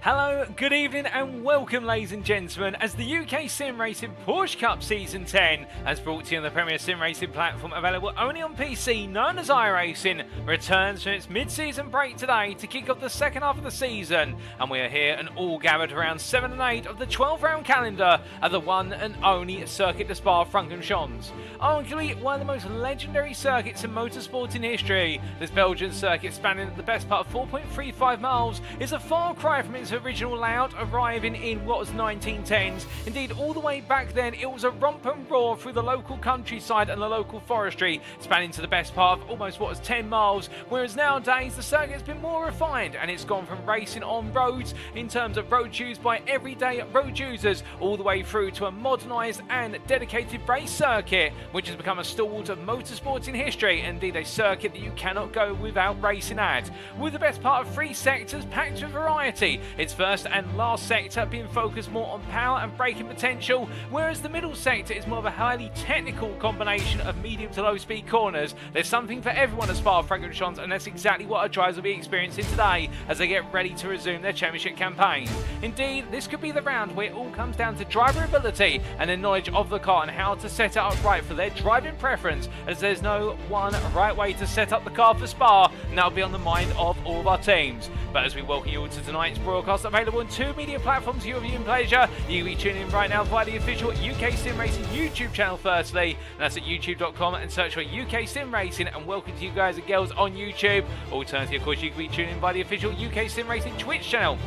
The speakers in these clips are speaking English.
Hello, good evening and welcome ladies and gentlemen as the UKSimRacing Porsche Cup Season 10 has brought to you on the premier sim racing platform available only on PC known as iRacing returns from its mid-season break today to kick off the second half of the season, and we are here and all gathered around 7 and 8 of the 12 round calendar at the one and only Circuit de Spa-Francorchamps. Arguably one of the most legendary circuits in motorsport in history, this Belgian circuit spanning the best part of 4.35 miles is a far cry from its original layout, arriving in what was 1910s. Indeed, all the way back then it was a romp and roar through the local countryside and the local forestry, spanning to the best part of almost what was 10 miles, whereas nowadays the circuit has been more refined and it's gone from racing on roads in terms of roads used by everyday road users all the way through to a modernised and dedicated race circuit which has become a stalwart of motorsport in history, indeed a circuit that you cannot go without racing at, with the best part of 3 sectors packed with variety, its first and last sector being focused more on power and braking potential, whereas the middle sector is more of a highly technical combination of medium to low speed corners. There's something for everyone at Spa-Francorchamps, and that's exactly what our drivers will be experiencing today as they get ready to resume their championship campaign. Indeed, this could be the round where it all comes down to driver ability and their knowledge of the car and how to set it up right for their driving preference, as there's no one right way to set up the car for Spa, and that'll be on the mind of all of our teams. But as we welcome you all to tonight's broadcast, available on 2 media platforms for your viewing pleasure, you can be tuning in right now via the official UKSimRacing YouTube channel firstly, and that's at youtube.com, and search for UKSimRacing, and welcome to you guys and girls on YouTube. Alternatively, of course, you can be tuning in via the official UKSimRacing Twitch channel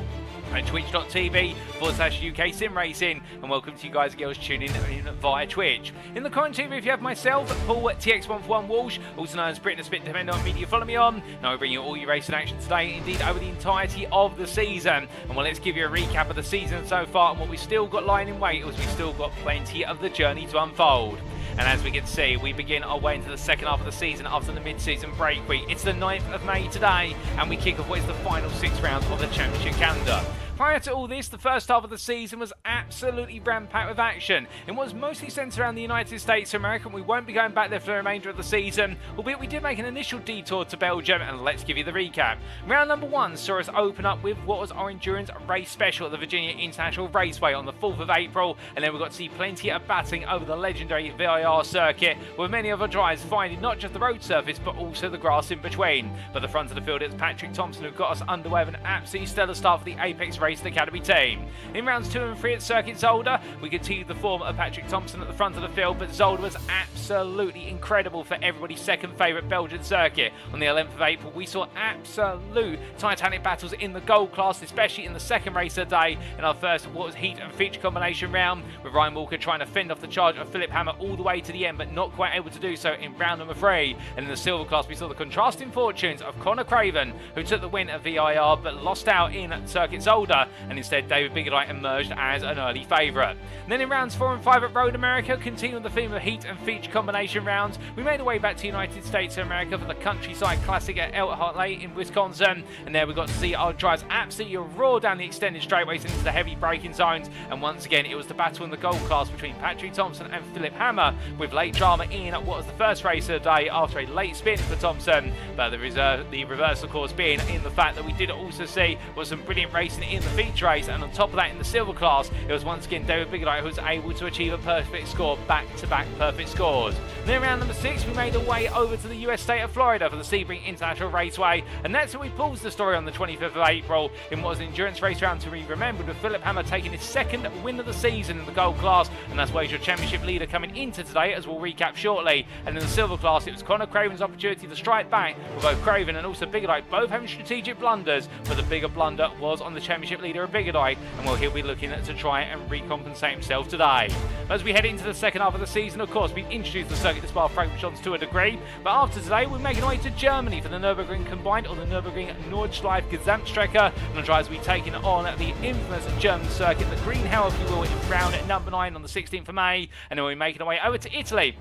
at twitch.tv/UKSimRacing, and welcome to you guys and girls tuning in via Twitch. In the comment TV, if you have myself, Paul TX141 Walsh, also known as Britain Spit, depending on media, follow me on. Now we bring you all your racing action today, indeed over the entirety of the season. And well, let's give you a recap of the season so far and what we've still got lying in wait, as we've still got plenty of the journey to unfold. And as we can see, we begin our way into the second half of the season after the mid-season break week. It's the 9th of May today, and we kick off what is the final 6 rounds of the championship calendar. Prior to all this, the first half of the season was absolutely ram-packed with action. It was mostly centred around the United States of America, and we won't be going back there for the remainder of the season, albeit we did make an initial detour to Belgium, and let's give you the recap. Round number 1 saw us open up with what was our endurance race special at the Virginia International Raceway on the 4th of April, and then we got to see plenty of battling over the legendary VIR circuit, with many of our drivers finding not just the road surface, but also the grass in between. But the front of the field, it's Patrik Thomsen who got us underway with an absolutely stellar start for the Apex Race Academy team. In rounds 2 and 3 at Circuit Zolder, we continued the form of Patrik Thomsen at the front of the field, but Zolder was absolutely incredible for everybody's second favourite Belgian circuit. On the 11th of April, we saw absolute titanic battles in the gold class, especially in the second race of the day, in our first what was heat and feature combination round, with Ryan Walker trying to fend off the charge of Philipp Hammer all the way to the end, but not quite able to do so in round number 3. And in the silver class, we saw the contrasting fortunes of Conor Craven, who took the win at VIR but lost out in Circuit Zolder, and instead David Biggedite emerged as an early favourite. Then in rounds 4 and 5 at Road America, continuing the theme of heat and feature combination rounds, we made our way back to the United States of America for the Countryside Classic at Elkhart Lake in Wisconsin, and there we got to see our drives absolutely roar down the extended straightaways into the heavy braking zones, and once again it was the battle in the gold class between Patrik Thomsen and Philipp Hammer, with late drama in what was the first race of the day after a late spin for Thomsen, but the reverse of course being in the fact that we did also see was some brilliant racing in the feature race, and on top of that in the silver class it was once again David Biggedite who was able to achieve a perfect score, back-to-back perfect scores. Then round number 6 we made our way over to the US state of Florida for the Sebring International Raceway, and that's where we paused the story on the 25th of April in what was an endurance race round to be remembered, with Philipp Hammer taking his second win of the season in the gold class, and that's where your championship leader coming into today, as we'll recap shortly. And in the silver class it was Conor Craven's opportunity to strike back, with both Craven and also Biggedite both having strategic blunders, but the bigger blunder was on the championship leader of Biggedite, and well, he'll be looking to try and recompensate himself today. As we head into the second half of the season, of course, we've introduced the Circuit de Spa-Francorchamps to a degree, but after today we're making our way to Germany for the Nürburgring Combined, or the Nürburgring Nordschleife Gesamtstrecke, and the drivers will be taking on the infamous German circuit, the Green Hell if you will, in round number 9 on the 16th of May, and then we're making our way over to Italy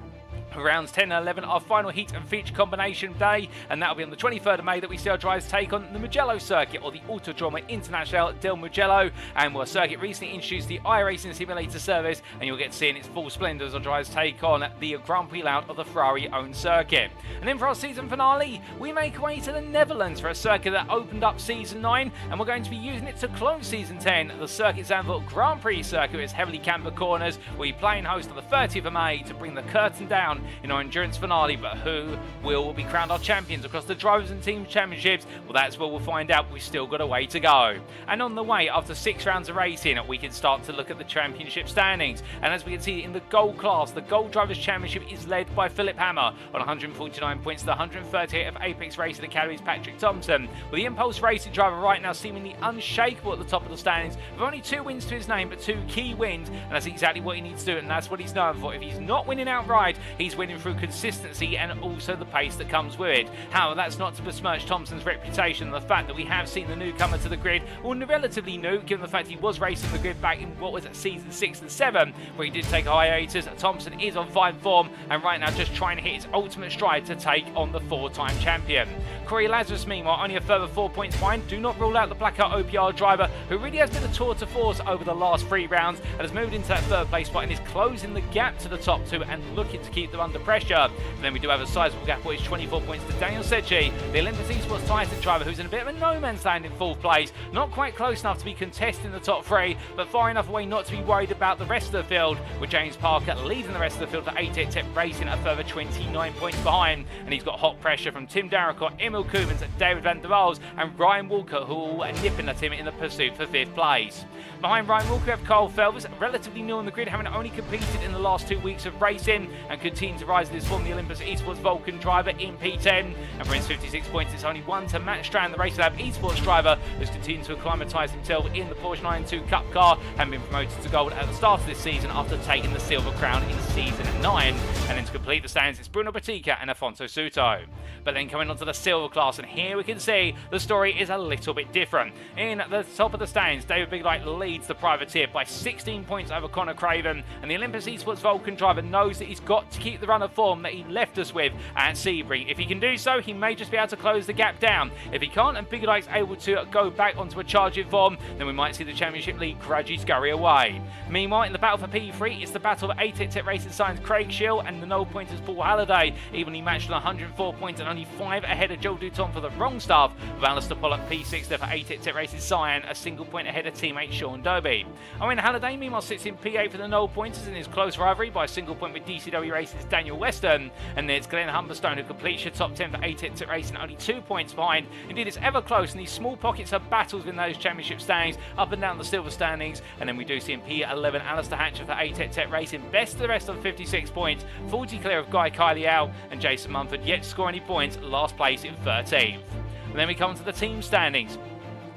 Rounds 10 and 11, our final heat and feature combination day, and that'll be on the 23rd of May that we see our drivers take on the Mugello circuit, or the Autodromo Internacional del Mugello. And our circuit recently introduced the iRacing simulator service, and you'll get to see in its full splendour as our drivers take on the Grand Prix layout of the Ferrari-owned circuit. And then for our season finale, we make our way to the Netherlands for a circuit that opened up Season 9, and we're going to be using it to close Season 10, the Circuit Zandvoort Grand Prix circuit with its heavily cambered corners. We'll be playing host on the 30th of May to bring the curtain down in our endurance finale. But who will be crowned our champions across the drivers and team championships? Well, that's where we'll find out. We've still got a way to go. And on the way, after 6 rounds of racing, we can start to look at the championship standings. And as we can see in the gold class, the gold drivers championship is led by Philipp Hammer on 149 points to the 138 of Apex Racing Academy's Patrik Thomsen, with the Impulse Racing driver right now seemingly unshakable at the top of the standings, with only 2 wins to his name, but 2 key wins, and that's exactly what he needs to do, and that's what he's known for. If he's not winning outright, he's winning through consistency and also the pace that comes with it. However, that's not to besmirch Thomsen's reputation and the fact that we have seen the newcomer to the grid, or relatively new, given the fact he was racing the grid back in what was it, season 6 and 7, where he did take a hiatus. Thomsen is on fine form, and right now just trying to hit his ultimate stride to take on the 4-time champion. Kory Lazarus, meanwhile, only a further 4 points behind. Do not rule out the Blackout OPR driver, who really has been a tour de force over the last 3 rounds and has moved into that 3rd place spot and is closing the gap to the top 2 and looking to keep them under pressure. And then we do have a sizable gap, which is 24 points to Daniel Secchi, the Olympus Esports Titan driver, who's in a bit of a no man's land in 4th place. Not quite close enough to be contesting the top 3, but far enough away not to be worried about the rest of the field, with James Parker leading the rest of the field to 8 Racing a further 29 points behind. And he's got hot pressure from Tim Darracott, Emil Koemans, David van der Waals and Ryan Walker, who are all nipping at him in the pursuit for 5th place. Behind Ryan Walker we have Carl Felvers, relatively new on the grid, having only competed in the last 2 weeks of racing, and continuing to rise in his form, the Olympus Esports Vulcan driver in P10. And for his 56 points, it's only 1 to Matt Strand, the Race Lab Esports driver, who's continued to acclimatise himself in the Porsche 992 Cup car and been promoted to gold at the start of this season after taking the silver crown in season 9. And then to complete the stands, it's Bruno Batica and Afonso Souto. But then coming on to the silver class, and here we can see the story is a little bit different. In the top of the stands, David Big Light leads the privateer by 16 points over Connor Craven, and the Olympus Esports Vulcan driver knows that he's got to keep the run of form that he left us with at Sebring. If he can do so, he may just be able to close the gap down. If he can't, and Big Light's able to go back onto a charging form, then we might see the Championship League gradually scurry away. Meanwhile, in the battle for P3, it's the battle of 8 Racing Science Craig Schill and the no pointers Paul Halliday, evenly matched on 104 points and only 5 ahead of Joel Duton for the wrong stuff, with Alistair Pollock P6 there for 8 Racing Cyan, a single point ahead of teammate Sean Dobie. Owen Halliday meanwhile sits in P8 for the no pointers and is close rivalry by a single point with DCW Racing's Daniel Weston, and there's Glenn Humberstone who completes your top 10 for 8 Racing, only 2 points behind. Indeed, it's ever close, and these small pockets of battles in those championship standings, up and down the silver standings. And then we do see in P11 Alistair Hatcher for 8 Racing, best of the rest on 56 points, 40 clear of Guy Kylie and Jason Mumford, yet to score any points, last place in 13th. And then we come to the team standings.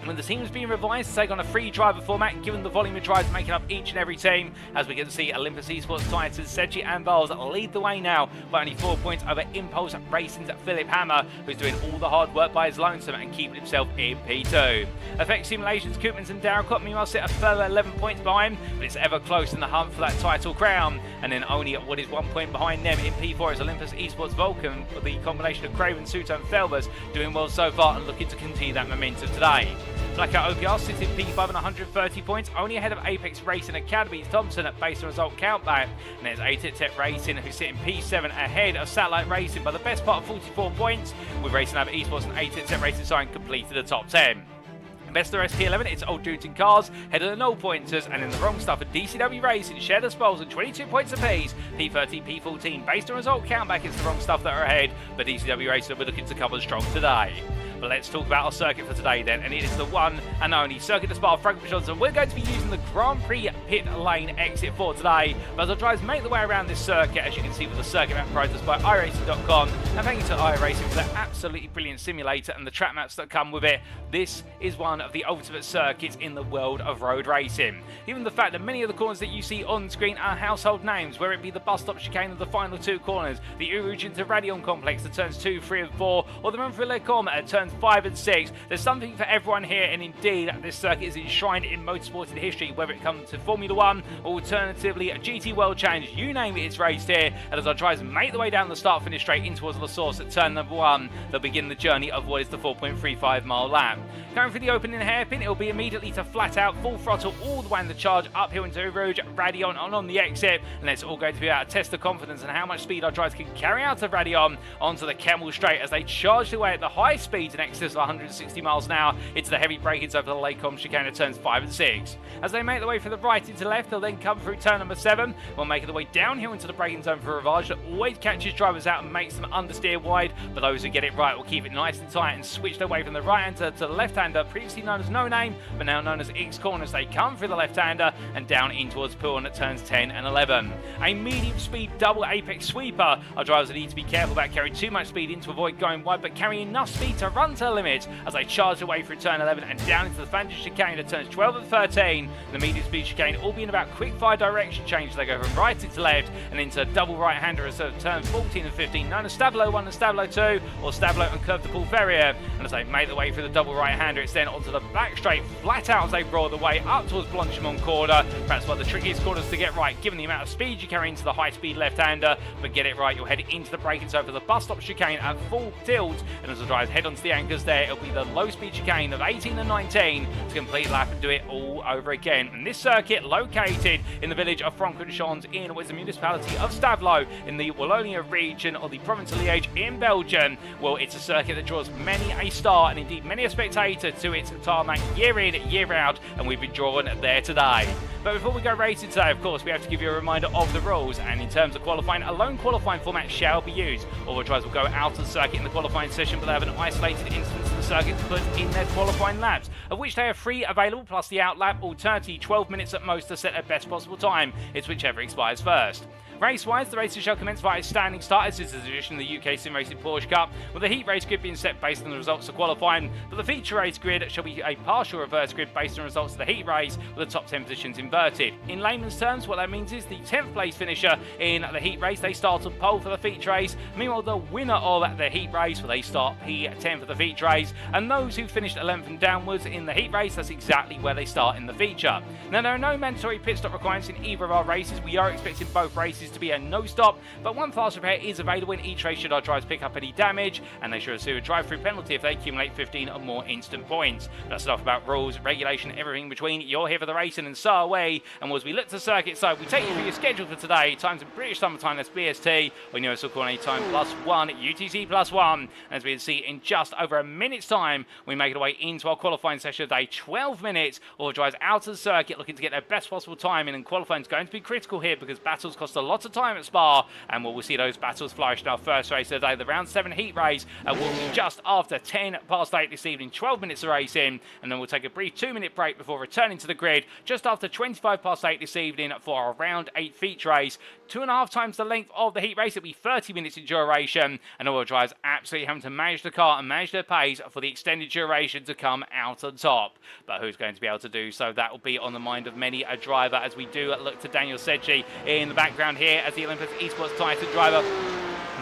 When the team has been revised to take on a 3-driver format, given the volume of drivers making up each and every team, as we can see Olympus Esports Titans, Secchi and Vals lead the way now by only 4 points over Impulse Racing's Philipp Hammer, who's doing all the hard work by his lonesome and keeping himself in P2. Effect Simulations, Koopmans and Darracott meanwhile sit a further 11 points behind, but it's ever close in the hunt for that title crown. And then only at what is 1 point behind them in P4 is Olympus Esports Vulcan, with the combination of Craven, Souto and Felbers doing well so far and looking to continue that momentum today. Blackout OPR sits in P5 on 130 points, only ahead of Apex Racing Academy's Thomsen at based on result countback. And there's 8 Racing who sit in P7 ahead of Satellite Racing by the best part of 44 points, with Racing Lab Esports and 8 Racing Sign completed the top 10. Best of the rest P11, it's Old Dudes in Cars, head of the no pointers, and in the wrong stuff at DCW Racing, share the spoils at 22 points apiece. P13, P14, based on result countback, it's the wrong stuff that are ahead, but DCW Racing we're looking to cover strong today. But let's talk about our circuit for today then, and it is the one and only Circuit de Spa-Francorchamps, and we're going to be using the Grand Prix pit lane exit for today. But as our drivers make the way around this circuit, as you can see with the circuit map provided by iRacing.com, and thank you to iRacing for that absolutely brilliant simulator and the track maps that come with it, this is one of the ultimate circuits in the world of road racing. Even the fact that many of the corners that you see on screen are household names, whether it be the bus stop chicane of the final 2 corners, the Urugin to Radion complex at turns 2, 3 and 4, or the Montreal-Les-Combe at turns 5 and 6. There's something for everyone here, and indeed, this circuit is enshrined in motorsport in history, whether it comes to Formula 1 or alternatively a GT World Challenge, you name it, it's raced here. And as our drivers make their way down the start finish straight in towards La Source at turn number 1, they'll begin the journey of what is the 4.35 mile lap. Going through the opening hairpin, it'll be immediately to flat out, full throttle all the way in the charge, uphill into Rouge, Radion on the exit, and it's all going to be a test of confidence and how much speed our drivers can carry out of Radion onto the Kemmel Straight as they charge away at the high speeds in excess of 160 miles an hour into the heavy break-ins over the Lacombe chicane at turns 5 and 6. As they make their way from the right into left, they'll then come through turn number 7, while making their way downhill into the braking zone for Ravage that always catches drivers out and makes them understeer wide, but those who get it right will keep it nice and tight and switch their way from the right-hander to the left-hander, previously known as No Name, but now known as X Corners. They come through the left-hander and down in towards Poole at turns 10 and 11. A medium-speed double apex sweeper. Our drivers need to be careful about carrying too much speed in to avoid going wide, but carrying enough speed to run to the limit as they charge away through turn 11 and down into the Fantasy chicane at turns 12 and 13. The medium-speed chicane all being about quick-fire direction change. They go from right into left and into double right-hander as turns 14 and 15, known as Stablo 1 and Stablo 2, or Stablo and Curve de Poole Ferrier. And as they make their way through the double right-hander, it's then onto the back straight, flat out as they roar the way up towards Blanchimont corner. Perhaps one of the trickiest corners to get right, given the amount of speed you carry into the high-speed left-hander. But get it right, you'll head into the break-ins over the bus stop chicane at full tilt. And as the drivers head onto the anchors there, it'll be the low-speed chicane of 18 and 19 to complete lap and do it all over again. And this circuit, located in the village of Francorchamps in what is the municipality of Stavelot in the Wallonia region of the province of Liège in Belgium, well, it's a circuit that draws many a star and indeed many a spectator to its tarmac year in, year out, and we've been drawn there today. But before we go racing today, of course, we have to give you a reminder of the rules, and in terms of qualifying, a lone qualifying format shall be used. All the drivers will go out of the circuit in the qualifying session, but they have an isolated instance of the circuit to put in their qualifying laps, of which they have 3 available, plus the out lap, alternatively 12 minutes at most to set their best possible time. It's whichever expires first. Race-wise, the races shall commence via a standing start, as is the tradition of the UKSimRacing Porsche Cup, with the heat race grid being set based on the results of qualifying, but the feature race grid shall be a partial reverse grid based on results of the heat race, with the top 10 positions inverted. In layman's terms, what that means is the 10th place finisher in the heat race, they start on pole for the feature race. Meanwhile, the winner of the heat race, well, they start P10 for the feature race, and those who finished 11th and downwards in the heat race, that's exactly where they start in the feature. Now, there are no mandatory pit stop requirements in either of our races. We are expecting both races to be a no stop, but one fast repair is available in each race should our drivers pick up any damage, and they should receive a drive-through penalty if they accumulate 15 or more instant points. That's enough about rules, regulation, everything in between. You're here for the racing, and so are we. And as we look to the circuit side, we take you through your schedule for today. Times in British Summer Time, that's BST, or Universal Coordinate Time +1, UTC +1. And as we can see, in just over a minute's time, we make our way into our qualifying session of day 12 minutes. All the drivers out of the circuit looking to get their best possible time in, and qualifying is going to be critical here because battles cost a lot of time at Spa, and we'll see those battles flourish in our first race of the day, the round 7 heat race, will be just after 10 past 8 this evening, 12 minutes of racing, and then we'll take a brief 2-minute break before returning to the grid just after 25 past 8 this evening for our round 8 feature race. 2.5 times the length of the heat race. It'll be 30 minutes in duration, and all the drivers absolutely having to manage the car and manage their pace for the extended duration to come out on top. But who's going to be able to do so? That will be on the mind of many a driver as we do look to Daniel Sedgey in the background here as the Olympus Esports title driver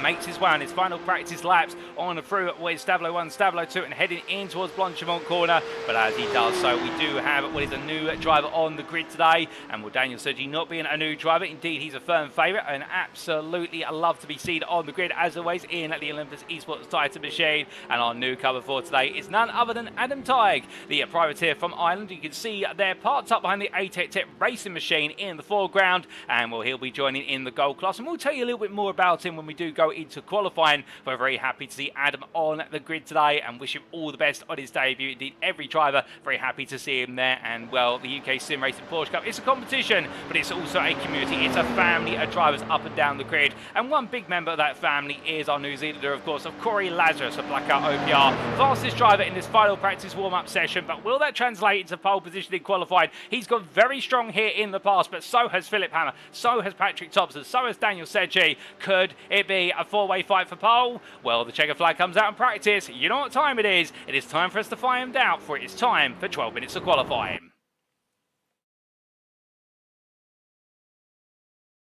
makes his way on his final practice laps on and through what is Stablo 1, Stablo 2, and heading in towards Blanchimont corner. But as he does so, we do have what is a new driver on the grid today. And will Daniel Sedgey not being a new driver? Indeed, he's a firm favourite and absolutely love to be seen on the grid as always in the Olympus Esports title machine. And our newcomer for today is none other than Adam Tighe, the privateer from Ireland. You can see they're parked up behind the ATEC racing machine in the foreground, and well, he'll be joining in the gold class, and we'll tell you a little bit more about him when we do go into qualifying. We're very happy to see Adam on the grid today and wish him all the best on his debut. Indeed, every driver very happy to see him there. And well, the UKSimRacing Porsche Cup, it's a competition, but it's also a community. It's a family of drivers up and down the grid, and one big member of that family is our New Zealander, of course, of Kory Lazarus, a Blackout OPR, fastest driver in this final practice warm-up session. But will that translate into pole position in qualified? He's gone very strong here in the past, but so has Philipp Hammer, so has Patrik, so has Daniel Sedgey. Could it be a four-way fight for pole? Well, the checker flag comes out in practice. You know what time it is. It is time for us to find out, for it is time for 12 minutes of qualifying.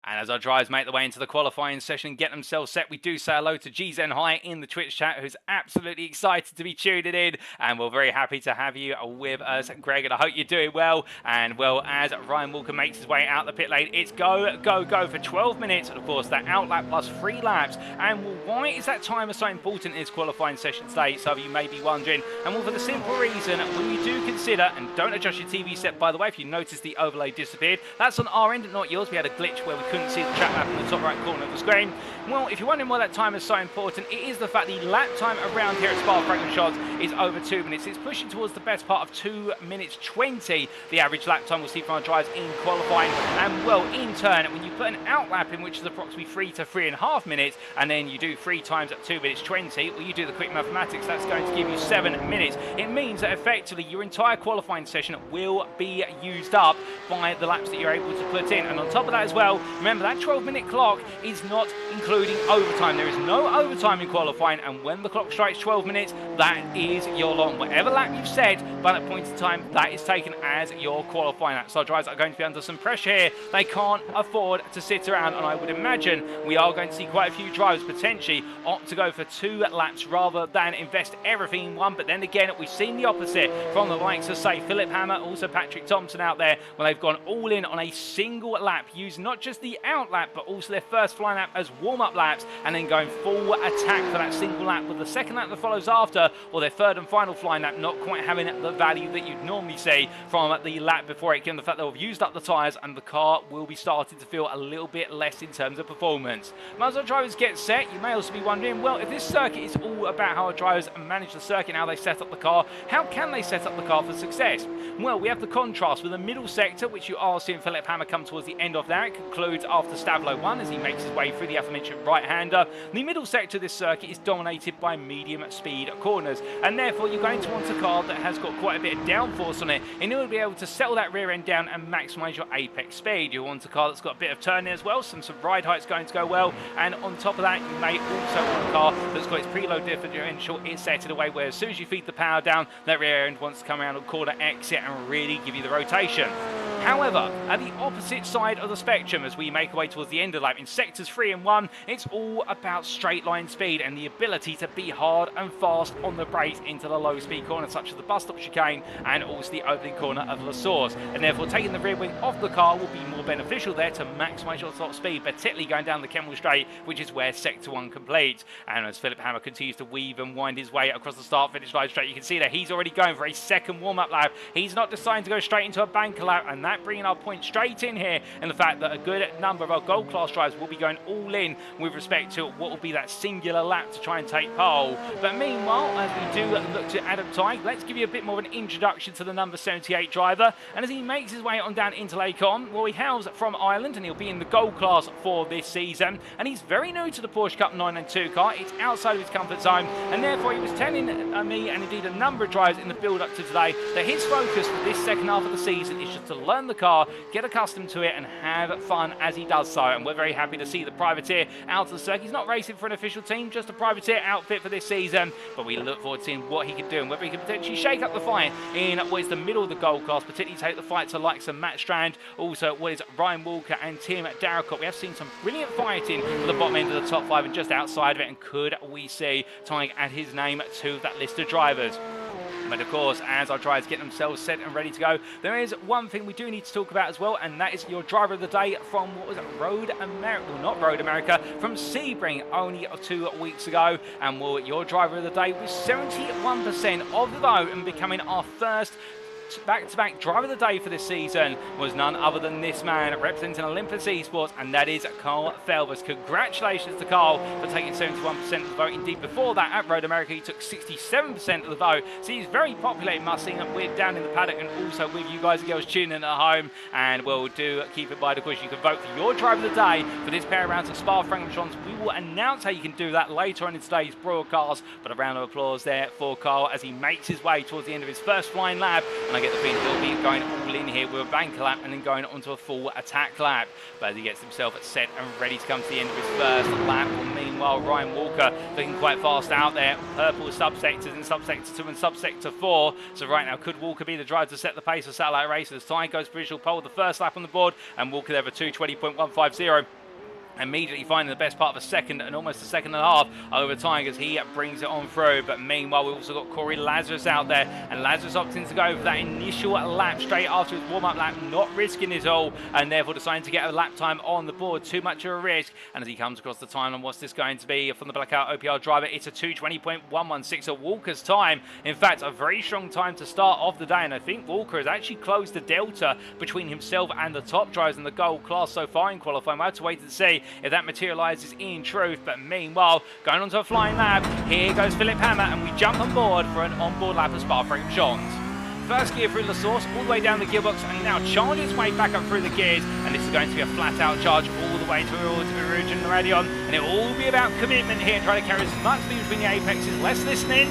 And as our drivers make their way into the qualifying session and get themselves set, we do say hello to GZen High in the Twitch chat, who's absolutely excited to be tuning in. And we're very happy to have you with us, Greg, and I hope you're doing well. And well, as Ryan Walker makes his way out the pit lane, it's go, go, go for 12 minutes. And of course, that out lap plus 3 laps. And well, why is that timer so important in this qualifying session today? Some of you may be wondering. And well, for the simple reason, when you do consider, and don't adjust your TV set, by the way, if you notice the overlay disappeared, that's on our end, not yours. We had a glitch where we couldn't see the track map in the top right corner of the screen. Well, if you're wondering why that time is so important, it is the fact the lap time around here at Spa-Francorchamps is over 2 minutes. It's pushing towards the best part of 2 minutes 20, the average lap time we'll see from our drivers in qualifying. And well, in turn, when you put an out lap in, which is approximately 3 to 3.5 minutes, and then you do 3 times at 2 minutes 20, well, you do the quick mathematics, that's going to give you 7 minutes. It means that effectively your entire qualifying session will be used up by the laps that you're able to put in. And on top of that as well, remember that 12-minute clock is not including overtime. There is no overtime in qualifying, and when the clock strikes 12 minutes, that is your long. Whatever lap you've said by that point in time, that is taken as your qualifying lap. So our drivers are going to be under some pressure here. They can't afford to sit around, and I would imagine we are going to see quite a few drivers potentially opt to go for 2 laps rather than invest everything in one. But then again, we've seen the opposite from the likes of, say, Philipp Hammer, also Patrik Thomsen out there, where they've gone all in on a single lap, using not just the out lap, but also their first flying lap as warm-up laps, and then going full attack for that single lap with the second lap that follows after, or their third and final flying lap not quite having the value that you'd normally see from the lap before it, given the fact that they've used up the tyres and the car will be starting to feel a little bit less in terms of performance. As our drivers get set, you may also be wondering, well, if this circuit is all about how our drivers manage the circuit and how they set up the car, how can they set up the car for success? Well, we have the contrast with the middle sector, which you are seeing Philipp Hammer come towards the end of there. It concludes after Stavlo 1 as he makes his way through the aforementioned right-hander. The middle sector of this circuit is dominated by medium speed corners, and therefore you're going to want a car that has got quite a bit of downforce on it in order to be able to settle that rear end down and maximise your apex speed. You want a car that's got a bit of turning as well, some ride height's going to go well, and on top of that you may also want a car that's got its preload differential is set in a way where as soon as you feed the power down, that rear end wants to come around a corner exit and really give you the rotation. However, at the opposite side of the spectrum, as we make our way towards the end of the lap, in sectors 3 and 1, it's all about straight line speed and the ability to be hard and fast on the brakes into the low speed corners, such as the bus stop chicane and also the opening corner of La Source. And therefore, taking the rear wing off the car will be more beneficial there to maximise your top speed, particularly going down the Kemmel Straight, which is where sector 1 completes. And as Philipp Hammer continues to weave and wind his way across the start-finish line straight, you can see that he's already going for a second warm-up lap. He's not deciding to go straight into a banker lap, and that bringing our point straight in here in the fact that a good number of our gold class drivers will be going all in with respect to what will be that singular lap to try and take pole. But meanwhile, as we do look to Adam Tighe, let's give you a bit more of an introduction to the number 78 driver. And as he makes his way on down into Lake On, well, he hails from Ireland and he'll be in the gold class for this season. And he's very new to the Porsche Cup 992 car. It's outside of his comfort zone, and therefore he was telling me and indeed a number of drivers in the build-up to today that his focus for this second half of the season is just to learn the car, get accustomed to it, and have fun as he does so. And we're very happy to see the privateer out of the circuit. He's not racing for an official team, just a privateer outfit for this season, but we look forward to seeing what he can do and whether he can potentially shake up the fight in what is the middle of the gold class, particularly take the fight to likes of Matt Strand, also what is Ryan Walker and Tim Darracott. We have seen some brilliant fighting at the bottom end of the top 5 and just outside of it, and could we see Tighe add his name to that list of drivers? But of course, as our drivers get themselves set and ready to go, there is one thing we do need to talk about as well, and that is your driver of the day from, what was it, Road America, well, not Road America, from Sebring only 2 weeks ago. And well, your driver of the day was 71% of the vote, and becoming our first back-to-back driver of the day for this season was none other than this man representing Olympus Esports, and that is Carl Felbers. Congratulations to Carl for taking 71% of the vote. Indeed, before that at Road America he took 67% of the vote, so he's very popular in Mussing, and we're down in the paddock and also with you guys and girls tuning in at home. And we'll do keep in mind, of course, you can vote for your driver of the day for this pair of rounds of Spa-Francorchamps. We will announce how you can do that later on in today's broadcast, but a round of applause there for Carl as he makes his way towards the end of his first flying lap. And and I get the feeling he'll be going all in here with a banker lap and then going onto a full attack lap. But as he gets himself set and ready to come to the end of his first lap, well, meanwhile Ryan Walker looking quite fast out there. Purple subsectors in subsector 2 and subsector 4. So right now, could Walker be the driver to set the pace for Satellite Racers? Time goes for visual pole, the first lap on the board, and Walker there for 2:20.150. Immediately finding the best part of a second and almost a second and a half over time as he brings it on through. But meanwhile, we've also got Kory Lazarus out there, and Lazarus opting to go for that initial lap straight after his warm-up lap, not risking it all, and therefore deciding to get a lap time on the board. Too much of a risk. And as he comes across the time, and what's this going to be from the Blackout OPR driver? It's a 2:20.116 at Walker's time. In fact, a very strong time to start off the day, and I think Walker has actually closed the delta between himself and the top drivers in the gold class so far in qualifying. We'll have to wait and see if that materialises in truth. But meanwhile, going on to a flying lap, here goes Philipp Hammer, and we jump on board for an onboard lap of Spa-Francorchamps. First gear through the source, all the way down the gearbox, and now charges its way back up through the gears, and this is going to be a flat-out charge all the way towards the Rouge and the Radion, and it will all be about commitment here, trying to carry as much speed between the apexes. Less listening.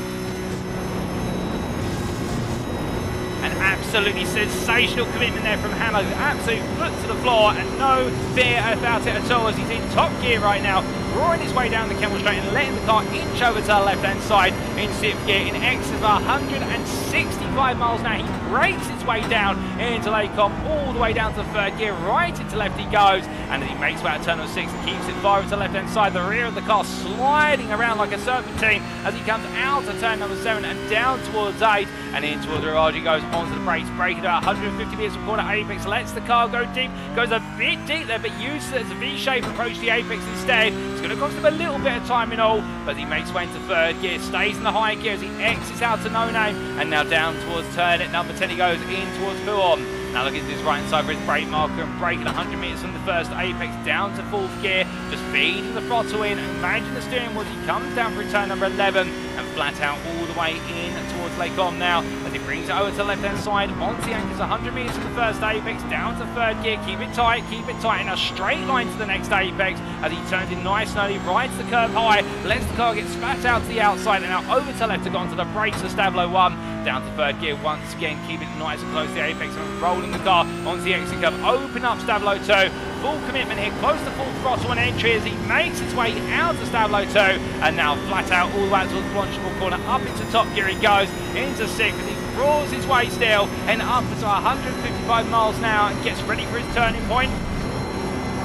An absolutely sensational commitment there from Hammer. Absolute foot to the floor and no fear about it at all as he's in top gear right now, roaring his way down the Kemmel Straight and letting the car inch over to the left-hand side in 6th gear in excess of 165 miles an hour. He breaks his way down into Lacombe, all the way down to 3rd gear, right into left he goes, and then he makes about a turn of 6 and keeps it far over to the left-hand side. The rear of the car sliding around like a serpentine as he comes out of turn number 7 and down towards 8, and in towards the garage he goes onto the brakes, braking at 150 metres from corner apex, lets the car go deep, goes a bit deep there, but uses it as a V-shape approach to the apex instead. It's going to cost him a little bit of time in all, but he makes way into 3rd gear, stays in the high gear as he exits out to no name, and now down towards turn at number 10 he goes in towards Fuon. Now looking to his right-hand side for his brake marker and braking 100 metres from the first apex down to 4th gear, just feeding the throttle in, and managing the steering wheel as he comes down through turn number 11 and flat out all the way in towards Lacombe now as he brings it over to the left-hand side onto the anchors 100 metres from the first apex down to 3rd gear. Keep it tight in a straight line to the next apex as he turns in nice and early, rides the curve high, lets the car get spat out to the outside, and now over to left to go onto the brakes of Stablo 1, down to 3rd gear once again, keeping it nice and close to the apex and rolling the car onto the exit curve. Open up Stablo 2, full commitment here, close to full throttle and entry as he makes his way out to Stablo 2, and now flat out all the way towards the Blanchable corner, up into top gear he goes, into 6th as he roars his way still, and up to 155 miles an hour and gets ready for his turning point.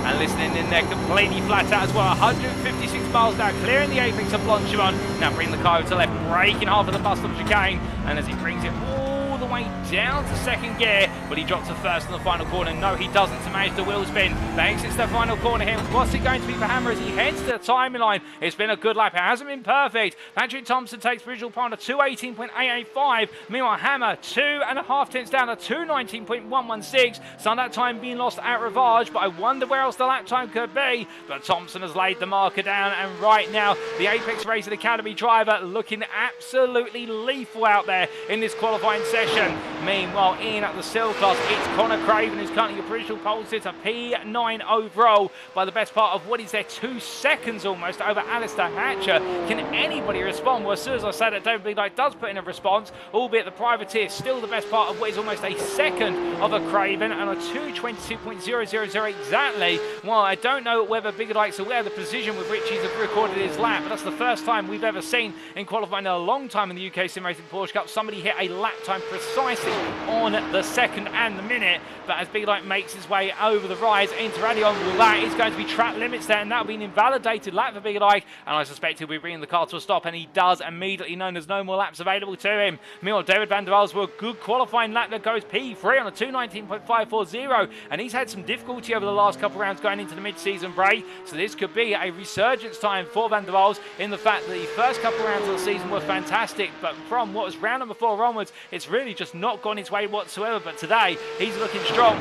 And listening in there, completely flat out as well, 156 miles an hour, clearing the apex of Blanchimont. Now bring the car over to the left, braking half of the bus stop chicane, and as he brings it all the way down to 2nd gear, but he drops the first in the final corner. No, he doesn't to manage the wheel spin. But exits the final corner here. What's it going to be for Hammer as he heads to the timing line? It's been a good lap. It hasn't been perfect. Patrik Thomsen takes visual partner 2:18.885. Meanwhile, Hammer 2.5 tenths down to 2:19.116. Some of that time being lost at Rivage, but I wonder where else the lap time could be. But Thomsen has laid the marker down, and right now the Apex Racing Academy driver looking absolutely lethal out there in this qualifying session. Meanwhile, in at the Silk class, it's Connor Craven who's currently your provisional pole sitter, P9 overall, by the best part of what is there 2 seconds almost over Alistair Hatcher. Can anybody respond? Well, as soon as I say that, David Big Light does put in a response, albeit the privateer still the best part of what is almost a second of a Craven, and a 2:22.000 exactly. Well, I don't know whether Big Light's aware of the precision with which he's recorded his lap, but that's the first time we've ever seen in qualifying in a long time in the UKSimRacing Porsche Cup somebody hit a lap time precisely on the second and the minute. But as Big Light makes his way over the rise into Radion, well, that is going to be track limits there, and that'll be an invalidated lap for Big Light, and I suspect he'll be bringing the car to a stop, and he does immediately, knowing there's no more laps available to him. Meanwhile, David van der Waals with a good qualifying lap that goes P3 on a 2:19.540, and he's had some difficulty over the last couple of rounds going into the mid-season break, so this could be a resurgence time for van der Waals in the fact that the first couple of rounds of the season were fantastic, but from what was round number 4 onwards, it's really just not gone his way whatsoever. But today, he's looking strong.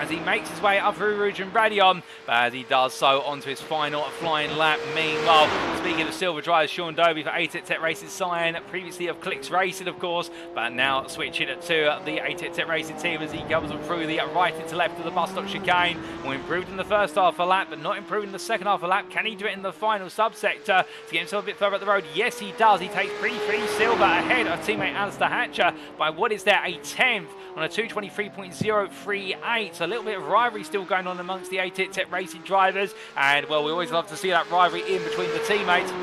as he makes his way up through Rouge and Radion, but as he does so onto his final flying lap. Meanwhile, speaking of silver drivers, Sean Dobie for ATT Racing Cyan, previously of Clicks Racing, of course, but now switching it to the ATT Racing team as he comes through the right into left of the bus stop chicane. Well, improved in the first half a lap, but not improved in the second half a lap. Can he do it in the final subsector to get himself a bit further up the road? Yes, he does. He takes P3 silver ahead of teammate Alistair Hatcher by what is there, a 10th on a 2:23.038. So a little bit of rivalry still going on amongst the ATT Racing drivers, and well, we always love to see that rivalry in between the teammates.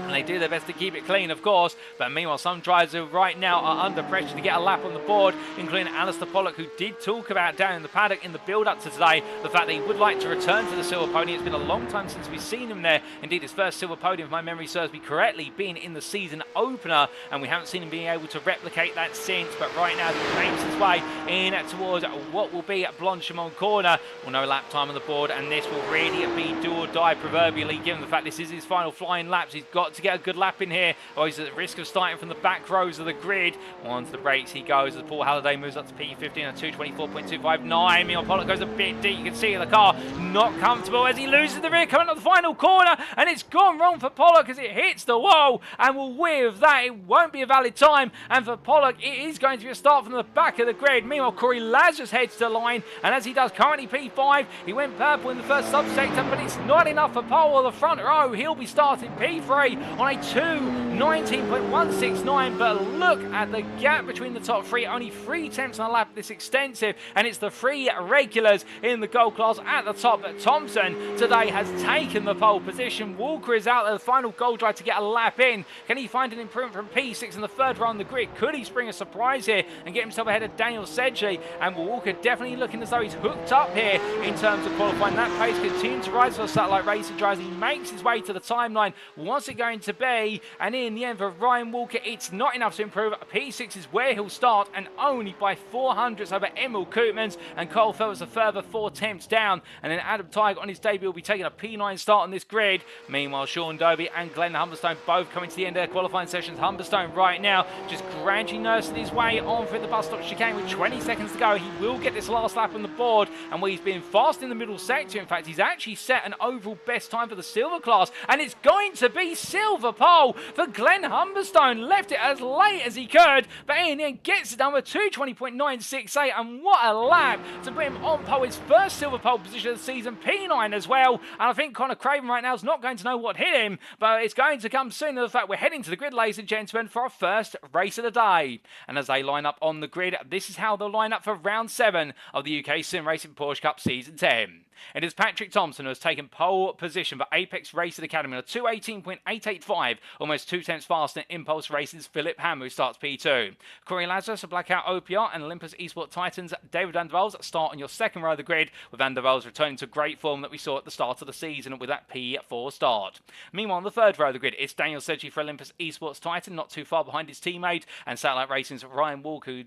And they do their best to keep it clean, of course, but meanwhile some drivers who right now are under pressure to get a lap on the board, including Alistair Pollock, who did talk about down in the paddock in the build-up to today the fact that he would like to return to the silver podium. It's been a long time since we've seen him there. Indeed, his first silver podium, if my memory serves me correctly, being in the season opener, and we haven't seen him being able to replicate that since. But right now he makes his way in towards what will be at Blanchimont corner. Well, no lap time on the board, and this will really be do or die proverbially, given the fact this is his final flying laps. He's got to get a good lap in here, or he's at risk of starting from the back rows of the grid. Onto the brakes he goes as Paul Halliday moves up to P15 at 2:24.259. Meanwhile, Pollock goes a bit deep. You can see the car not comfortable as he loses the rear coming up the final corner, and it's gone wrong for Pollock as it hits the wall, and well, with that it won't be a valid time, and for Pollock it is going to be a start from the back of the grid. Meanwhile, Kory Lazarus heads to the line, and as he does, currently P5. He went purple in the first subsector, but it's not enough for Paul on the front row. He'll be starting P3 on a 2:19.169, but look at the gap between the top three. Only 3 tenths on a lap this extensive, and it's the 3 regulars in the gold class at the top. But Thomsen today has taken the pole position. Walker is out at the final gold drive to get a lap in. Can he find an improvement from P6 in the third row on the grid? Could he spring a surprise here and get himself ahead of Daniel Sedgley? And Walker definitely looking as though he's hooked up here in terms of qualifying. That pace continues to rise for Satellite Racing drivers. He makes his way to the timeline. What's it going to be? And in the end for Ryan Walker, it's not enough to improve. P6 is where he'll start, and only by 400ths over Emil Koopmans, and Cole Phelps a further 4 tenths down. And then Adam Tighe on his debut will be taking a P9 start on this grid. Meanwhile, Sean Dobie and Glenn Humberstone both coming to the end of their qualifying sessions. Humberstone right now just gradually nursing his way on through the bus stop chicane with 20 seconds to go. He will get this last lap on the board, and where he's been fast in the middle sector. In fact, he's actually set an overall best time for the silver class, and it's going to be silver pole for Glenn Humberstone. Left it as late as he could, but in the end gets it done with 2:20.968, and what a lap to put him on pole, his first silver pole position of the season, P9 as well. And I think Connor Craven right now is not going to know what hit him, but it's going to come soon. The fact we're heading to the grid, ladies and gentlemen, for our first race of the day. And as they line up on the grid, this is how they'll line up for round 7 of the UKSimRacing Porsche Cup Season 10. It is Patrik Thomsen who has taken pole position for Apex Racing Academy on a 2:18.885, almost 2 tenths faster than Impulse Racing's Philipp Hammer, who starts P2. Kory Lazarus of Blackout OPR and Olympus Esports Titans David van der Waals start on your second row of the grid, with van der Waals returning to great form that we saw at the start of the season with that P4 start. Meanwhile, on the third row of the grid, it's Daniel Sedgley for Olympus Esports Titan, not too far behind his teammate, and Satellite Racing's Ryan Walker,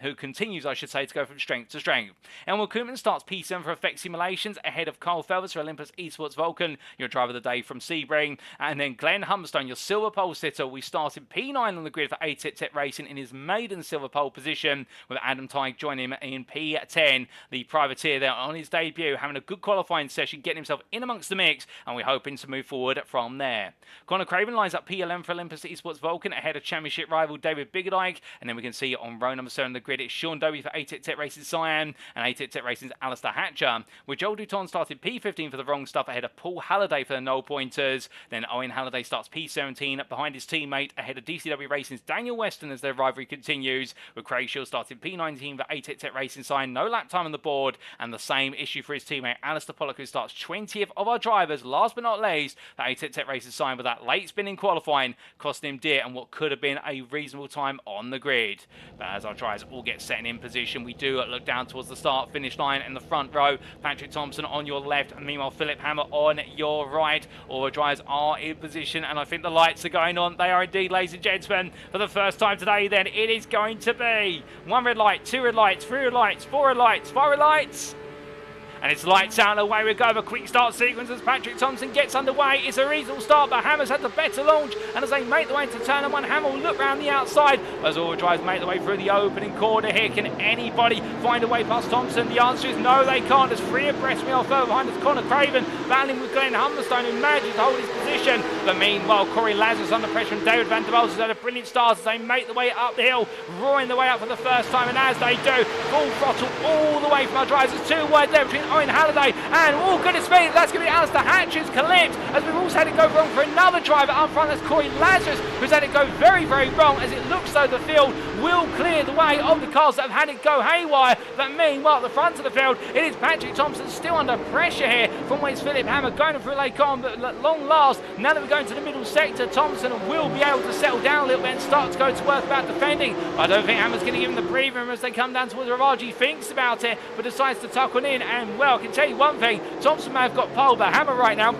who continues, I should say, to go from strength to strength. Emil Koopmans starts P7 for Effect Simulations, ahead of Cole Phelps for Olympus Esports Vulcan, your driver of the day from Sebring. And then Glenn Humberstone, your silver pole sitter, we started P9 on the grid for ATT Racing in his maiden silver pole position, with Adam Tighe joining him in P10. The privateer there on his debut, having a good qualifying session, getting himself in amongst the mix, and we're hoping to move forward from there. Connor Craven lines up P11 for Olympus Esports Vulcan, ahead of championship rival David Biggerdike. And then we can see on row number 7 on the grid, it's Sean Dobie for ATT Racing Cyan and ATT Racing's Alistair Hatcher, with Joel Duton started P15 for the wrong stuff, ahead of Paul Halliday for the null pointers. Then Owen Halliday starts P17 behind his teammate, ahead of DCW Racing's Daniel Weston as their rivalry continues, with Craig Shields starting P19 for ATT Racing Cyan, no lap time on the board, and the same issue for his teammate Alistair Pollock, who starts 20th of our drivers, last but not least, for ATT Racing Cyan, with that late spin in qualifying costing him dear and what could have been a reasonable time on the grid. But as our drivers all get set in position, we do look down towards the start finish line in the front row. Patrik Thomsen on your left, and meanwhile Philipp Hammer on your right. All the drivers are in position, and I think the lights are going on. They are indeed, ladies and gentlemen, for the first time today. Then it is going to be 1 red light, 2 red lights, 3 red lights, 4 red lights, 5 red lights. And it's lights out and away we go. A quick start sequence as Patrik Thomsen gets underway. It's a reasonable start, but Hammer's had the better launch. And as they make the way into turn 1, Hammer will look round the outside as all drives make the way through the opening corner here. Can anybody find a way past Thomsen? The answer is no, they can't. As three abreast further behind us, Conor Craven battling with Glenn Humberstone, who manages to hold his position. But meanwhile, Kory Lazarus under pressure and David van der Velde has had a brilliant start as they make the way up the hill, roaring the way up for the first time. And as they do, full throttle all the way from our drivers. There's two wide there between Owen Halliday and, oh goodness me, that's going to be Alistair Hatcher's collapse, as we've also had it go wrong for another driver up front. That's Kory Lazarus, who's had it go very, very wrong, as it looks though the field will clear the way of the cars that have had it go haywire. But meanwhile, at the front of the field, it is Patrik Thomsen still under pressure here from where it's Philipp Hammer going through Lake On. But at long last, now that we're going to the middle sector, Thomsen will be able to settle down a little bit and start to go to work about defending. I don't think Hammer's going to give him the breather room as they come down towards the Ravage. He thinks about it, but decides to tuck on in. And well, I can tell you one thing, Thomsen may have got pole, but Hammer right now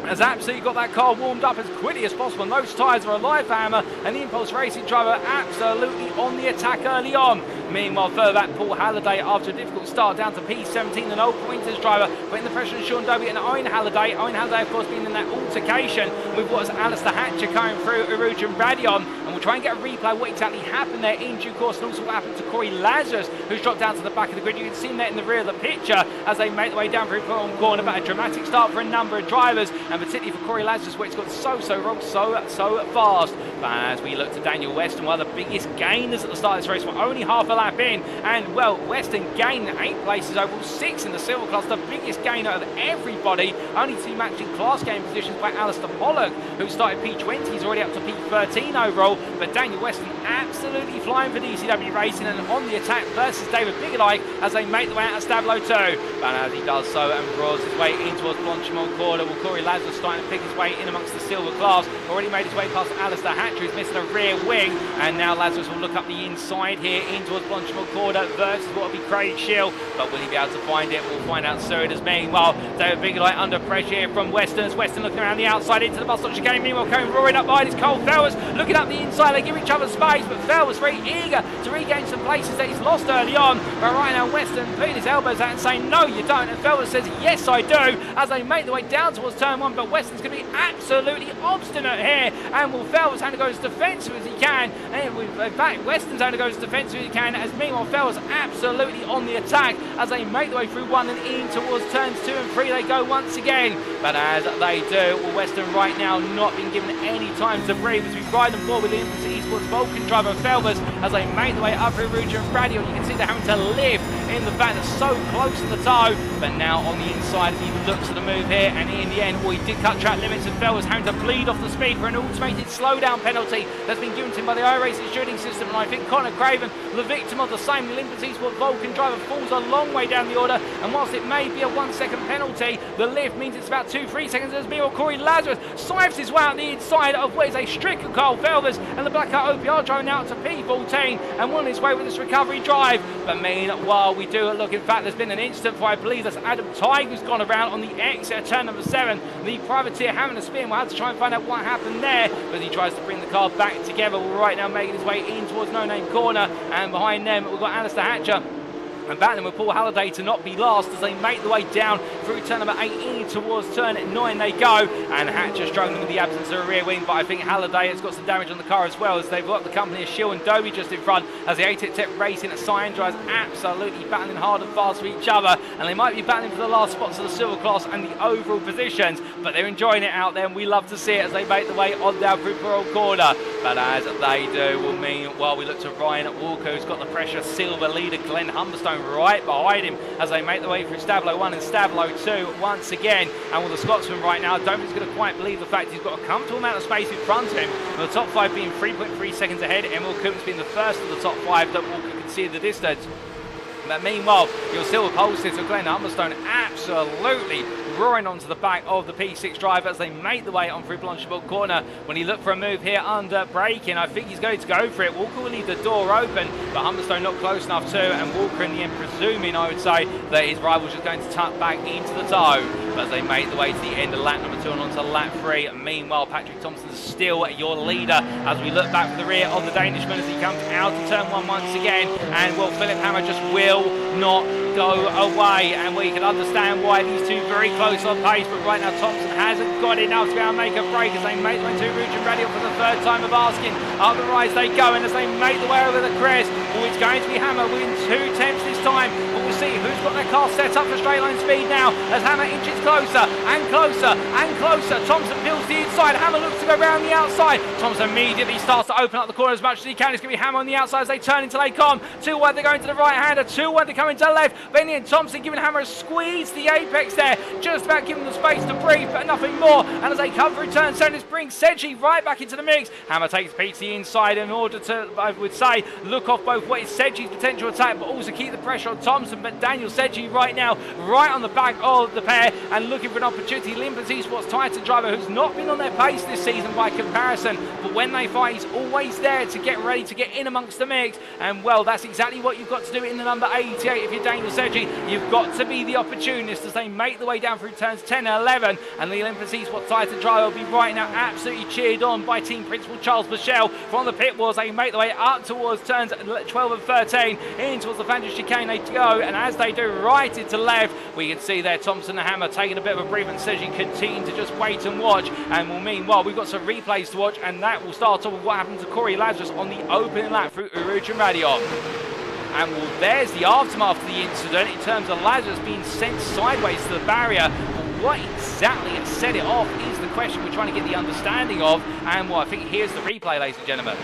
has absolutely got that car warmed up as quickly as possible. And those tyres are alive for Hammer, and the Impulse Racing driver absolutely on the attack early on. Meanwhile, further back, Paul Halliday, after a difficult start, down to P17, an old pointers driver, putting the pressure on Sean Dobie and Owen Halliday. Owen Halliday, of course, being in that altercation with what was Alistair Hatcher coming through Erujan Radion. And we'll try and get a replay of what exactly happened there in due course, and also what happened to Kory Lazarus, who's dropped down to the back of the grid. You can see him there in the rear of the picture as they make their way down through the corner. But a dramatic start for a number of drivers, and particularly for Kory Lazarus, where it's got so wrong so fast. But as we look to Daniel Weston, one of the biggest gainers at the start of this race, we're only half a lap in, and well, Weston gained 8 places overall, 6 in the silver class, the biggest gainer of everybody, only 2 matching class game positions by Alistair Pollock, who started P20, he's already up to P13 overall. But Daniel Weston absolutely flying for DCW Racing and on the attack versus David Bigelike as they make the way out of Stablo 2. But as he does so and draws his way in towards Blanchimont corner, well, Kory Lazarus starting to pick his way in amongst the silver class, already made his way past Alistair Hatcher, who's missing a rear wing, and now Lazarus will look up the inside here in towards Blanchimont corner versus what will be Craig Shield. But will he be able to find it? We'll find out soon. As meanwhile, David Bigelike under pressure here from Weston, as Weston looking around the outside into the bus stop chicane. Meanwhile, coming roaring up behind is Cole Felwers, looking up the inside. They give each other space, but Felwers very eager to regain some places that he's lost early on. But right now, Weston putting his elbows out and saying, no, you don't. And Felwers says, yes, I do, as they make their way down towards turn 1. But Weston's going to be absolutely obstinate here, and will Felwers have to go as defensive as he can. And in fact, Weston's having to go as defensive as he can, as meanwhile, Felwers absolutely on the attack as they make their way through 1 and in towards turns 2 and 3. They go once again. But as they do, well, Weston right now not being given any time to breathe as we ride them forward with the Impulse Esports Vulcan driver Felwers as they make their way up through Ruger and Radio. You can see they're having to live in the fact they're so close to the toe. But now on the inside, as he looks at the move here, and in the end, well, he did cut track limits, and Felwers having to bleed off the speed for an automated slowdown penalty that's been given to him by the iRacing shooting system. And I think Conor Craven, the victim of the same, the Impulse Esports Vulcan driver, falls a long way down the order. And whilst it may be a 1 second penalty, the lift means it's about 2-3 seconds. As meanwhile, Kory Lazarus swipes his way out the inside of what is a stricken Carl Felwers, and the Blackout OPR driving out to P14 and on his way with this recovery drive. But meanwhile, we do look, in fact, there's been an incident for, I believe that's Adam Tighe, who's gone around on the exit at turn number 7. The privateer having a spin. We'll have to try and find out what happened there, but he tries to bring the car back together. We're right now making his way in towards No Name Corner, and behind them we've got Alistair Hatcher and battling with Paul Halliday to not be last as they make the way down through turn number 18 towards turn 9 they go. And Hatcher struggling with the absence of a rear wing, but I think Halliday has got some damage on the car as well, as they've got the company of Shield and Dobie just in front, as the A-Tip Racing at Cyan drives absolutely battling hard and fast for each other, and they might be battling for the last spots of the silver class and the overall positions, but they're enjoying it out there, and we love to see it as they make the way on down through Pearl Corner. But as they do, will mean, while we look to Ryan Walker, who's got the pressure, silver leader Glenn Humberstone right behind him as they make their way through Stablo 1 and Stablo 2 once again. And with the Scotsman right now, I don't think he's going to quite believe the fact he's got a comfortable amount of space in front of him, with the top 5 being 3.3 seconds ahead. Emil Coombs being the first of the top 5 that Walker can see the distance. But meanwhile, your silver pole sitter Glenn Humberstone absolutely roaring onto the back of the P6 driver as they make the way on through Blanchimont corner. When he looked for a move here under braking, I think he's going to go for it. Walker will leave the door open, but Humberstone not close enough to, and Walker in the end presuming, I would say, that his rival's just going to tuck back into the toe. but as they make the way to the end of lap number 2 and onto lap 3. Meanwhile, Patrik Thomsen is still your leader as we look back for the rear of the Danishman as he comes out of turn 1 once again, and well, Philipp Hammer just will not go away, and we can understand why these two very close on pace, but right now Thomsen hasn't got enough to be able to make a break as they make the way to Rouge and Radio for the third time of asking. Up the rise they go, and as they make the way over the crest, well, it's going to be Hammer within 2 tenths this time, but we'll see who's got their car set up for straight line speed now as Hammer inches closer and closer and closer. Thomsen peels the inside, Hammer looks to go around the outside. Thomsen immediately starts to open up the corner as much as he can. It's going to be Hammer on the outside as they turn into Lake On. 2 wide, they're going to the right hander, 2 wide, they're coming to the left. Benny and Thomsen giving Hammer a squeeze the apex there, just about giving them space to breathe, but nothing more. And as they come through turn 7, this brings Seji right back into the mix. Hammer takes Pete to the inside in order to, I would say, look off both what is Seji's potential attack, but also keep the pressure on Thomsen. But Daniel Seji right now, right on the back of the pair and looking for an opportunity. Olympus Esports Titan driver who's not been on their pace this season by comparison, but when they fight, he's always there to get ready to get in amongst the mix. And well, that's exactly what you've got to do in the number 88 if you're Daniel Seji. You've got to be the opportunist as they make the way down through turns 10 and 11, and the Olympus Esports Titan driver will be right now absolutely cheered on by team principal Charles Michel from the pit walls. They make the way up towards turns 12 and 13 in towards the Flanders chicane they go, and as they do, right into left, we can see there Thomsen and Hammer taking a bit of a breather, and Seji continue to just wait and watch. And well, meanwhile, we've got some replays to watch, and that will start off with what happened to Kory Lazarus on the opening lap through Rouge and Radio. And well, there's the aftermath of the incident in terms of Lazarus being sent sideways to the barrier. But what exactly had set it off is the question we're trying to get the understanding of. And well, I think here's the replay, ladies and gentlemen.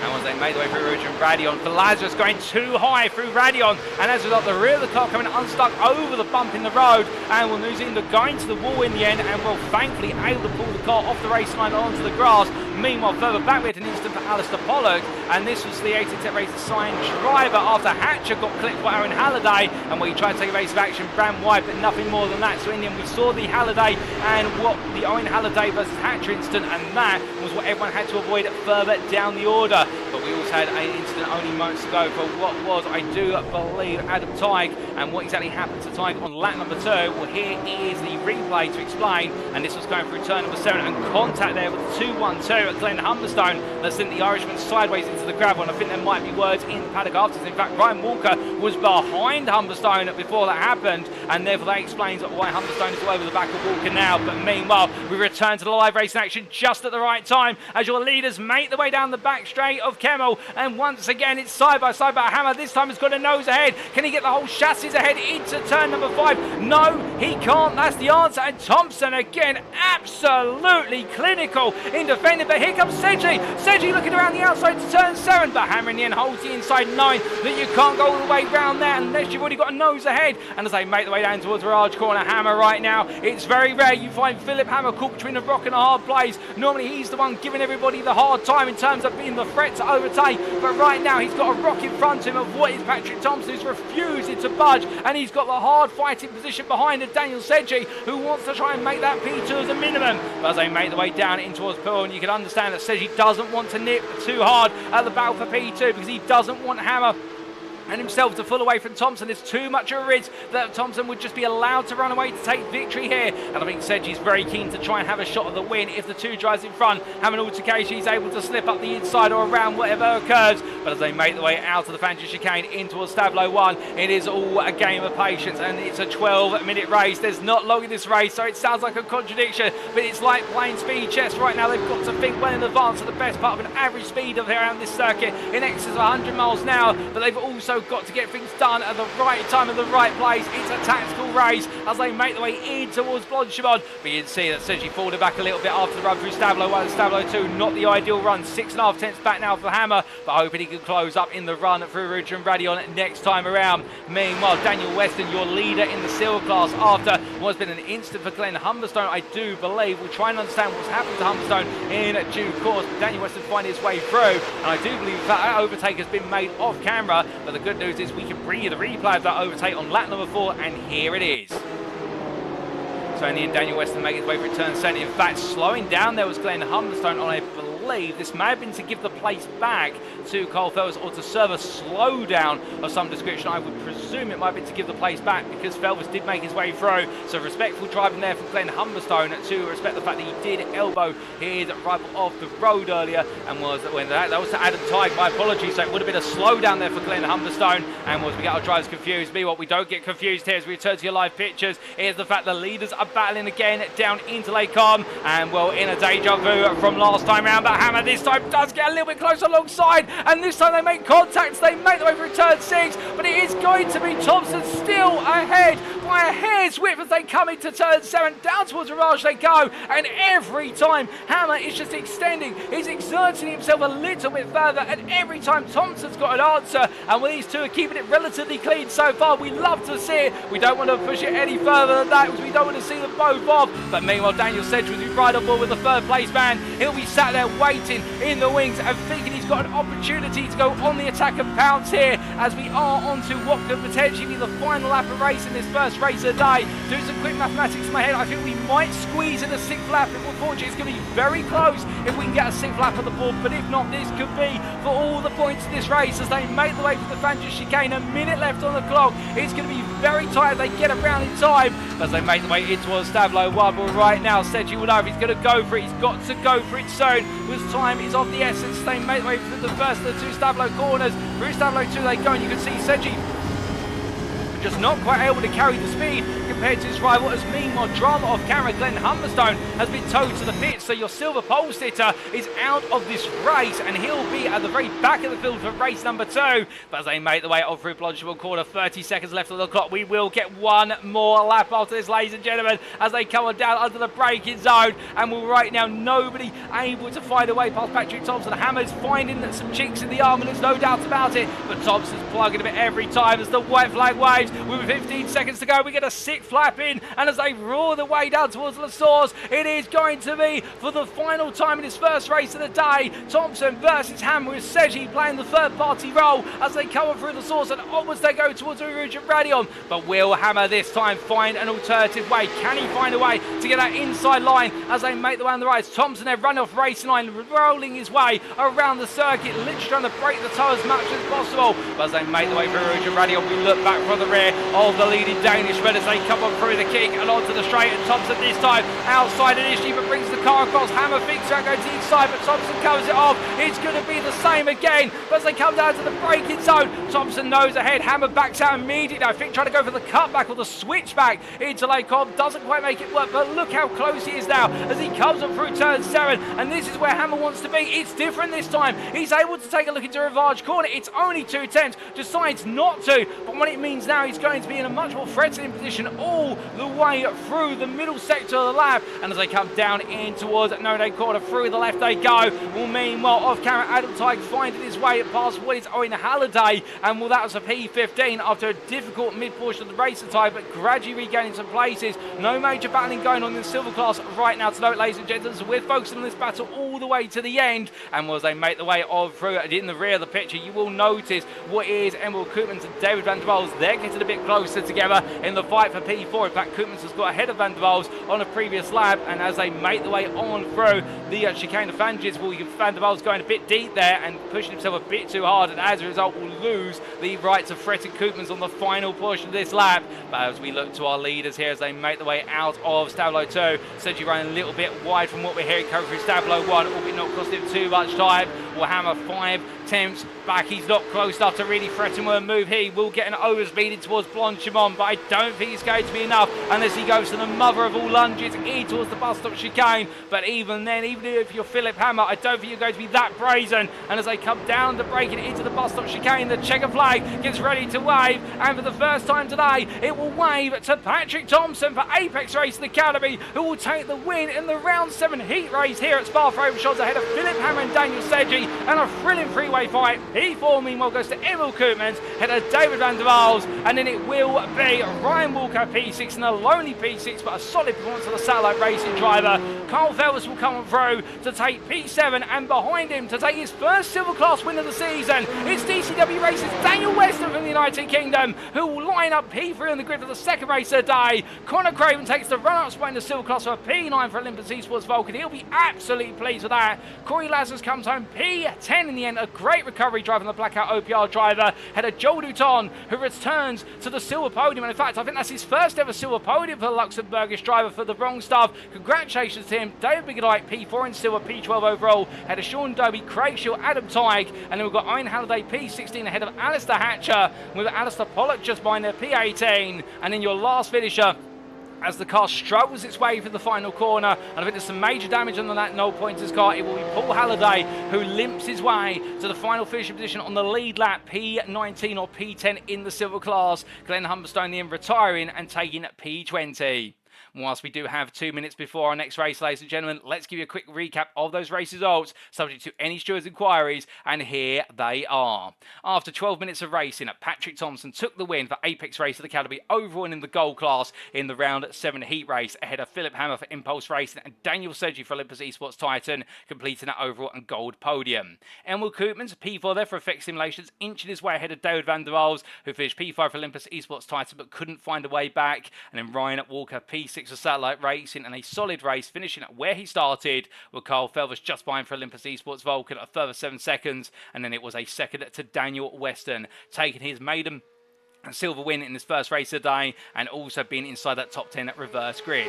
And as they made their way through Rouge and Radion, for Lazarus going too high through Radion, and as a result, the rear of the car coming unstuck over the bump in the road, and will Nuzinda going to the wall in the end, and will thankfully able to pull the car off the race line onto the grass. Meanwhile, further back we had an instant for Alistair Pollock, and this was the 18th race assigned driver after Hatcher got clipped by Owen Halliday, and where he tried to take a race of action, ran wide, but nothing more than that. So in the end, we saw the Halliday and what the Owen Halliday versus Hatcher incident, and that was what everyone had to avoid further down the order. But we also had an incident only moments ago for what was, I do believe, Adam Tighe, and what exactly happened to Tighe on lap number 2. Well, here is the replay to explain, and this was going through turn number 7, and contact there with 2-1-2 at Glen Humberstone that sent the Irishman sideways into the gravel, and I think there might be words in the paddock afterwards. In fact, Ryan Walker was behind Humberstone before that happened, and therefore that explains why Humberstone is all over the back of Walker now. But meanwhile, we return to the live racing action just at the right time as your leaders make their way down the back straight of Kemmel, and once again it's side by side, but Hammer this time has got a nose ahead. Can he get the whole chassis ahead into turn number 5? No, he can't. That's the answer. And Thomsen again, absolutely clinical in defending, but here comes Seji. Seji looking around the outside to turn 7, but Hammer in the end holds the inside 9, that you can't go all the way round there unless you've already got a nose ahead. And as they make their way down towards Raj Corner, Hammer right now, it's very rare you find Philipp Hammer caught between a rock and a hard place. Normally he's the one giving everybody the hard time in terms of being the threat to overtake, but right now he's got a rock in front of him of what is Patrik Thomsen, who's refusing to budge, and he's got the hard fighting position behind it, Daniel Seji, who wants to try and make that P2 as a minimum. But as they make their way down in towards Pearl, and you can understand that Seji doesn't want to nip too hard at the battle for P2 because he doesn't want Hammer and himself to pull away from Thomsen. There's too much of a risk that Thomsen would just be allowed to run away to take victory here. And I think Seji's very keen to try and have a shot at the win if the two drives in front. Having altercation, he's able to slip up the inside or around whatever occurs. But as they make their way out of the Fantasy Chicane in towards Stablo 1, it is all a game of patience, and it's a 12-minute race. There's not long in this race, so it sounds like a contradiction, but it's like playing speed chess right now. They've got to think well in advance of the best part of an average speed of around this circuit in excess of 100 miles an hour, but they've also got to get things done at the right time and the right place. It's a tactical race as they make their way in towards Blanchimont. But you can see that Seji falling back a little bit after the run through Stablo 1 and Stablo 2. Not the ideal run. 6.5 tenths back now for Hammer, but hoping he can close up in the run through Rouge and Radion next time around. Meanwhile, Daniel Weston, your leader in the silver class after what's been an instant for Glenn Humberstone, I do believe. We'll try and understand what's happened to Humberstone in due course. Daniel Weston finding his way through, and I do believe that overtake has been made off camera, but the good news is we can bring you the replay of that overtake on lap number 4, and here it is. So in the end, Daniel Weston making his way through turn 7. In fact, slowing down there was Glenn Humberstone on, I believe, believe this may have been to give the place back to Carl Felvis or to serve a slowdown of some description. I would presume it might be to give the place back because Felvis did make his way through. So respectful driving there from Glenn Humberstone to respect the fact that he did elbow his rival off the road earlier, and was when that was to Adam Tighe. My apologies. So it would have been a slowdown there for Glenn Humberstone, and we get our drivers confused. Meanwhile, we don't get confused here as we return to your live pictures. Here's the fact the leaders are battling again down into Lake Com, and well, in a deja vu from last time round, but Hammer this time does get a little bit closer alongside, and this time they make contact. They make their way through turn 6, but it is going to be Thomsen still ahead by a hair's width as they come into turn 7. Down towards Mirage they go, and every time Hammer is just extending, he's exerting himself a little bit further, and every time Thomsen's got an answer, and well, these two are keeping it relatively clean so far. We love to see it. We don't want to push it any further than that because we don't want to see them both off. But meanwhile, Daniel Sedgwick will be right on board with the third place man. He'll be sat there waiting in the wings and thinking he's got an opportunity to go on the attack and pounce here as we are on to what could potentially be the final lap of race in this first race of the day. Doing some quick mathematics in my head, I think we might squeeze in a 6th lap. If we're fortunate, it's going to be very close if we can get a 6th lap on the board, but if not, this could be for all the points in this race as they make the way for the Fangers chicane. A minute left on the clock. It's going to be very tight if they get around in time as they make the way in towards Stablo 1. But right now, Sedgwick will know if he's going to go for it. He's got to go for it soon because time is of the essence. They make the way through the first of the 2 Stablo corners. Through Stablo 2 they go, and you can see Sedgwick just not quite able to carry the speed compared to his rival, as meanwhile drama off camera Glenn Humberstone has been towed to the pit, so your silver pole sitter is out of this race and he'll be at the very back of the field for race number 2. But as they make the way off through Blancheville corner, 30 seconds left on the clock, we will get one more lap after this, ladies and gentlemen, as they come on down under the braking zone, and we're right now nobody able to find a way past Patrick Thomsen. Hammer's finding some chinks in the arm, and there's no doubt about it, but Thomsen's plugging a bit every time as the white flag waves. With 15 seconds to go, we get a 6th lap in, and as they roar the way down towards La Source, it is going to be for the final time in his first race of the day. Thomsen versus Hammer, with Sedgwick playing the third party role as they come through La Source, and onwards they go towards Rouge and Radion. But will Hammer this time find an alternative way? Can he find a way to get that inside line as they make the way on the right? Thomsen there run off racing line, rolling his way around the circuit, literally trying to break the toe as much as possible. But as they make the way through Rouge and Radion, we look back from the rear of the leading Danishman as they come on through the kick and onto the straight, and Thomsen this time outside initially but brings the car across. Hammer thinks out going to the inside, but Thomsen covers it off. It's going to be the same again, but as they come down to the braking zone, Thomsen knows ahead. Hammer backs out immediately. I think trying to go for the cutback or the switchback into Lake Com, doesn't quite make it work, but look how close he is now as he comes up through turn 7, and this is where Hammer wants to be. It's different this time. He's able to take a look into Rivage corner. It's only 2 tenths, decides not to, but what it means now, he's going to be in a much more threatening position all the way through the middle sector of the lap, and as they come down in towards No corner, through the left they go. Well, meanwhile off camera, Adam Tighe finding his way past what is Owen Halliday, and well, that was a P15 after a difficult mid portion of the race time, but gradually regaining some places. No major battling going on in the silver class right now tonight, ladies and gentlemen, so we're focusing on this battle all the way to the end. And as they make the way on through in the rear of the picture, you will notice what is Emil Koopmans and David van der Waals. They're getting a bit closer together in the fight for P4. In fact, Koopmans has got ahead of van der Waals on a previous lap, and as they make the way on through the chicane of Fanges, well, van der Waals going a bit deep there and pushing himself a bit too hard, and as a result will lose the right to threaten Koopmans on the final portion of this lap. But as we look to our leaders here as they make the way out of Stablo 2, Sedgwick running a little bit wide from what we're hearing coming through Stablo 1, albeit not costing him too much time. Will Hammer 5 attempts back. He's not close enough to really threaten with a move here. He will get an overspeeding towards Blanchimont, but I don't think it's going to be enough unless he goes to the mother of all lunges, in towards the bus stop chicane. But even then, even if you're Philipp Hammer, I don't think you're going to be that brazen. And as they come down to break it into the bus stop chicane, the checker flag gets ready to wave, and for the first time today, it will wave to Patrik Thomsen for Apex Racing Academy, who will take the win in the round 7 heat race here at Spa-Francorchamps ahead of Philipp Hammer and Daniel Sedgwick, and a thrilling freeway fight. P4 meanwhile goes to Emil Koopmans, head of David van der Waals, and then it will be Ryan Walker P6 and a lonely P6, but a solid performance of the satellite racing driver Carl Felvis will come through to take P7, and behind him to take his first silver class win of the season, it's DCW Races Daniel Weston from the United Kingdom, who will line up P3 on the grid for the second race of the day. Connor Craven takes the run-up spot in the silver class for P9 for Olympus Esports Vulcan. He'll be absolutely pleased with that. Kory Lazarus comes home P10 in the end. A great recovery drive from the Blackout OPR driver. Had a Joel Duton, who returns to the silver podium. And in fact, I think that's his first ever silver podium for the Luxembourgish driver for the wrong stuff. Congratulations to him. David Biggedike, P4 in silver, P12 overall. Had a Sean Dobie, Craig Shield, Adam Tighe. And then we've got Owen Halliday, P16 ahead of Alistair Hatcher, with Alistair Pollock just behind their P18. And then your last finisher, as the car struggles its way through the final corner, and I think there's some major damage on that no pointers car. It will be Paul Halliday who limps his way to the final finishing position on the lead lap, P19 or P10 in the silver class. Glenn Humberstone then retiring and taking P20. Whilst we do have 2 minutes before our next race, ladies and gentlemen, let's give you a quick recap of those race results, subject to any stewards' inquiries, and here they are. After 12 minutes of racing, Patrik Thomsen took the win for Apex Racing Academy overall in the gold class in the round 7 heat race, ahead of Philipp Hammer for Impulse Racing and Daniel Sedgey for Olympus Esports Titan, completing that overall and gold podium. Emil Koopmans, P4 there for Effect Simulations, inching his way ahead of David van der Waals, who finished P5 for Olympus Esports Titan but couldn't find a way back, and then Ryan Walker, P6 for Satellite Racing, and a solid race finishing at where he started, with Carl Felvis just behind for Olympus Esports Vulcan a further 7 seconds, and then it was a second to Daniel Weston, taking his maiden silver win in his first race of the day, and also being inside that top 10 at reverse grid.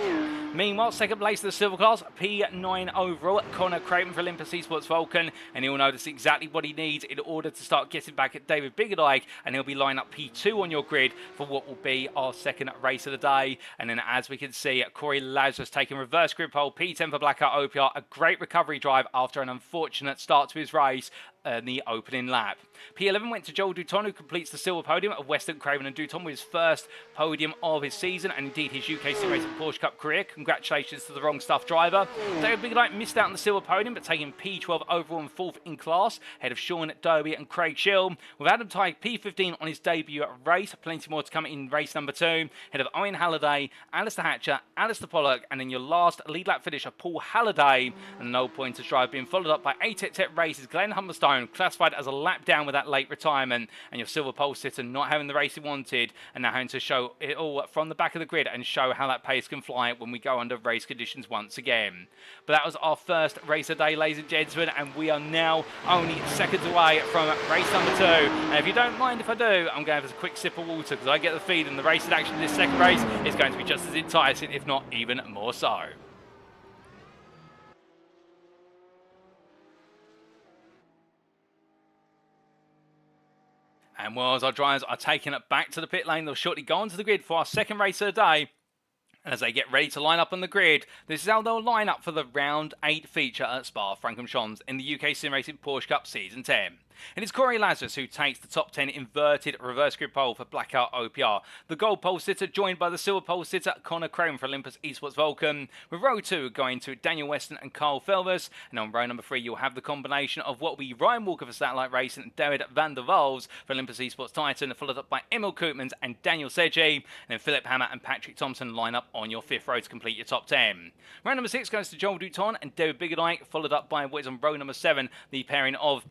Meanwhile, second place in the silver class, P9 overall, Connor Craven for Olympus Esports Vulcan, and he'll notice exactly what he needs in order to start getting back at David Biggedike, and he'll be lined up P2 on your grid for what will be our second race of the day. And then, as we can see, Kory Lazarus taking reverse grid pole, P10 for Blackout OPR, a great recovery drive after an unfortunate start to his race in the opening lap. P11 went to Joel Duton, who completes the silver podium of Weston, Craven and Duton with his first podium of his season, and indeed his UKSimRacing Porsche Cup career. Congratulations to the wrong stuff driver. David Biggedike missed out on the silver podium, but taking P12 overall and 4th in class, ahead of Sean Dobie and Craig Shield, with Adam Tighe P15 on his debut race. Plenty more to come in race number 2, ahead of Owen Halliday, Alistair Hatcher, Alistair Pollock, and then your last lead lap finisher, Paul Halliday, and no pointers drive being followed up by ATEC Races Glenn Humberstone, classified as a lap down with that late retirement, and your silver pole sitter not having the race he wanted, and now having to show it all from the back of the grid and show how that pace can fly when we go under race conditions once again. But that was our first race of the day, ladies and gentlemen, and we are now only seconds away from race number 2. And if you don't mind if I do, I'm going to have a quick sip of water, because I get the feeling the race in action in this second race is going to be just as enticing, if not even more so. And whilst our drivers are taking it back to the pit lane, they'll shortly go onto the grid for our second race of the day. And as they get ready to line up on the grid, this is how they'll line up for the round 8 feature at Spa-Francorchamps in the UKSimRacing Porsche Cup Season 10. And it's Kory Lazarus who takes the top 10 inverted reverse grid pole for Blackout OPR. The gold pole sitter joined by the silver pole sitter Connor Craven for Olympus Esports Vulcan, with row 2 going to Daniel Weston and Carl Felvis. And on row number 3 you'll have the combination of what will be Ryan Walker for Satellite Racing and David van der Waals for Olympus Esports Titan, followed up by Emil Koopmans and Daniel Sedgey. And then Philipp Hammer and Patrik Thomsen line up on your 5th row to complete your top 10. Row number 6 goes to Joel Duton and David Biggedike, followed up by what is on row number 7, the pairing of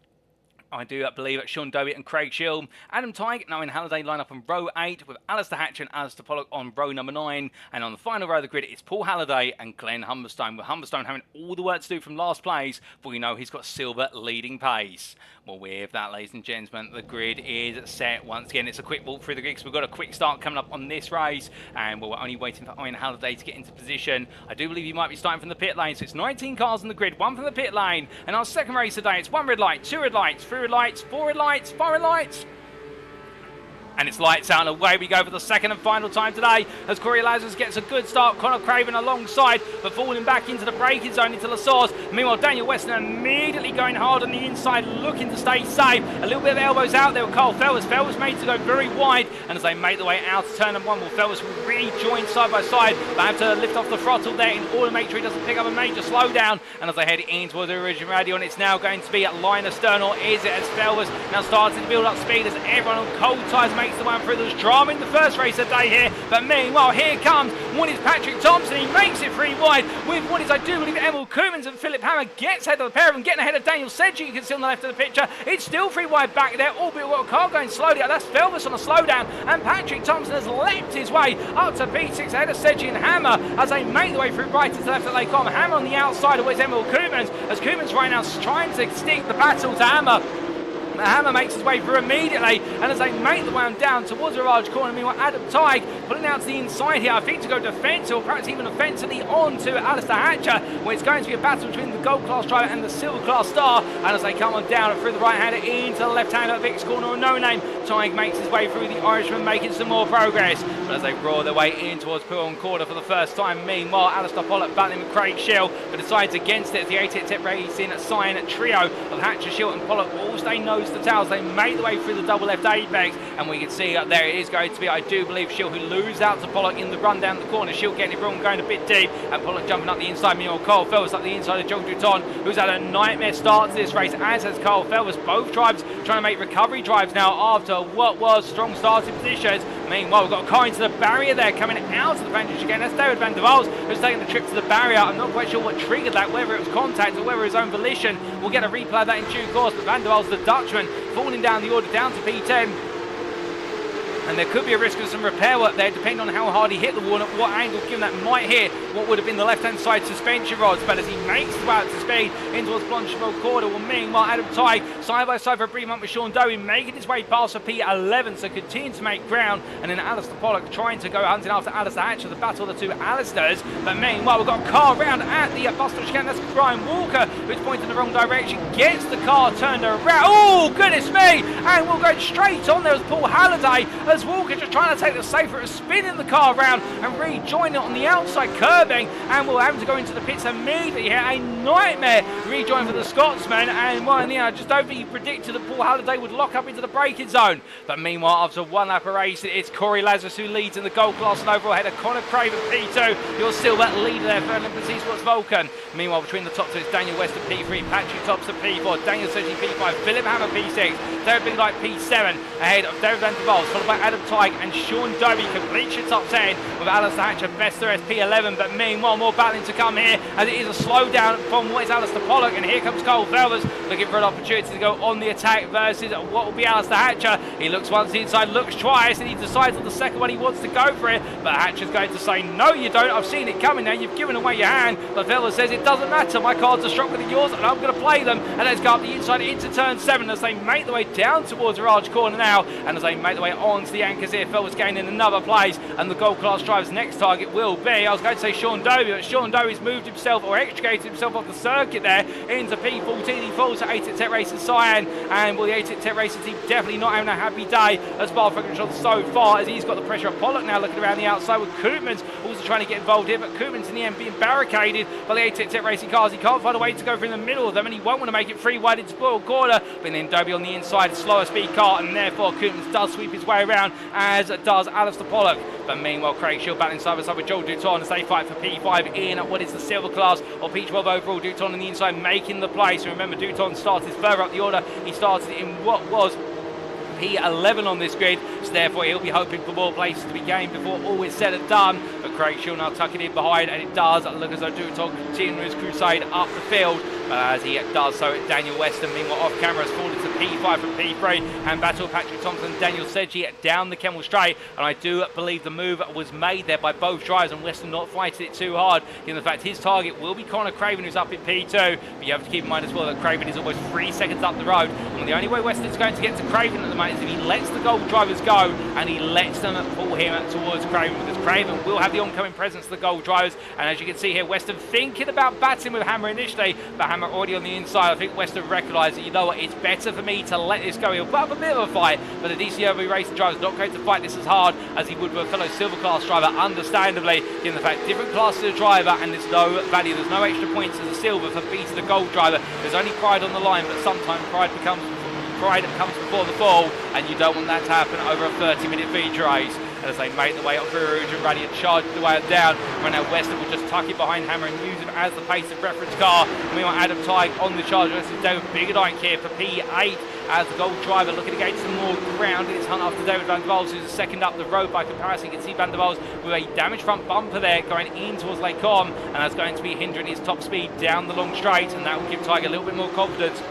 I do believe Sean Dobie and Craig Shield. Adam Tighe now in Halliday line up on row 8 with Alistair Hatcher and Alistair Pollock on row number 9. And on the final row of the grid, it's Paul Halliday and Glenn Humberstone, with Humberstone having all the work to do from last place, but we know he's got silver leading pace. Well, with that, ladies and gentlemen, the grid is set. Once again, it's a quick walk through the grid because we've got a quick start coming up on this race, and we're only waiting for Owen Halliday to get into position. I do believe he might be starting from the pit lane, so it's 19 cars on the grid, 1 from the pit lane. And our second race today, it's 1 red light, 2 red lights, 3 red lights, 4 red lights, 5 red lights. And it's lights out, and away we go for the second and final time today as Kory Lazarus gets a good start. Connor Craven alongside, but falling back into the braking zone into the source. Meanwhile, Daniel Weston immediately going hard on the inside, looking to stay safe. A little bit of elbows out there with Carl Felvis. Felvis made to go very wide, and as they make their way out to turn number 1, well, Felvis will rejoin side by side, but have to lift off the throttle there in order to make sure he doesn't pick up a major slowdown. And as they head in towards the origin radio, and it's now going to be at line astern, or is it, as Felvis now starting to build up speed as everyone on cold tyres makes makes the one through. There's drama in the first race of the day here, but meanwhile, here comes what is Patrik Thomsen. He makes it 3 wide with what is, I do believe, Emil Koemans, and Philipp Hammer gets ahead of the pair of them, getting ahead of Daniel Sedgwick. You can see on the left of the picture, it's still 3 wide back there, albeit we've got a car going slowly. That's Velvis on a slowdown, and Patrik Thomsen has leapt his way up to P6 ahead of Sedgwick and Hammer as they make the way through right to the left of the come. Hammer on the outside of where's Emil Koemans, as Koemans right now trying to stick the battle to Hammer. Hammer makes his way through immediately, and as they make the way down towards the large corner, meanwhile Adam Tighe pulling out to the inside here, I think to go defensive, or perhaps even offensively onto Alistair Hatcher, where it's going to be a battle between the gold class driver and the silver class star, and as they come on down through the right hander into the left hander at Vic's corner, no name, Tighe makes his way through, the Irishman making some more progress, but as they roar their way in towards Pullen corner for the first time, meanwhile Alistair Pollock battling with Craig Schill, but decides against it as the 88 Racing Sign trio of Hatcher, Schill and Pollock all stay nose to tails. They make the way through the double left apex, and we can see up there it is going to be, I do believe, Schill who loses out to Pollock in the run down the corner. Schill getting it wrong, going a bit deep, and Pollock jumping up the inside. Meanwhile, Carl Felvis up the inside of John Duton, who's had a nightmare start to this race, as has Carl Felvis. Both drivers trying to make recovery drives now after what was strong starting positions. Meanwhile, we've got a car into the barrier there, coming out of the vantage again. That's David van der Waals, who's taking the trip to the barrier. I'm not quite sure what triggered that, whether it was contact or whether his own volition. We'll get a replay of that in due course, but van der Waals, the Dutchman, falling down the order down to P10. And there could be a risk of some repair work there, depending on how hard he hit the wall and at what angle, given that might hit what would have been the left-hand side suspension rods. But as he makes his way out to speed in towards Blancheville corner, well, meanwhile, Adam Tighe side by side for a brief moment with Sean Dowie, making his way past for P11, so continuing to make ground. And then Alistair Pollock trying to go hunting after Alistair Hatcher, the battle of the two Alistairs. But meanwhile, we've got a car round at the bus stop chicane. That's Brian Walker, who's pointing in the wrong direction, gets the car turned around. Oh, goodness me! And we'll go straight on there as Paul Halliday, as Walker just trying to take the safer, spinning the car around and rejoin it on the outside curbing, and we'll have to go into the pits immediately here. A nightmare rejoin for the Scotsman, and well, I just don't think he predicted that Paul Halliday would lock up into the braking zone. But meanwhile, after one lap of race, it's Kory Lazarus who leads in the gold class and overall ahead of Connor Craven P2. You're still that leader there for Olympus Esports Vulcan. Meanwhile, between the top two, it's Daniel West at P3, Patrik Thomsen P4, Daniel Sedgwick P5, Philipp Hammer P6, David Big Light P7, ahead of David van der Waals, followed by Adam Tighe and Sean Dowie completes your top 10 with Alistair Hatcher best the rest P11. But meanwhile, more battling to come here as it is a slowdown from what is Alistair Pollock, and here comes Cole Velvers looking for an opportunity to go on the attack versus what will be Alistair Hatcher. He looks once inside, looks twice, and he decides on the second one he wants to go for it, but Hatcher's going to say no you don't, I've seen it coming now, you've given away your hand. But Velvers says it doesn't matter, my cards are stronger than yours and I'm going to play them. And let's go up the inside into turn 7 as they make the way down towards the large corner now, and as they make the way onto the anchors here, Velvers gaining another place, and the gold class driver's next target will be, I was going to say Sean Dowie, but Sean Dowie's moved himself or extricated himself off the circuit there into P14. He falls to 88 Racing Cyan, and well, the 88 Racing team definitely not having a happy day as far as so far, as he's got the pressure of Pollock now looking around the outside, with Koopmans also trying to get involved here, but Koopmans in the end being barricaded by the 88 Racing cars. He can't find a way to go through the middle of them, and he won't want to make it 3 wide into Spoiled Corner, but then Dowie on the inside, slower speed car, and therefore Koopmans does sweep his way around, as does Alistair Pollock. But meanwhile, Craig Schill battling side by side with Joel Duton as they fight for P5 in what is the silver class or P12 overall. Duton on the inside making the place. Remember, Duton started further up the order. He started in what was P11 on this grid, so therefore he'll be hoping for more places to be gained before all is said and done. But Craig Schill now tucking in behind, and it does look as though Duton continues his crusade up the field. As he does so, Daniel Weston, meanwhile off camera, has fallen to P5 from P3, and battle Patrik Thomsen and Daniel Sedgwick down the Kemmel Straight. And I do believe the move was made there by both drivers, and Weston not fighting it too hard, given the fact his target will be Connor Craven, who's up in P2. But you have to keep in mind as well that Craven is almost 3 seconds up the road, and the only way Weston's going to get to Craven at the moment is if he lets the gold drivers go and he lets them pull him towards Craven, because Craven will have the oncoming presence of the gold drivers. And as you can see here, Weston thinking about battling with Hammer initially, but Hammer already on the inside. I think Weston recognised that, you know what, it's better for me to let this go. He'll put up a bit of a fight, but the DCOV racing driver is not going to fight this as hard as he would with a fellow silver class driver, understandably, given the fact different classes of driver, and there's no value, there's no extra points as a silver for beating the gold driver. There's only pride on the line, but sometimes pride becomes pride comes before the fall, and you don't want that to happen over a 30-minute feature race. As they make the way up through Rouge and Ruddy and charge the way down. Right now, Weston will just tuck it behind Hammer and use him as the pace of reference car. Meanwhile, Adam Tighe on the charge. This is David Biggerdyke here for P8 as the gold driver looking to gain some more ground in his hunt after David Van der Waals, who's second up the road by comparison. You can see Van der Waals with a damaged front bumper there going in towards Lake Com, and that's going to be hindering his top speed down the long straight, and that will give Tighe a little bit more confidence.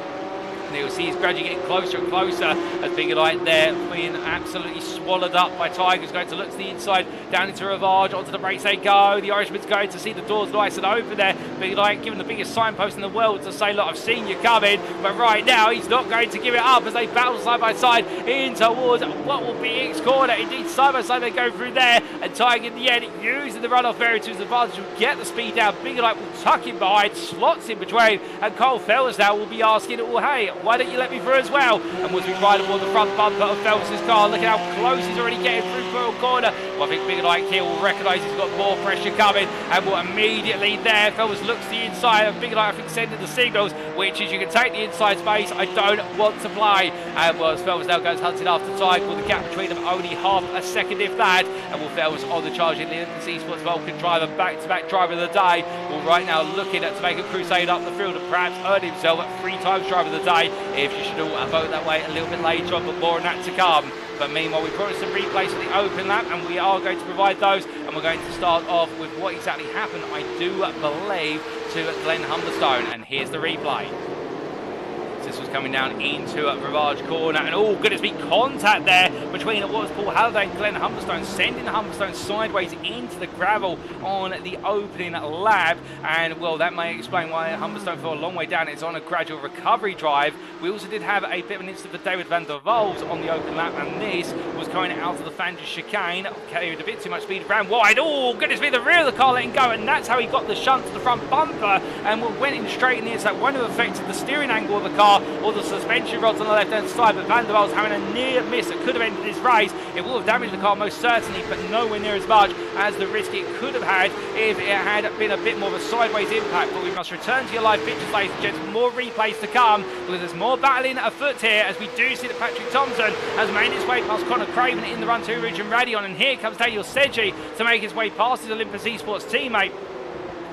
And you'll see he's gradually getting closer and closer as Biggerdyke there being absolutely swallowed up by Tighe, who's going to look to the inside, down into Rivage, onto the brakes they go. The Irishman's going to see the doors nice and open there. Biggerdyke giving the biggest signpost in the world to say, look, I've seen you coming, but right now he's not going to give it up as they battle side by side in towards what will be X corner. Indeed, side by side they go through there, and Tighe in the end using the runoff very to his advantage will get the speed down. Biggerdyke will tuck him behind, slots in between, and Cole Fellows now will be asking, well, hey, why don't you let me through as well? And was we right aboard the front bumper of Phelps' car. Look at how close he's already getting through Pearl Corner. Well, I think Biggerdyke here will recognise he's got more pressure coming, and will immediately there. Phelps looks to the inside, and Biggerdyke, I think, sending the signals, which is you can take the inside space, I don't want to play. And well, as Phelps now goes hunting after Tighe, with the gap between them only half a second, if that. And will Phelps on the charge in the Esports Vulcan driver, back-to-back driver of the day. Well, right now looking to make a crusade up the field and perhaps earn himself 3 times driver of the day. If you should all vote that way a little bit later on, but more on that to come. But meanwhile, we promised some replays for the open lap, and we are going to provide those, and we're going to start off with what exactly happened, I do believe, to Glenn Humberstone, and here's the replay. This was coming down into Rivage corner, and oh goodness me, contact there between what was Paul Halliday and Glenn Humberstone, sending Humberstone sideways into the gravel on the opening lap. And well, that may explain why Humberstone fell a long way down. It's on a gradual recovery drive. We also did have a bit of an incident for David Van der Waals on the open lap, and this was going out of the Fangers chicane, carried a bit too much speed, ran wide. Oh goodness me, the rear of the car letting go, and that's how he got the shunt to the front bumper, and went in straight in the inside. That won't have affected the steering angle of the car or the suspension rods on the left hand side, but Van der Waals having a near miss that could have ended this race. It will have damaged the car most certainly, but nowhere near as much as the risk it could have had if it had been a bit more of a sideways impact. But we must return to your live pictures, ladies and gents. More replays to come, because there's more battling afoot here, as we do see that Patrik Thomsen has made his way past Connor Craven in the run to Rouge and Radion, and here comes Daniel Sedgey to make his way past his Olympus Esports teammate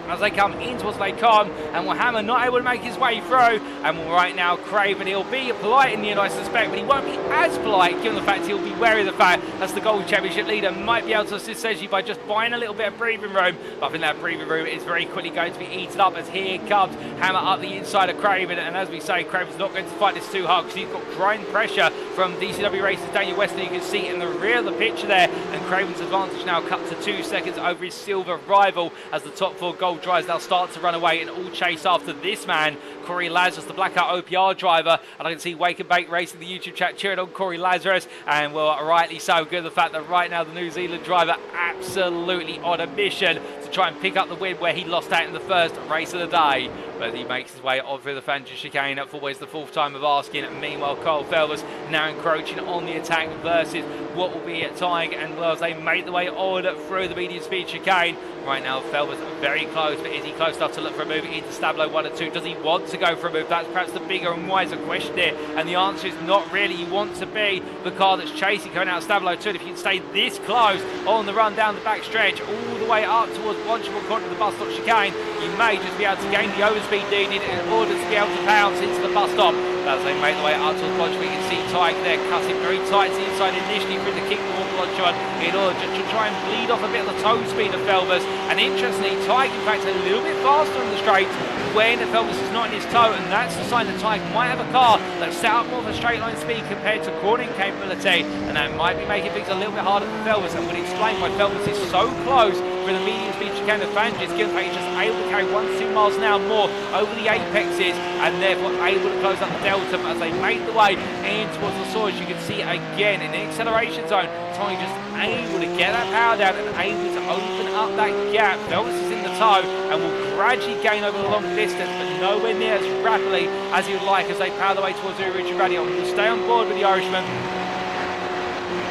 as they come in towards Lake Com, and Hammer not able to make his way through. And right now Craven, he'll be polite in the end, I suspect, but he won't be as polite given the fact he'll be wary of the fact as the Gold Championship leader might be able to assist Sedgey by just buying a little bit of breathing room. But I think that breathing room is very quickly going to be eaten up, as here comes Hammer up the inside of Craven, and as we say, Craven's not going to fight this too hard because he's got growing pressure from DCW Racing's Daniel Weston. You can see in the rear of the picture there, and Craven's advantage now cut to 2 seconds over his silver rival, as the top 4 gold drivers now start to run away and all chase after this man, Kory Lazarus, the Blackout OPR driver. And I can see Wake and Bake Racing, the YouTube chat, cheering on Kory Lazarus, and well, rightly so, good the fact that right now the New Zealand driver absolutely on a mission to try and pick up the win where he lost out in the first race of the day. But he makes his way on through the Fangers chicane for what is the 4th time of asking. Meanwhile, Cole Fellows now encroaching on the attack versus what will be at Tighe, and well, as they make the way on through the medium speed chicane. Right now, Fellows very close, but is he close enough to look for a move into Stablo 1 and 2? Does he want to go for a move? That's perhaps the bigger and wiser question here, and the answer is not really. You want to be the car that's chasing going out of Stablo 2, and if you can stay this close on the run down the back stretch all the way up towards Blancheville corner to the bus stop chicane, you may just be able to gain the overspeed needed in order to be able to pounce into the bus stop. As they make the way up towards Blancheville, you can see Tighe there cutting very tight to the inside initially through the kick towards Blancheville in order to try and bleed off a bit of the toe speed of Felvers. And interestingly, Tighe in fact a little bit faster on the straight when Felvers is not in his toe, and that's the sign that Tighe might have a car that's set up more of a straight line speed compared to cornering capability, and that might be making things a little bit harder for Felvers, and would explain why Felvers is so close for the medium speed chicane of Fangers, given that he's just able to carry 1 to 2 miles an hour more over the apexes, and therefore able to close up the delta. But as they make the way in towards the source, you can see again in the acceleration zone, Tighe just able to get that power down and able to open up that gap. Felvers is in the toe and will gradually gain over the long distance, but nowhere near as rapidly as he would like as they power the way towards the Richard Radion. We'll stay on board with the Irishman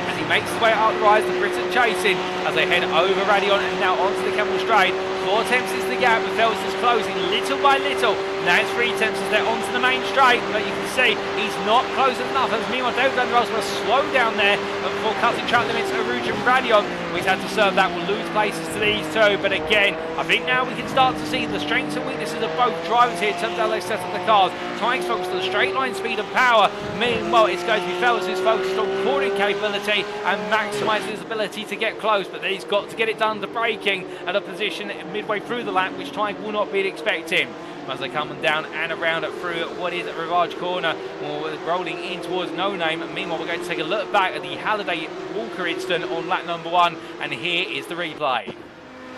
as he makes his way up the rise. The Brits are chasing as they head over Radion and now onto the Campbell Straight. 4 attempts is the gap, but Felvers is closing little by little. Now it's 3 tenths as they're onto the main straight, but you can see he's not close enough. As meanwhile, David Van der Waals will slow down there before cutting track limits. Aruj and Radion, he's had to serve that, will lose places to these two. But again, I think now we can start to see the strengths and weaknesses of both drivers here in terms of how they set up the cars. Tykes focused on straight line speed and power. Meanwhile, it's going to be Fellas who's focused on cornering capability and maximising his ability to get close. But he's got to get it done to braking at a position midway through the lap, which Tyke will not be expecting. As they come down and around through what is Rivage Corner, rolling in towards No Name. Meanwhile, we're going to take a look back at the Halliday Walker incident on lap number 1, and here is the replay.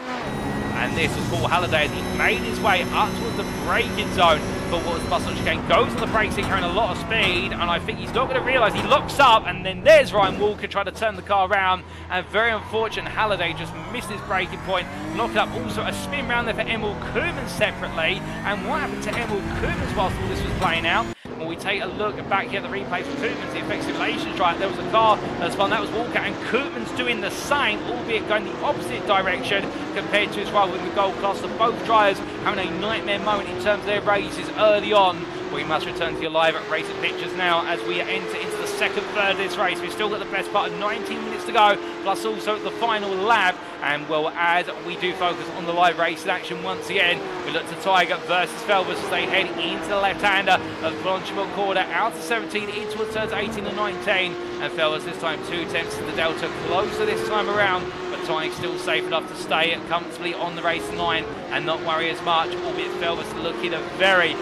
And this was Paul Halliday as he made his way up towards the braking zone. But what was the bus stop chicane? Goes on the brakes, he's carrying a lot of speed, and I think he's not going to realise he locks up, and then there's Ryan Walker trying to turn the car around, and very unfortunate, Halliday just missed his braking point, knocked up also a spin round there for Emil Koeman separately. And what happened to Emil Koeman whilst all this was playing out? When we take a look back here at the replay for Koeman's, the effective relations drive, there was a car that spun, that was Walker, and Koeman's doing the same, albeit going the opposite direction compared to his rival in the gold class. So both drivers having a nightmare moment in terms of their races early on. We must return to your live racing pictures now as we enter into the second third of this race. We've still got the best part of 19 minutes to go, plus also the final lap. And well, as we do focus on the live racing action once again, we look to Tiger versus Felbus as they head into the left-hander of Blanchimont Corner, out to 17, in towards turns 18 and 19. And Felbus this time 2 tenths to the Delta, closer this time around. But Tyke still safe enough to stay comfortably on the racing line and not worry as much, albeit Felbus looking a very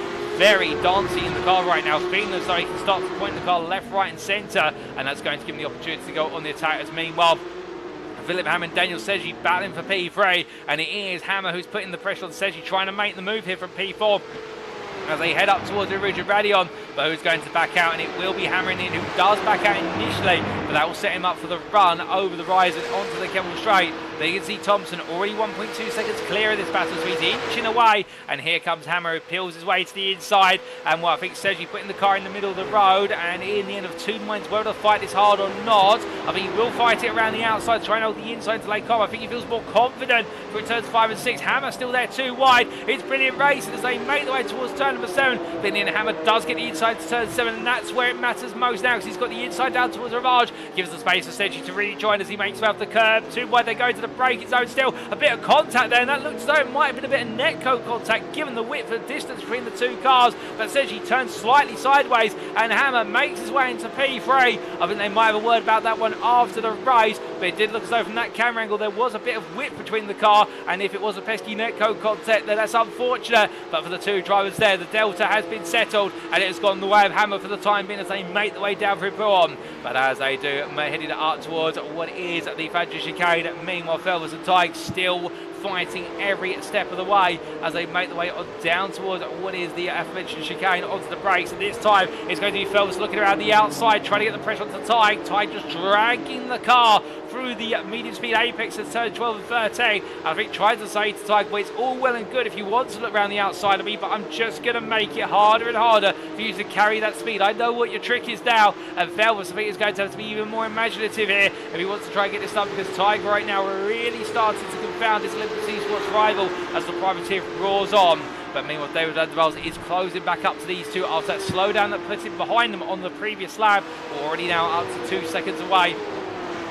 dancey in the car right now, feeling as though he can start to point the car left, right and centre, and that's going to give him the opportunity to go on the attack. As meanwhile, Philipp Hammer and Daniel Seji battling for P3, and it is Hammer who's putting the pressure on Seji, trying to make the move here from P4 as they head up towards the Ridge of Radion, but who's going to back out, and it will be Hammering in, who does back out initially, but that will set him up for the run over the rise and onto the Kemmel Straight. There you can see Thompson already 1.2 seconds clear of this battle, so he's inching away, and here comes Hammer, who peels his way to the inside, and well, I think Seji putting the car in the middle of the road, and in the end of 2 minds, whether to fight this hard or not. I think he will fight it around the outside, trying to hold the inside to lay Cobb. I think he feels more confident for turns 5 and 6. Hammer still there too wide. It's brilliant racing as they make their way towards turn number 7. Then the Hammer does get the inside to turn 7, and that's where it matters most now, because he's got the inside down towards Ravage. Gives the space for Seji to rejoin as he makes way off the curb. Too wide, they go to the braking zone. Still a bit of contact there, and that looks as though it might have been a bit of netco contact given the width of distance between the two cars. But Seji turns slightly sideways, and Hammer makes his way into P3. I think they might have a word about that one after the race, but it did look as though from that camera angle there was a bit of width between the car, and if it was a pesky netco contact, then that's unfortunate. But for the two drivers there, the Delta has been settled, and it has gone the way of Hammer for the time being as they make their way down through Bouillon. But as they do, heading up towards what is the Fadja chicane. Meanwhile, Felbus and Tyke still fighting every step of the way as they make the way down towards what is the aforementioned chicane onto the brakes. And this time it's going to be Felbus looking around the outside, trying to get the pressure onto Tyke. Tyke just dragging the car through the medium speed apex at turn 12 and 13. I think tries to say to Tyke, well, it's all well and good if you want to look around the outside of me, but I'm just going to make it harder and harder for you to carry that speed. I know what your trick is now, and Felbus, I think, is going to have to be even more imaginative here if he wants to try and get this done, because Tyke right now really starting to confound his Olympic Esports rival as the privateer roars on. But meanwhile, David Van der Waals is closing back up to these two after that slowdown that puts him behind them on the previous lap, already now up to 2 seconds away.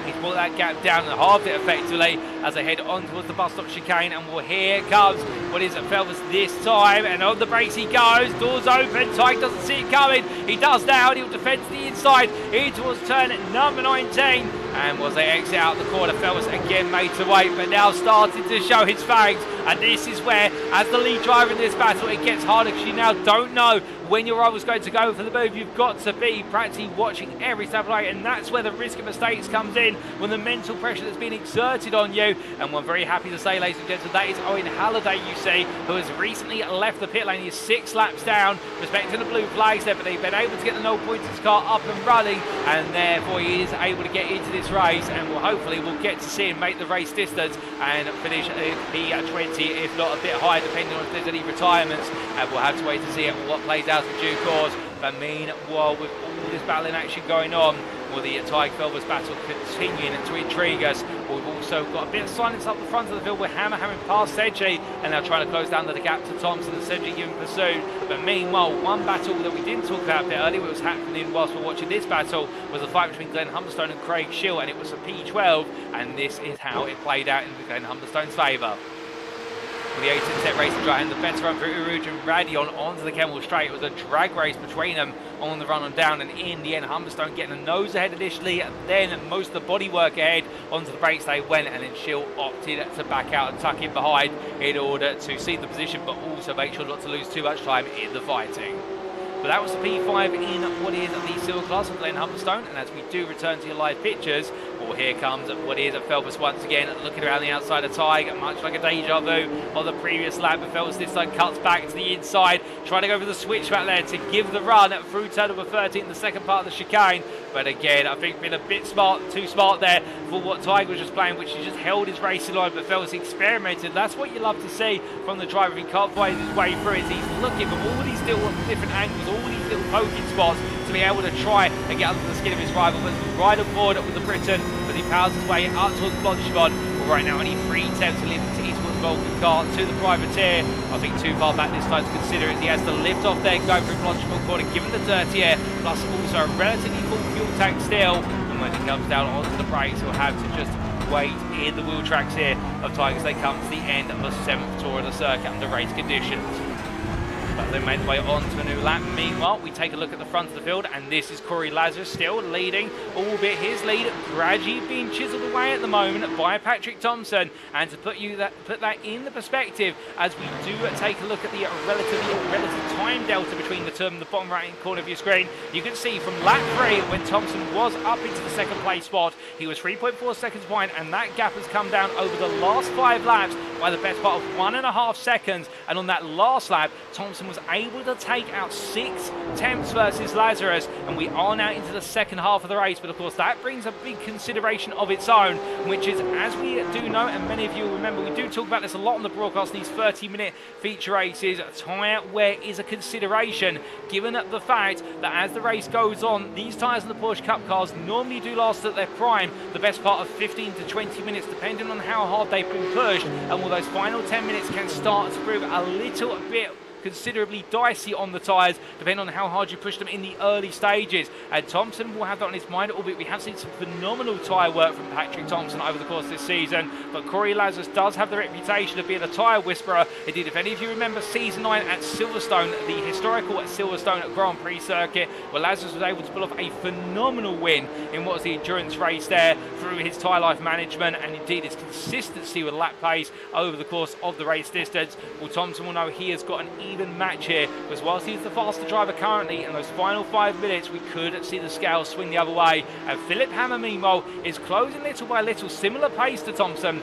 He's brought that gap down and halved it effectively as they head on towards the bus stop chicane. And well, here comes what is it, Felbus this time, and on the brakes he goes, doors open, Tyke doesn't see it coming, he does now, and he'll defend to the inside, in towards turn number 19, and as they exit out the corner, Felbus again made to wait, but now starting to show his fangs, and this is where, as the lead driver in this battle, it gets harder because you now don't know when your rival's going to go for the move. You've got to be practically watching every step of the way, and that's where the risk of mistakes comes in, when the mental pressure that's been exerted on you. And we're very happy to say, ladies and gentlemen, that is Owen Halliday, you see, who has recently left the pit lane. He's 6 laps down, respecting the blue flags there, but they've been able to get the no points car up and running, and therefore he is able to get into this race, and we'll get to see him make the race distance and finish P20, if not a bit higher, depending on if there's any retirements, and we'll have to wait to see what plays out in due course. But meanwhile, with all this battling action going on, Well, the Tiger-Felbers battle continuing to intrigue us. We've also got a bit of silence up the front of the field with Hammer having passed Sedgley and now trying to close down the gap to Thomsen and Sedgley giving pursuit. But meanwhile, one battle that we didn't talk about a bit earlier, what was happening whilst we're watching this battle, was a fight between Glenn Humberstone and Craig Shield, and it was a P12, and this is how it played out in Glenn Humberstone's favour. With the 18th set race to try and the better run for Uruj and Radion onto the Kemmel Straight. It was a drag race between them on the run on down, and in the end Humberstone getting a nose ahead initially, and then most of the bodywork ahead onto the brakes they went, and then Shield opted to back out and tuck in behind in order to see the position but also make sure not to lose too much time in the fighting. But that was the P5 in what is the silver class of Glenn Humberstone, and as we do return to your live pictures, well, here comes what is Felbus once again looking around the outside of Tig, much like a deja vu of the previous lap. But Felbus this time cuts back to the inside, trying to go for the switch back there to give the run through turn number 13 in the second part of the chicane. But again, I think been a bit too smart there for what Tig was just playing, which he just held his racing line, but Felbus experimented. That's what you love to see from the driver. He can't find his way through it. He's looking for all these little different angles, all these little poking spots to be able to try and get under the skin of his rival. But he's right on board with the Briton, but he powers his way up towards Blanchimont. Well, right now only 3 attempts to lift to Eastwood's Vulcan car to the privateer. I think too far back this time to consider it. He has to lift off there, go through Blanchimont corner, given the dirty air, plus also a relatively full fuel tank still. And when he comes down onto the brakes, he'll have to just wait in the wheel tracks here of Tigers. They come to the end of the 7th tour of the circuit under race conditions. But they made their way on to a new lap. Meanwhile, we take a look at the front of the field, and this is Kory Lazarus still leading, albeit his lead gradually being chiselled away at the moment by Patrik Thomsen. And to put that in the perspective, as we do take a look at the relative time delta between the two in the bottom right hand corner of your screen, you can see from lap 3 when Thomsen was up into the second place spot, he was 3.4 seconds behind, and that gap has come down over the last 5 laps by the best part of 1.5 seconds. And on that last lap, Thomsen was able to take out 6 attempts versus Lazarus, and we are now into the second half of the race. But of course that brings a big consideration of its own, which is, as we do know, and many of you will remember, we do talk about this a lot on the broadcast, these 30-minute feature races, tyre wear is a consideration, given the fact that as the race goes on, these tyres in the Porsche Cup cars normally do last at their prime the best part of 15 to 20 minutes, depending on how hard they've been pushed, and while those final 10 minutes can start to prove a little bit considerably dicey on the tyres, depending on how hard you push them in the early stages. And Thomsen will have that on his mind, albeit we have seen some phenomenal tyre work from Patrik Thomsen over the course of this season. But Kory Lazarus does have the reputation of being a tyre whisperer. Indeed, if any of you remember season 9 at Silverstone, the historical Silverstone Grand Prix circuit, where Lazarus was able to pull off a phenomenal win in what was the endurance race there through his tyre life management and indeed his consistency with lap pace over the course of the race distance. Well, Thomsen will know he has got an even match here, because whilst he's the faster driver currently, in those final 5 minutes we could see the scales swing the other way. And Philipp Hammer meanwhile is closing little by little, similar pace to Thomsen.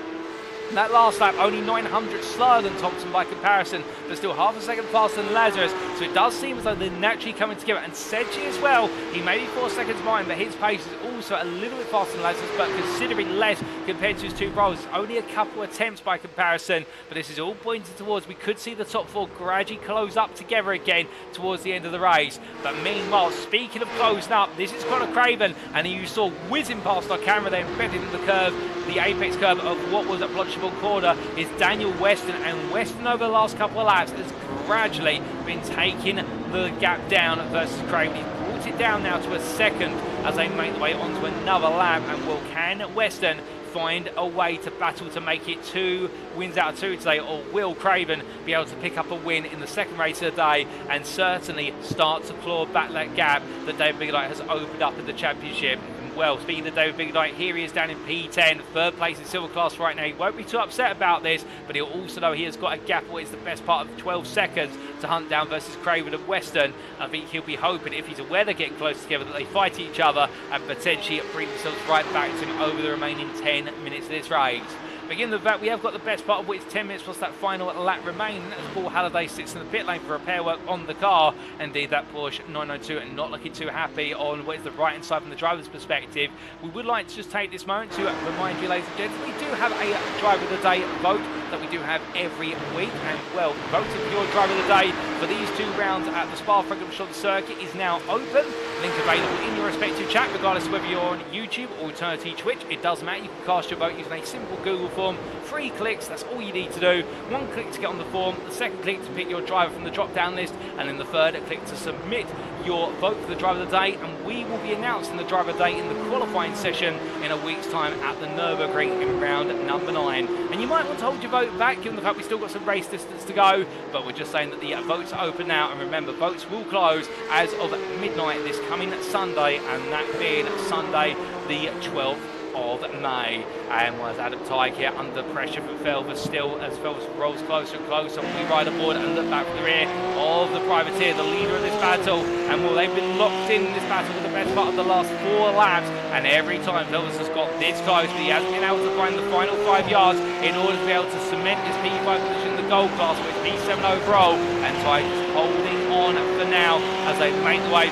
That last lap only 900 slower than Thomsen by comparison, but still half a second faster than Lazarus, so it does seem as though they're naturally coming together. And Sedgley as well, he may be 4 seconds behind, but his pace is also a little bit faster than Lazarus, but considering less compared to his 2 brothers. Only a couple attempts by comparison, but this is all pointing towards we could see the top 4 gradually close up together again towards the end of the race. But meanwhile, speaking of closing up, this is Conor Craven, and you saw whizzing past our camera there, embedded in the curve, the apex curve of what was at Blanchimont corner is Daniel Weston, and Weston over the last couple of laps has gradually been taking the gap down versus Craven. He's brought it down now to a second as they make their way onto another lap, and will can Weston find a way to battle to make it 2 wins out of 2 today, or will Craven be able to pick up a win in the second race of the day and certainly start to claw back that gap that David Bigelite has opened up in the championship? Well, speaking of David Bigelite, here he is down in P10, 3rd place in silver class right now. He won't be too upset about this, but he'll also know he has got a gap what is the best part of 12 seconds to hunt down versus Craven and Weston. I think he'll be hoping, if he's aware they're getting close together, that they fight each other and potentially bring themselves right back to him over the remaining 10 minutes of this race. Begin with that, we have got the best part of which 10 minutes plus that final lap remaining as Paul Halliday sits in the pit lane for repair work on the car. Indeed, that Porsche 992 and not looking too happy on what is the right hand side from the driver's perspective. We would like to just take this moment to remind you, ladies and gentlemen, we do have a driver of the day vote that we do have every week. And well, voting for your driver of the day for these 2 rounds at the Spa-Francorchamps circuit is now open. Link available in your respective chat, regardless of whether you're on YouTube or alternatively Twitch. It doesn't matter. You can cast your vote using a simple Google form. 3 clicks, that's all you need to do. 1 click to get on the form, the 2nd click to pick your driver from the drop-down list, and then the 3rd click to submit your vote for the driver of the day. And we will be announcing the driver of the day in the qualifying session in a week's time at the Nürburgring in round number 9. And you might want to hold your vote back, given the fact we've still got some race distance to go, but we're just saying that the votes are open now. And remember, votes will close as of midnight this coming Sunday, and that being Sunday the 12th of May. And was Adam Tighe here under pressure from Felvers still, as Felvers rolls closer and closer. We ride aboard and look back from the rear of the privateer, the leader of this battle. And well, they've been locked in this battle for the best part of the last 4 laps, and every time Felvers has got this close, but he hasn't been able to find the final 5 yards in order to be able to cement his P5 position in the gold class, with P7 overall. And Tighe is holding on for now as they make the way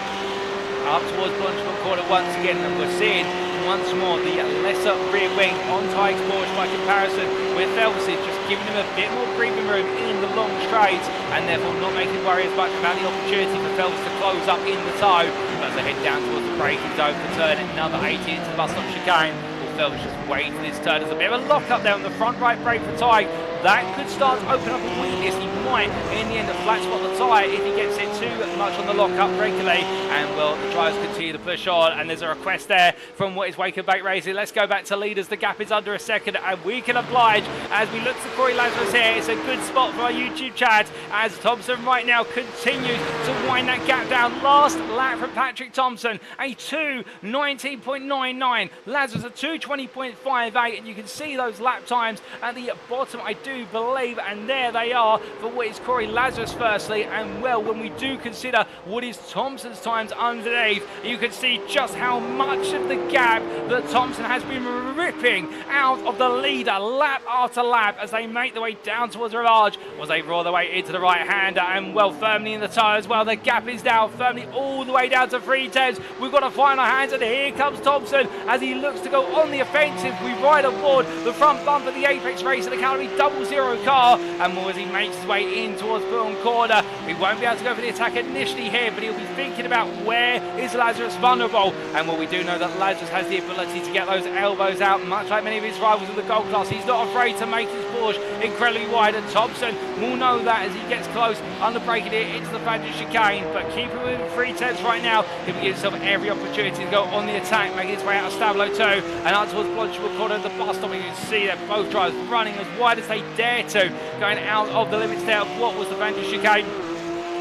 up towards Blanchard Corner once again, and we're seeing once more the lesser rear wing on Tighe's Porsche by comparison, with Felvers just giving him a bit more breathing room in the long straights, and therefore not making worry as much about the opportunity for Felvers to close up in the toe as they head down towards the braking zone for turn number 18 into the bus stop chicane. Felvers just waiting for this turn. There's a bit of a lock up there on the front right brake for Tighe. That could start to open up a weakness. He might, in the end, flat spot the tyre if he gets it too much on the lock-up regularly. And, well, the drivers continue to push on. And there's a request there from what is Wake and Bake Racing. Let's go back to leaders. The gap is under a second, and we can oblige as we look to Kory Lazarus here. It's a good spot for our YouTube chat as Thomsen right now continues to wind that gap down. Last lap from Patrik Thomsen, a 2:19.99. Lazarus a 2:20.58, and you can see those lap times at the bottom, I do believe, and there they are for what is Kory Lazarus firstly. And well, when we do consider what is Thomsen's times underneath, you can see just how much of the gap that Thomsen has been ripping out of the leader lap after lap as they make their way down towards Rivage, as they roar their way into the right-hander, and well, firmly in the toe as well. The gap is down firmly all the way down to 3/10. We've got to find our hands, and here comes Thomsen as he looks to go on the offensive. We ride aboard the front bumper of the Apex Racing Academy 00 car, and more as he makes his way in towards Bourne Corner. He won't be able to go for the attack initially here, but he'll be thinking about where is Lazarus vulnerable. And well, we do know that Lazarus has the ability to get those elbows out, much like many of his rivals in the gold class. He's not afraid to make his Porsche incredibly wide, and Thomsen will know that as he gets close, under braking it into the Fadger chicane. But keep him within 3/10 right now. He'll give himself every opportunity to go on the attack, making his way out of Stablo 2 and out towards Blanchard Corner at the bus stop. You can see that both drivers running as wide as they dare to, going out of the limits there of what was the Fadger chicane,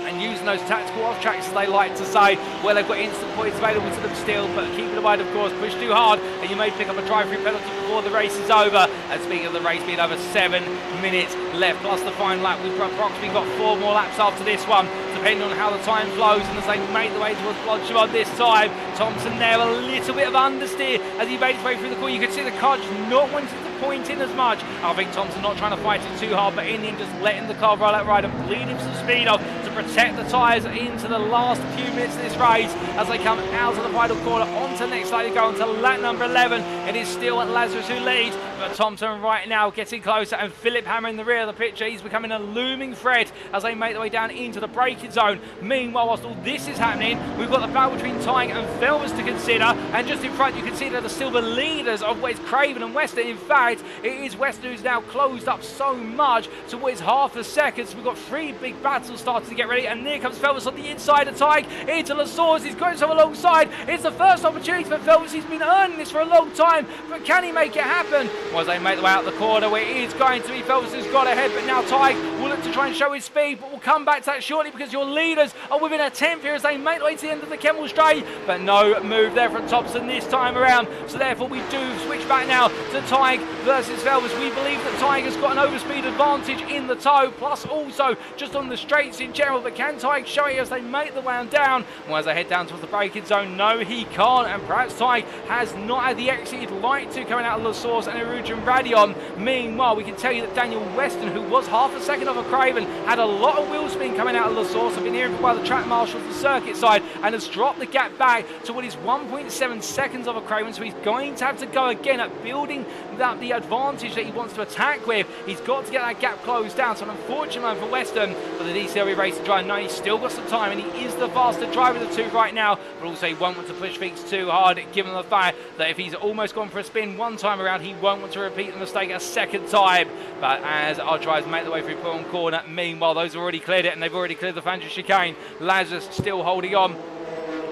and using those tactical off-tracks, as they like to say, where they've got instant points available to them still. But keep in mind, of course, push too hard and you may pick up a drive-through penalty before the race is over. And speaking of the race being over, 7 minutes left, plus the final lap. We've approximately got 4 more laps after this one, depending on how the time flows. And as they make the way towards Blanchard this time, Thomsen there, a little bit of understeer as he made his way through the corner. You can see the car just not wanting to point in as much. I think Thomsen not trying to fight it too hard, but in the end just letting the car roll out right and bleeding some speed off to protect the tyres into the last few minutes of this race as they come out of the final corner onto the next lap. They go onto lap number 11. It is still Lazarus who leads, but Thomsen right now getting closer, and Philipp Hammer in the rear of the picture. He's becoming a looming threat as they make their way down into the braking zone. Meanwhile, whilst all this is happening, we've got the battle between Tighe and Felvers to consider, and just in front you can see that the silver leaders of what is Craven and Western. In fact, it is Western who's now closed up so much to what is half a second. So we've got 3 big battles starting to get ready, and there comes Felvers on the inside of Tighe into Lazarus. He's got himself alongside. It's the first opportunity for Felvers. He's been earning this for a long time, but can he make it happen? Well, as they make their way out the corner, where it is going to be Felvers who's got ahead, but now Tighe will look to try and show his speed, but we'll come back to that shortly because your leaders are within a 10th here as they make their way to the end of the Kemmel Straight, but no move there from Thomsen this time around. So therefore we do switch back now to Tighe versus Felvers. We believe that Tighe has got an overspeed advantage in the toe, plus also just on the straights in general, but can Tighe show it as they make the way on down? Well, as they head down towards the braking zone, no he can't, and perhaps Tighe has not had the exit he'd like to coming out of the source, and there Rouge and Radion. Meanwhile, we can tell you that Daniel Weston, who was half a second off of Craven, had a lot of wheel spin coming out of the source. I've been hearing by the track marshal of the circuit side, and has dropped the gap back to what is 1.7 seconds off of Craven. So he's going to have to go again at building the advantage that he wants to attack with. He's got to get that gap closed down. So an unfortunate moment for Weston, but the DCW Racing driver, no, he's still got some time, and he is the faster driver of the two right now, but also he won't want to push things too hard, given the fact that if he's almost gone for a spin one time around, he won't want to repeat the mistake a second time. But as our drivers make their way through Pullen Corner, meanwhile, those have already cleared it, and they've already cleared the Fangio chicane. Lazarus still holding on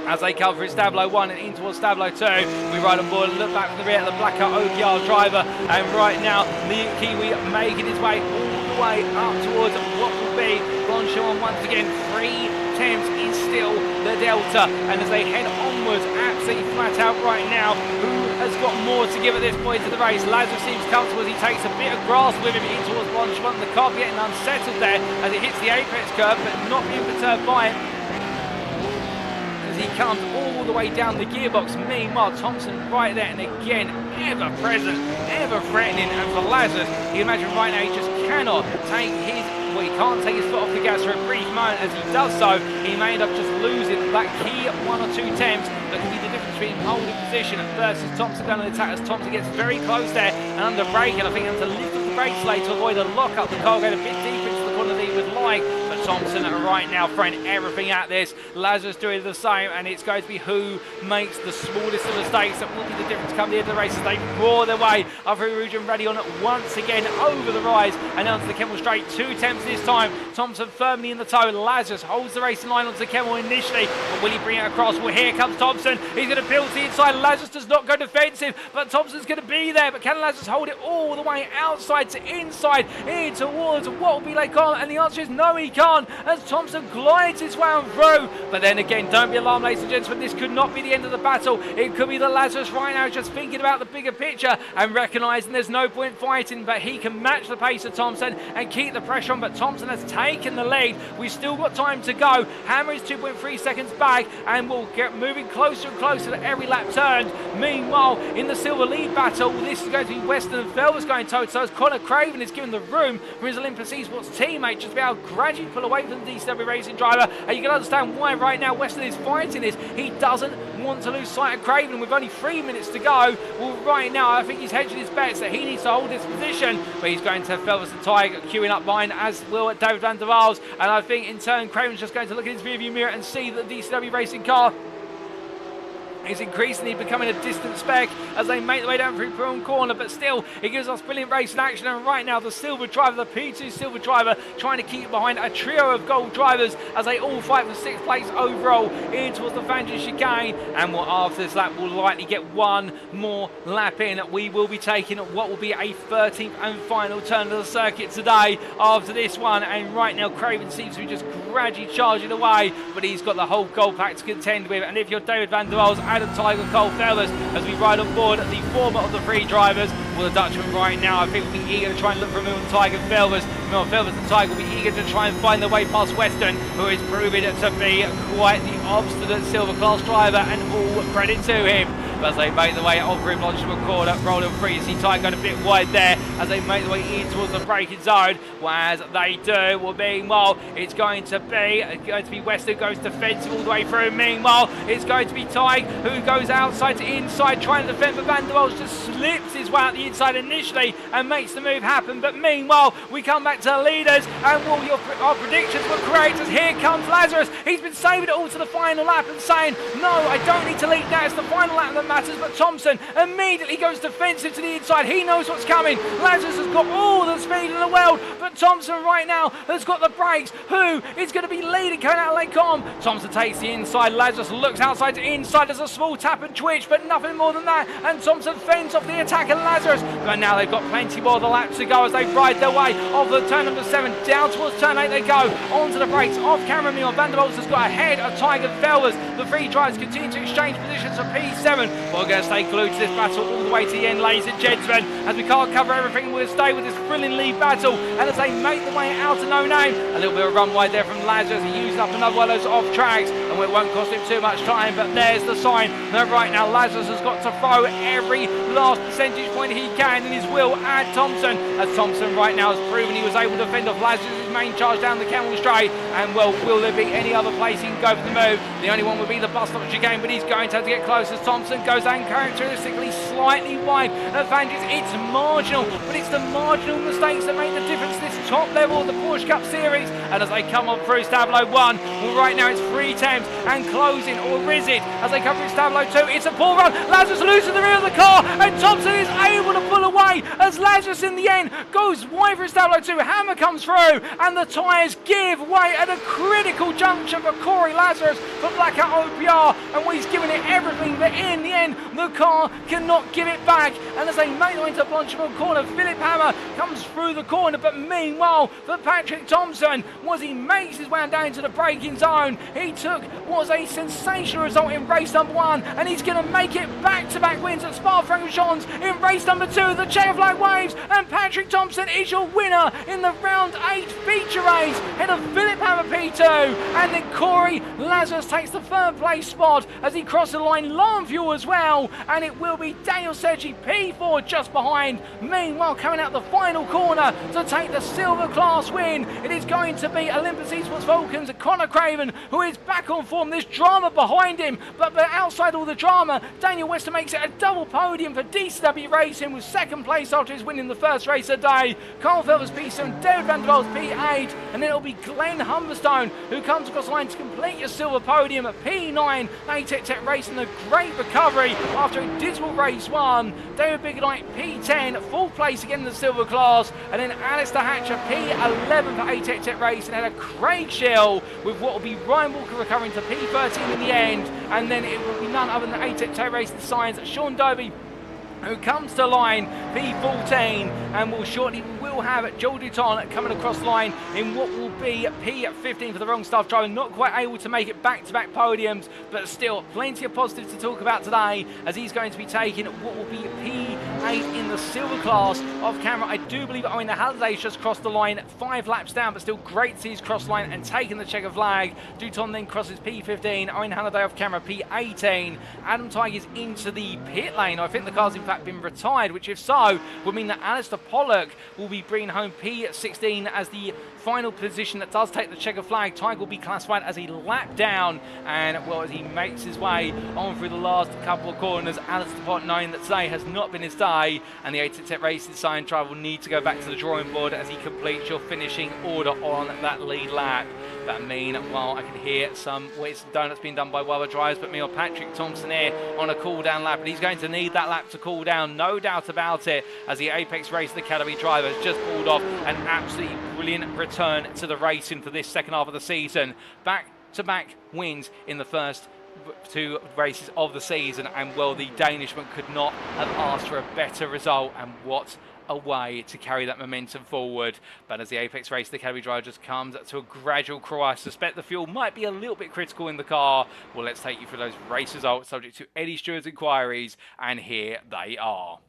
as they come through Stablo 1 and in towards Stablo 2. We ride on board and look back from the rear at the Blackout OPR driver, and right now the Kiwi making his way all the way up towards what will be Blanchard once again. 3 attempts is still the Delta, and as they head onwards absolutely flat out right now, who has got more to give at this point of the race? Lazarus seems comfortable as he takes a bit of grass with him in towards Blanchard. The car getting unsettled there as it hits the apex curve, but not being perturbed by it. He comes all the way down the gearbox. Meanwhile, Thomsen right there, and again, ever present, ever threatening. And for Lazarus, you imagine right now he just cannot take his, well, he can't take his foot off the gas for a brief moment. As he does so, he may end up just losing that key 1 or 2 attempts that can be the difference between holding position versus Thomsen down on the attack, as Thomsen gets very close there and under brake, and I think has to lift up the brakes late to avoid a lock-up. The car going a bit deeper into the corner than he would like, but Thomsen right now throwing everything at this. Lazarus doing the same, and it's going to be who makes the smallest of mistakes that will be the difference come the end of the race as they roar their way up through Rouge and Radion once again over the rise and onto the Kemmel straight. 2 attempts this time. Thomsen firmly in the toe. Lazarus holds the racing line onto the Kemmel initially, but will he bring it across? Well, here comes Thomsen. He's going to peel to the inside. Lazarus does not go defensive, but Thompson's going to be there. But can Lazarus hold it all the way outside to inside in towards what will be Lake on? And the answer is no, he can't, as Thomsen glides his way on through. But then again, don't be alarmed, ladies and gentlemen, this could not be the end of the battle. It could be that Lazarus right now just thinking about the bigger picture and recognising there's no point fighting, but he can match the pace of Thomsen and keep the pressure on. But Thomsen has taken the lead. We've still got time to go. Hammer is 2.3 seconds back, and we'll get moving closer and closer to every lap turned. Meanwhile, in the silver lead battle, this is going to be Weston and Felvers going toe-to-toe, as Connor Craven is given the room for his Olympus Esports teammate just to be able to gradually pull away from the DCW Racing driver. And you can understand why right now Weston is fighting this. He doesn't want to lose sight of Craven with only 3 minutes to go. Well, right now I think he's hedging his bets that he needs to hold this position, but he's going to have Felvers and Tiger queuing up behind, as will David van der Waals. And I think in turn Craven's just going to look in his rearview mirror and see that the DCW Racing car is increasingly becoming a distant speck as they make their way down through Pullen Corner, but still it gives us brilliant racing action. And right now the silver driver, the P2 silver driver, trying to keep behind a trio of gold drivers as they all fight for 6th place overall in towards the Fangio chicane. And after this lap we'll likely get one more lap in. We will be taking what will be a 13th and final turn of the circuit today after this one, and right now Craven seems to be just gradually charging away, but he's got the whole gold pack to contend with. And if you're David van der Waals, Adam Tiger, Cole Felvers, as we ride on board the former of the 3 drivers, well, the Dutchman right now I think will be eager to try and look for a move on Tiger Felvers. Felvers and Tiger will be eager to try and find their way past Weston, who is proving to be quite the obstinate silver class driver, and all credit to him. But as they make their way off through Blanchard corner, rolling free, you see Tiger going a bit wide there as they make their way in towards the braking zone. Well, as they do, well, meanwhile, it's going to be Weston who goes defensive all the way through. Meanwhile, it's going to be Tig who goes outside to inside, trying to defend, but Van der Waals just slips his way out the inside initially and makes the move happen. But meanwhile, we come back to the leaders, and well, our predictions were correct, as here comes Lazarus. He's been saving it all to the final lap and saying, no, I don't need to lead now, it's the final lap that matters. But Thomsen immediately goes defensive to the inside. He knows what's coming. Lazarus has got all the speed in the world, but Thomsen right now has got the brakes. Who is going to be leading coming out of Lake Com? Thomsen takes the inside. Lazarus looks outside to inside. There's a small tap and twitch, but nothing more than that. And Thomsen fends off the attack of Lazarus. But now they've got plenty more of the laps to go as they ride their way off the turn number 7 down towards turn 8 they go. Onto the brakes off camera. Meanwhile, Van der Waals has got ahead of Tiger Felvers. The 3 drivers continue to exchange positions for P7. We're going to stay glued to this battle all the way to the end, ladies and gentlemen, as we can't cover everything. We'll stay with this thrilling lead battle, and as as they make the way out to No Name. A little bit of run wide there from Lazarus. He used up another one of those off tracks, and it won't cost him too much time, but there's the sign. Now right now Lazarus has got to throw every last percentage point he can in his will at Thomsen, as Thomsen right now has proven he was able to fend off Lazarus' main charge down the Camel Straight. And well, will there be any other place he can go for the move? The only one would be the bus stop chicane, but he's going to have to get close as Thomsen goes uncharacteristically slightly wide advantages. It's marginal, but it's the marginal mistakes that make the difference this top level of the Porsche Cup Series. And as they come on through Stablo 1, well right now it's 3 attempts and closing, or is it? As they come through Stablo 2, it's a poor run. Lazarus loses the rear of the car, and Thomsen is able to pull away as Lazarus in the end goes wide through Stablo 2. Hammer comes through, and the tyres give way at a critical junction for Kory Lazarus for Blackout OPR, and well, he's given it everything, but in the end the car cannot give it back. And as they make their way into Blancheville corner, Philipp Hammer comes through the corner, but meanwhile for Patrik Thomsen, as he makes his way down into the braking zone, he took what was a sensational result in race number 1, and he's going to make it back-to-back wins at Spa-Francorchamps in race number 2. The checker flag waves, and Patrik Thomsen is your winner in the round 8 feature race, ahead of Philipp Hammer P2, and then Kory Lazarus takes the 3rd place spot as he crosses the line low on fuel as well, and it will be Daniel Sergi P4 just behind. Meanwhile, coming out the final corner to take the silver class win, it is going to be Olympus Esports Vulcan's Connor Craven, who is back on form. There's drama behind him, but outside all the drama, Daniel Wester makes it a double podium for DCW Racing with 2nd place after his win in the first race of the day. Carl Felvers P7, David Van der Waals P8, and then it'll be Glenn Humberstone who comes across the line to complete a silver podium at P9. ATEC Racing, a great recovery after a dismal race 1. David Biggernite P10, 4th place again in the silver class, and then Alistair Hatcher P11 for ATEC Racing, and a Craig Shell with what will be Ryan Walker recovering to P13 in the end, and then it will be none other than ATEC Racing Science, Sean Dobie, who comes to line P14, and will shortly have Joel Dutton coming across the line in what will be P15 for the wrong staff driver. Not quite able to make it back-to-back podiums, but still plenty of positives to talk about today, as he's going to be taking what will be P8 in the silver class. Off camera, I do believe Owen Halliday's just crossed the line 5 laps down, but still great to see he's crossed the line and taken the checker flag. Dutton then crosses P15, Owen Halliday off camera P18. Adam Tigers into the pit lane. I think the car's in fact been retired, which if so would mean that Alistair Pollock will be bringing home P16 as the final position that does take the checker flag. Tiger will be classified as a lap down, and well, as he makes his way on through the last couple of corners, Alistair Pollock knowing that today has not been his day, and the ATEC Racing Sign driver will need to go back to the drawing board as he completes your finishing order on that lead lap. That meanwhile, I can hear some donuts being done by other drivers, but me or Patrik Thomsen here on a cool down lap, and he's going to need that lap to cool down, no doubt about it, as the Apex Racing Academy driver has just pulled off an absolutely brilliant return to the racing for this second half of the season. Back-to-back wins in the first 2 races of the season, and well, the Danishman could not have asked for a better result, and what a way to carry that momentum forward. But as the Apex Racing Academy driver just comes to a gradual crawl, I suspect the fuel might be a little bit critical in the car. Well, let's take you through those race results subject to Eddie Stewart's inquiries, and here they are.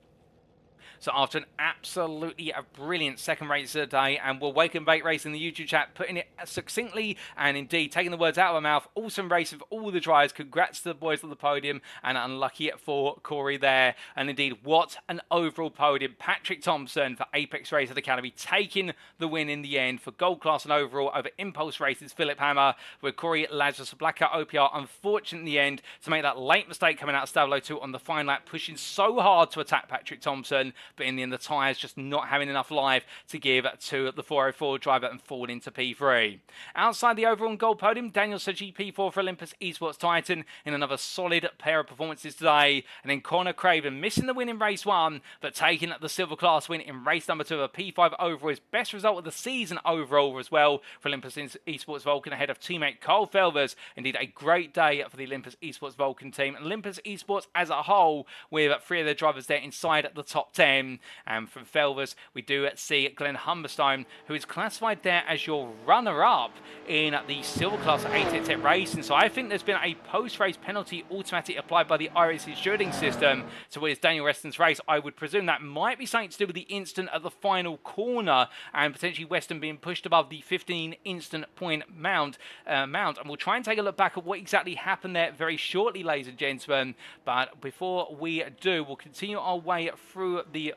So after an absolutely brilliant second race of the day, and we'll Wake and Bake Race in the YouTube chat, putting it succinctly and indeed taking the words out of my mouth, awesome race of all the drivers. Congrats to the boys on the podium, and unlucky for Kory there. And indeed, what an overall podium. Patrik Thomsen for Apex Racing Academy taking the win in the end for gold class and overall over Impulse Races Philipp Hammer, with Kory Lazarus Blackout OPR unfortunate in the end to make that late mistake coming out of Stablo 2 on the final lap, pushing so hard to attack Patrik Thomsen, but in the end the tyres just not having enough life to give to the 404 driver and fall into P3. Outside the overall gold podium, Daniel Sergi P4 for Olympus Esports Titan in another solid pair of performances today, and then Connor Craven missing the win in race 1 but taking the silver class win in race number 2, a P5 overall, his best result of the season overall as well for Olympus Esports Vulcan ahead of teammate Carl Felvers. Indeed a great day for the Olympus Esports Vulcan team, and Olympus Esports as a whole with 3 of their drivers there inside the top 10. time. And from Felvers, we do see Glenn Humberstone, who is classified there as your runner-up in the silver class at race. And so I think there's been a post-race penalty automatic applied by the iRacing stewarding system towards Daniel Weston's race. I would presume that might be something to do with the instant at the final corner and potentially Weston being pushed above the 15 instant point mount. And we'll try and take a look back at what exactly happened there very shortly, ladies and gentlemen. But before we do, we'll continue our way through the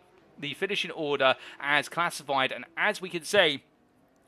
finishing order as classified. And as we can see,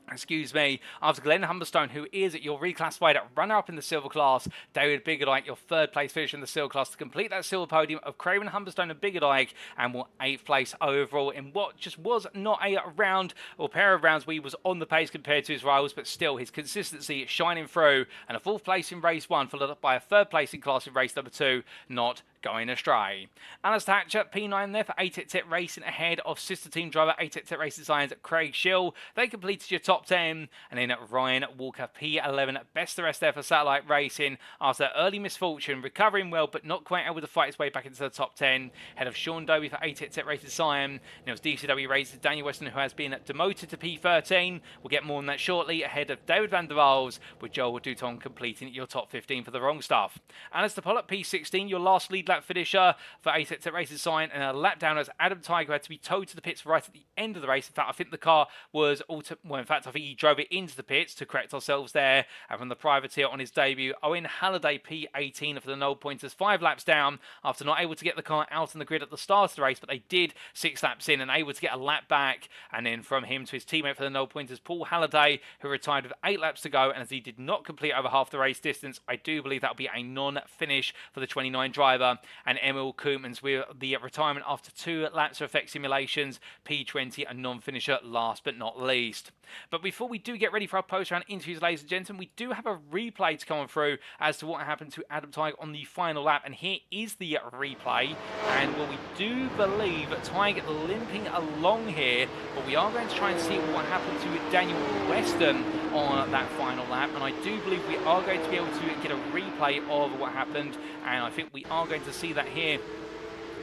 after Glenn Humberstone, who is your reclassified runner-up in the silver class, David Biggerdike, your third place finisher in the silver class, to complete that silver podium of Craven, Humberstone and Biggerdike, and will 8th place overall in what just was not a round or pair of rounds where he was on the pace compared to his rivals, but still his consistency shining through, and a 4th place in race 1 followed up by a 3rd place in class in race number 2, not going astray. Alice Thatcher, P9 there for at Racing, ahead of sister team driver at Racing Science Craig Schill. They completed your top 10, and then Ryan Walker, P11, best the rest there for Satellite Racing after early misfortune, recovering well but not quite able to fight his way back into the top 10. Ahead of Sean Dobie for at Racing Science. And it was DCW Racing Daniel Weston, who has been demoted to P13. We'll get more on that shortly. Ahead of David van der Waals, with Joel Duton completing your top 15 for the wrong stuff. Alistair Pollock, P16, your last lead lap finisher for at Racing Sign, and a lap down as Adam Tiger had to be towed to the pits right at the end of the race. In fact, I think the car was in fact, I think he drove it into the pits, to correct ourselves there. And from the privateer on his debut, Owen Halliday, P18 for the Knoll Pointers, 5 laps down after not able to get the car out on the grid at the start of the race, but they did 6 laps in and able to get a lap back. And then from him to his teammate for the Knoll Pointers, Paul Halliday, who retired with 8 laps to go, and as he did not complete over half the race distance, I do believe that'll be a non-finish for the 29 driver. And Emil Koopmans with the retirement after 2 laps of effect simulations, P20, a non-finisher last but not least. But before we do get ready for our post-round interviews, ladies and gentlemen, we do have a replay to come through as to what happened to Adam Tighe on the final lap, and here is the replay. And well, we do believe Tighe limping along here, but we are going to try and see what happened to Daniel Weston on that final lap, and I do believe we are going to be able to get a replay of what happened, and I think we are going to see that here.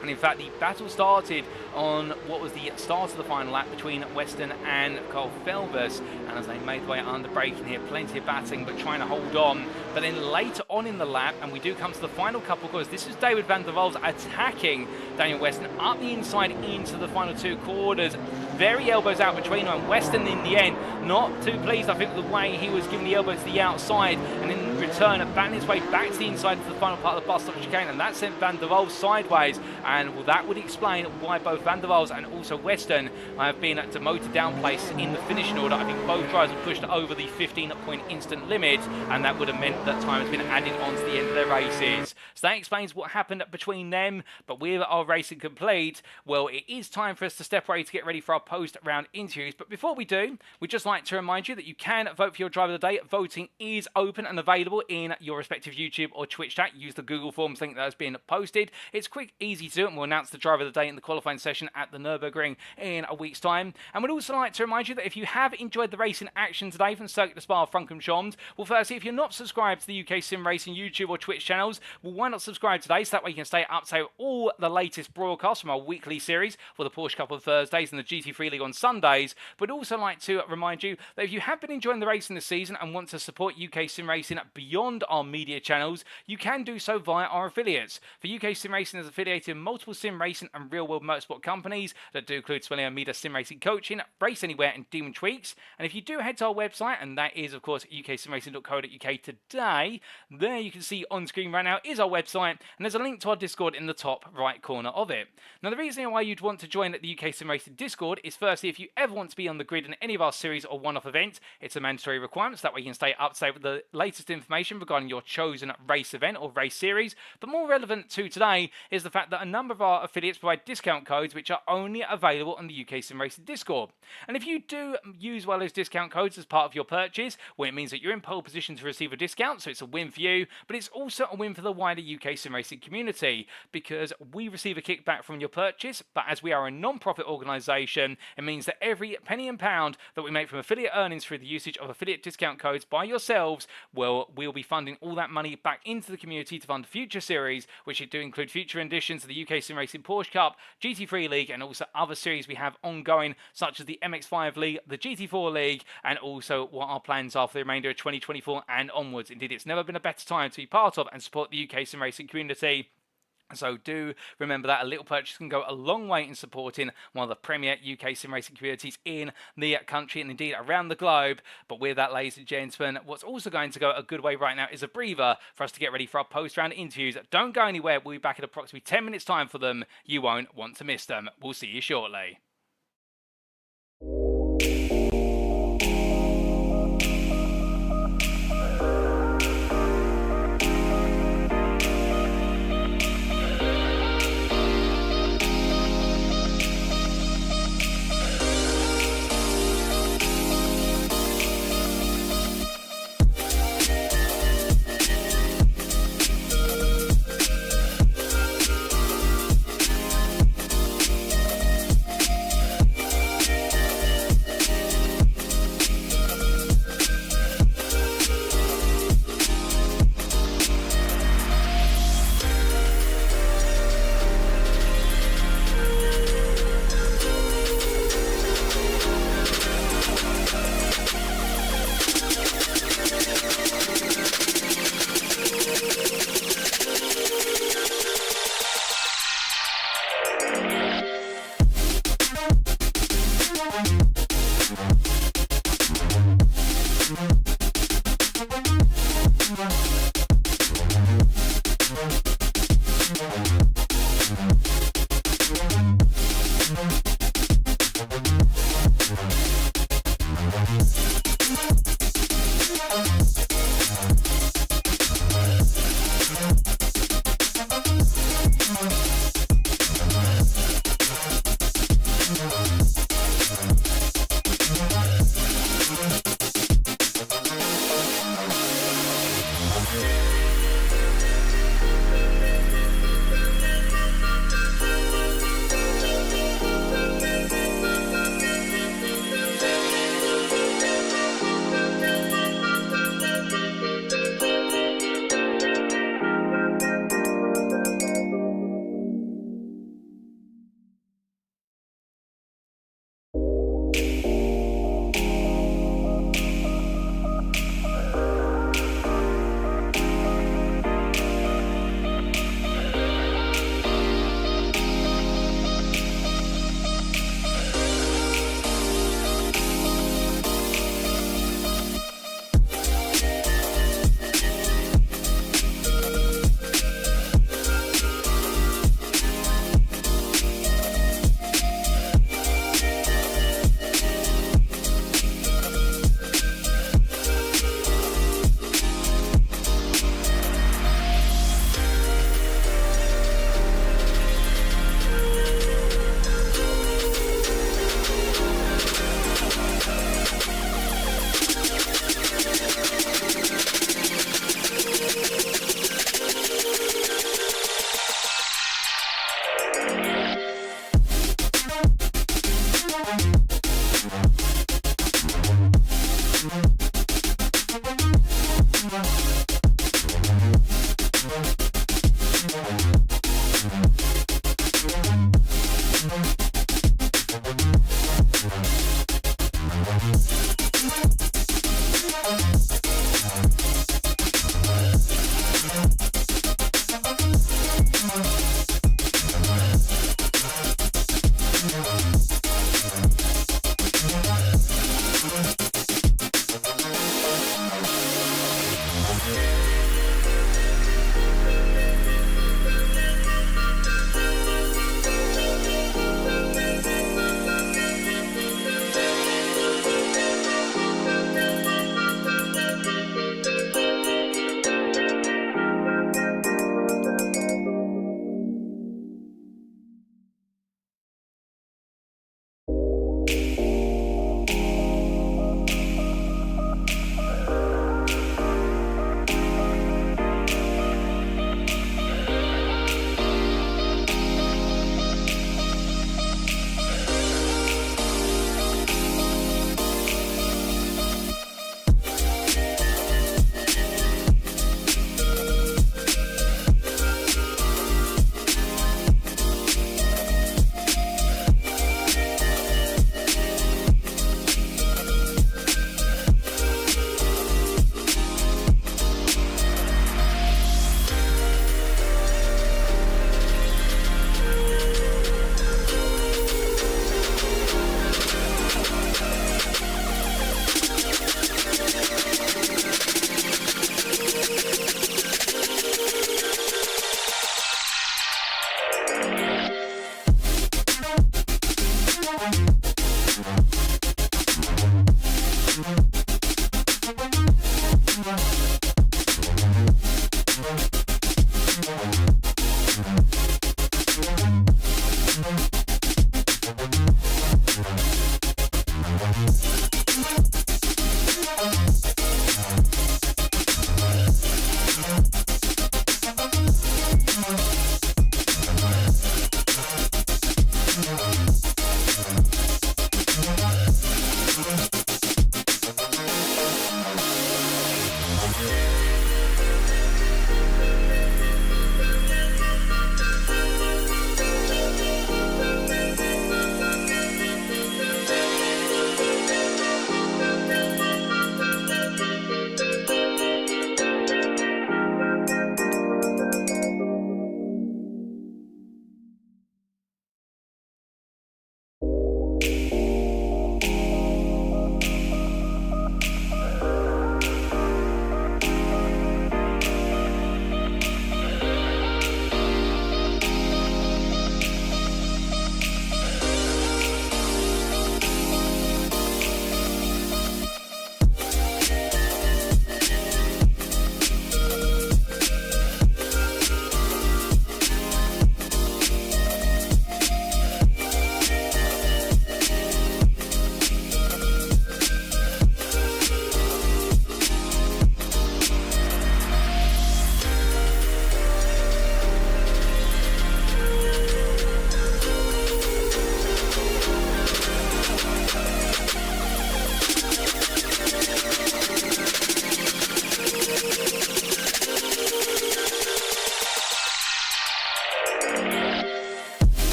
And in fact, the battle started on what was the start of the final lap between Weston and Carl Felvers. And as they made their way under braking here, plenty of battling, but trying to hold on. But then later on in the lap, and we do come to the final couple, because this is David van der Waals attacking Daniel Weston up the inside into the final 2 quarters. Very elbows out between them. Weston in the end, not too pleased, I think, with the way he was giving the elbows to the outside. And in return, batting his way back to the inside into the final part of the bus stop chicane. And that sent van der Waals sideways. And well, that would explain why both van der Waals and also Weston have been demoted down place in the finishing order. I think both drivers have pushed over the 15-point instant limit, and that would have meant that time has been added on to the end of their races. So that explains what happened between them. But with our racing complete, well, it is time for us to step away to get ready for our post-round interviews. But before we do, we'd just like to remind you that you can vote for your driver of the day. Voting is open and available in your respective YouTube or Twitch chat. Use the Google Forms link that has been posted. It's quick, easy to do, and we'll announce the driver of the day in the qualifying session at the Nürburgring in a week's time. And we'd also like to remind you that if you have enjoyed the racing action today from Circuit de Spa-Francorchamps, well, firstly, if you're not subscribed to the UKSimRacing YouTube or Twitch channels, well, why not subscribe today, so that way you can stay up to all the latest broadcasts from our weekly series for the Porsche Cup on Thursdays and the GT3 League on Sundays. But also like to remind you that if you have been enjoying the racing this season and want to support UKSimRacing beyond our media channels, you can do so via our affiliates. For UKSimRacing is affiliated in multiple sim racing and real-world motorsport companies that do include Swellier Media Sim Racing Coaching, Race Anywhere, and Demon Tweaks. And if you do head to our website, and that is, of course, uksimracing.co.uk today, there you can see on screen right now is our website, and there's a link to our Discord in the top right corner of it. Now, the reason why you'd want to join the UK Sim Racing Discord is, firstly, if you ever want to be on the grid in any of our series or one-off events, it's a mandatory requirement, so that way you can stay up to date with the latest information regarding your chosen race event or race series. But more relevant to today is the fact that a number of our affiliates provide discount codes which are only available on the UK Sim Racing Discord. And if you do use one of those discount codes as part of your purchase, well, it means that you're in pole position to receive a discount, so it's a win for you, but it's also a win for the wider UK Sim Racing community, because we receive a kickback from your purchase, but as we are a non-profit organisation, it means that every penny and pound that we make from affiliate earnings through the usage of affiliate discount codes by yourselves, well, we'll be funding all that money back into the community to fund future series, which do include future editions of the UKSimRacing Porsche Cup, GT3 League, and also other series we have ongoing, such as the MX5 League, the GT4 League, and also what our plans are for the remainder of 2024 and onwards. Indeed, it's never been a better time to be part of and support the UKSimRacing community. So do remember that a little purchase can go a long way in supporting one of the premier UK sim racing communities in the country and indeed around the globe. But with that, ladies and gentlemen, what's also going to go a good way right now is a breather for us to get ready for our post-round interviews. Don't go anywhere. We'll be back in approximately 10 minutes time for them. You won't want to miss them. We'll see you shortly.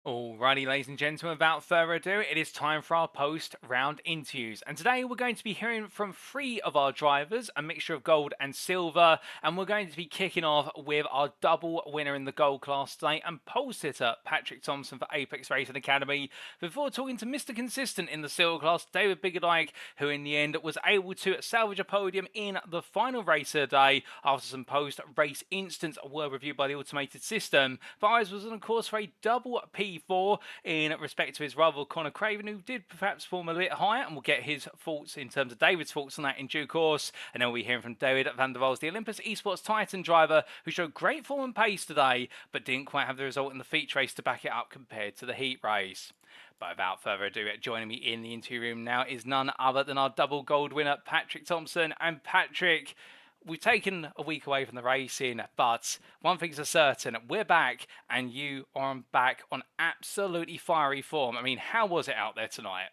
Alrighty, ladies and gentlemen, without further ado, it is time for our post-round interviews. And today we're going to be hearing from 3 of our drivers, a mixture of gold and silver. And we're going to be kicking off with our double winner in the gold class today and pole sitter, Patrik Thomsen for Apex Racing Academy, before talking to Mr. Consistent in the silver class, David Biggerdike, who in the end was able to salvage a podium in the final race of the day after some post-race incidents were reviewed by the automated system. But ours was on course for a double P4 in respect to his rival Connor Craven, who did perhaps form a bit higher, and we'll get his thoughts in terms of David's thoughts on that in due course. And then we'll be hearing from David van der Waals, the Olympus Esports Titan driver, who showed great form and pace today, but didn't quite have the result in the feature race to back it up compared to the heat race. But without further ado, joining me in the interview room now is none other than our double gold winner, Patrik Thomsen. And Patrik, we've taken a week away from the racing, but one thing's for certain, we're back, and you are back on absolutely fiery form. I mean, how was it out there tonight?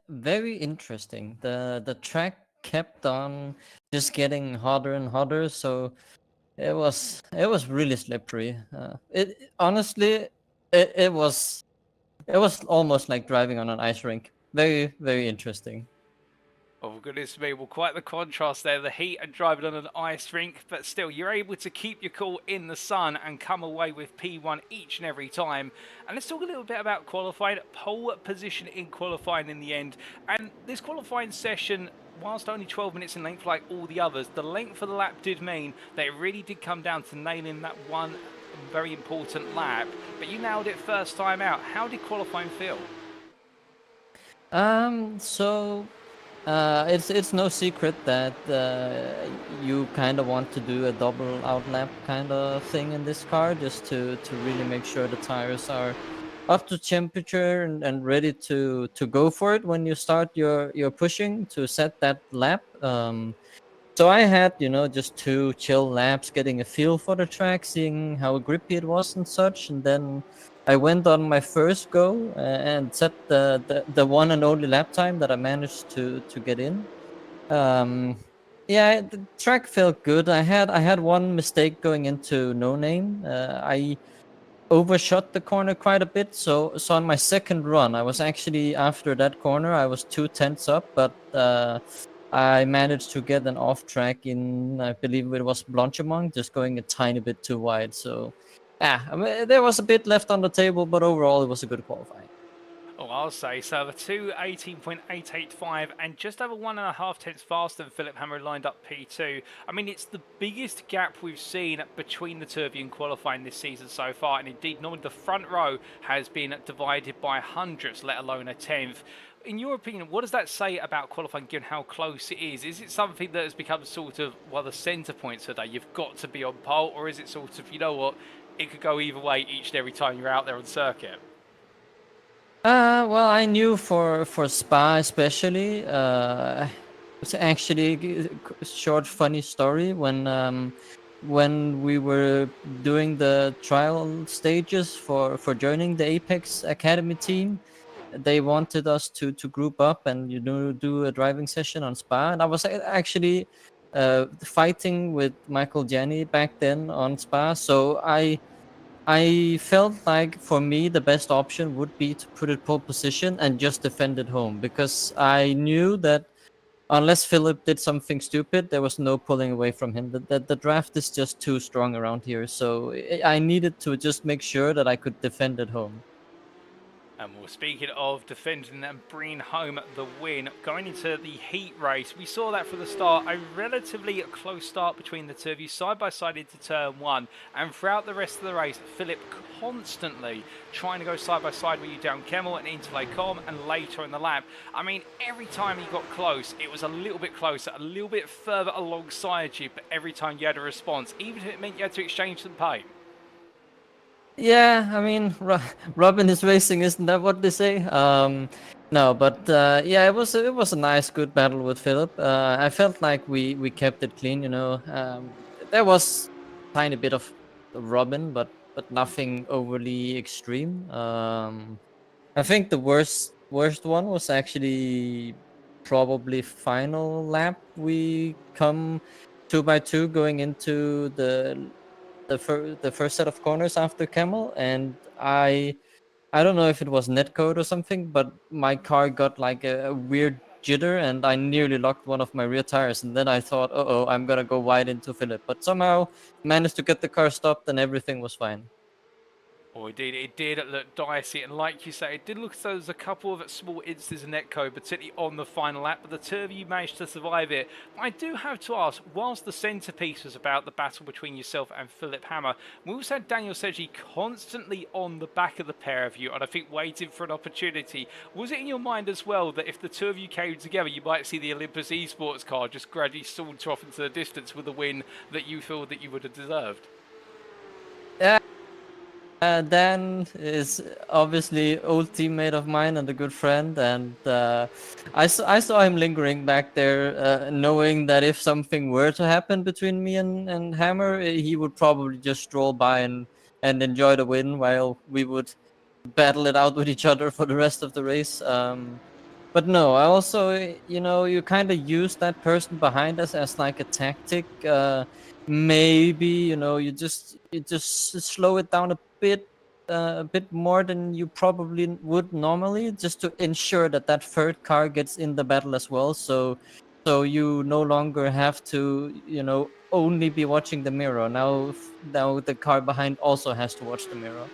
Very interesting. The track kept on just getting hotter and hotter, so it was really slippery. It honestly, it was almost like driving on an ice rink. Very, very interesting. Oh, goodness me. Well, quite the contrast there. The heat and driving on an ice rink, but still, you're able to keep your cool in the sun and come away with P1 each and every time. And let's talk a little bit about qualifying. Pole position in qualifying in the end. And this qualifying session, whilst only 12 minutes in length like all the others, the length of the lap did mean that it really did come down to nailing that one very important lap. But you nailed it first time out. How did qualifying feel? So it's no secret that you kind of want to do a double out lap kind of thing in this car, just to really make sure the tires are up to temperature and ready to go for it when you start your pushing to set that lap. So I had, just two chill laps, getting a feel for the track, seeing how grippy it was and such, and then I went on my first go and set the one and only lap time that I managed to get in. Um, yeah, the track felt good. I had one mistake going into no name. I overshot the corner quite a bit. So on my second run, I was actually after that corner, I was 2 tenths up, but I managed to get an off track in, I believe it was Blanchimont, just going a tiny bit too wide. So yeah, I mean, there was a bit left on the table, but overall it was a good qualifying. Oh, I'll say so. The 2:18.885 and just over 1.5 tenths faster than Philipp Hammer lined up P2. I mean, it's the biggest gap we've seen between the two of you in qualifying this season so far. And indeed, normally the front row has been divided by hundredths, let alone a tenth. In your opinion, what does that say about qualifying given how close it is? Is it something that has become sort of, well, the centre points today? You've got to be on pole, or is it sort of, you know what, it could go either way each and every time you're out there on circuit? Well, I knew for Spa especially. It's actually a short funny story when we were doing the trial stages for joining the Apex Academy team. They wanted us to group up and do a driving session on Spa, and I was actually fighting with Michael Janney back then on Spa, so I felt like for me the best option would be to put it pole position and just defend it home, because I knew that unless Philip did something stupid, there was no pulling away from him. The draft is just too strong around here, so I needed to just make sure that I could defend it home. And well, speaking of defending and bringing home the win, going into the heat race, we saw that from the start, a relatively close start between the two of you, side by side into turn one. And throughout the rest of the race, Philip constantly trying to go side by side with you down Kemmel and into Lecom and later in the lap. I mean, every time he got close, it was a little bit closer, a little bit further alongside you, but every time you had a response, even if it meant you had to exchange some paint. Yeah, I mean, Robin is racing, isn't that what they say? No, but yeah, it was a nice, good battle with Philip. I felt like we kept it clean, you know. There was tiny bit of Robin, but nothing overly extreme. I think the worst one was actually probably final lap. We come two by two going into the first set of corners after Camel, and I don't know if it was netcode or something, but my car got like a weird jitter, and I nearly locked one of my rear tires. And then I thought, oh, I'm gonna go wide into Philip, but somehow managed to get the car stopped, and everything was fine. Oh, it did look dicey, and like you say, it did look as though there was a couple of small instances of netcode, particularly on the final lap, but the two of you managed to survive it. But I do have to ask, whilst the centrepiece was about the battle between yourself and Philipp Hammer, we also had Daniel Seji constantly on the back of the pair of you, and I think waiting for an opportunity. Was it in your mind as well that if the two of you came together, you might see the Olympus Esports car just gradually saunter off into the distance with a win that you feel that you would have deserved? Yeah, Dan is obviously old teammate of mine and a good friend, and I saw him lingering back there, knowing that if something were to happen between me and Hammer, he would probably just stroll by and enjoy the win while we would battle it out with each other for the rest of the race. But no, I also, you kind of use that person behind us as like a tactic. Maybe you just slow it down a bit more than you probably would normally, just to ensure that that third car gets in the battle as well. So you no longer have to, only be watching the mirror. Now the car behind also has to watch the mirror.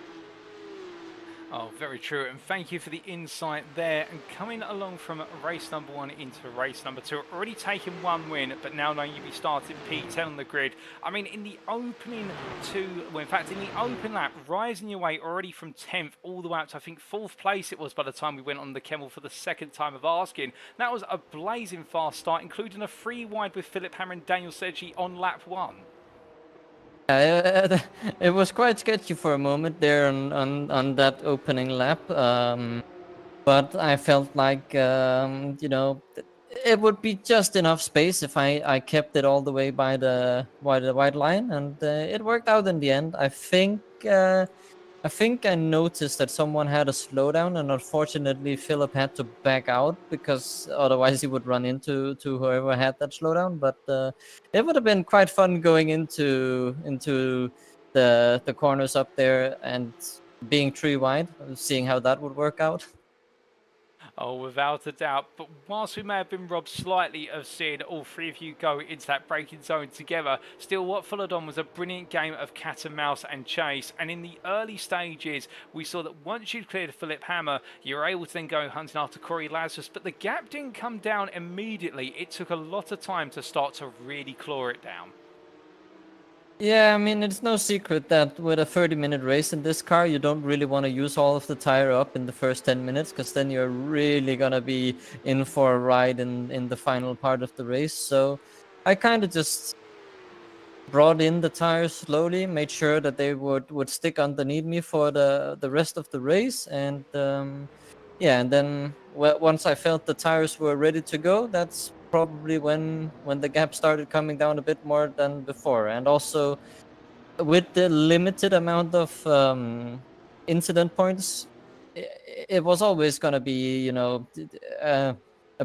Oh, very true, and thank you for the insight there. And coming along from race number 1 into race number 2, already taken 1 win, but now knowing you'll be starting P10 on the grid. I mean, in the opening in the open lap, rising your way already from 10th all the way up to, I think, 4th place it was by the time we went on the Kemmel for the second time of asking. That was a blazing fast start, including a 3 wide with Philipp Hammer and Daniel Sedgey on lap 1. Yeah, it was quite sketchy for a moment there on that opening lap. But I felt like, it would be just enough space if I kept it all the way by the white line, and it worked out in the end. I think I noticed that someone had a slowdown, and unfortunately, Philip had to back out because otherwise he would run into whoever had that slowdown. But it would have been quite fun going into the corners up there and being 3 wide, seeing how that would work out. Oh, without a doubt. But whilst we may have been robbed slightly of seeing all 3 of you go into that braking zone together, still what followed on was a brilliant game of cat and mouse and chase. And in the early stages, we saw that once you'd cleared Philipp Hammer, you were able to then go hunting after Kory Lazarus. But the gap didn't come down immediately. It took a lot of time to start to really claw it down. Yeah, I mean, it's no secret that with a 30-minute race in this car, you don't really want to use all of the tire up in the first 10 minutes, because then you're really going to be in for a ride in the final part of the race. So I kind of just brought in the tires slowly, made sure that they would stick underneath me for the rest of the race. And yeah, and then once I felt the tires were ready to go, that's probably when the gap started coming down a bit more than before. And also with the limited amount of incident points, it was always going to be, a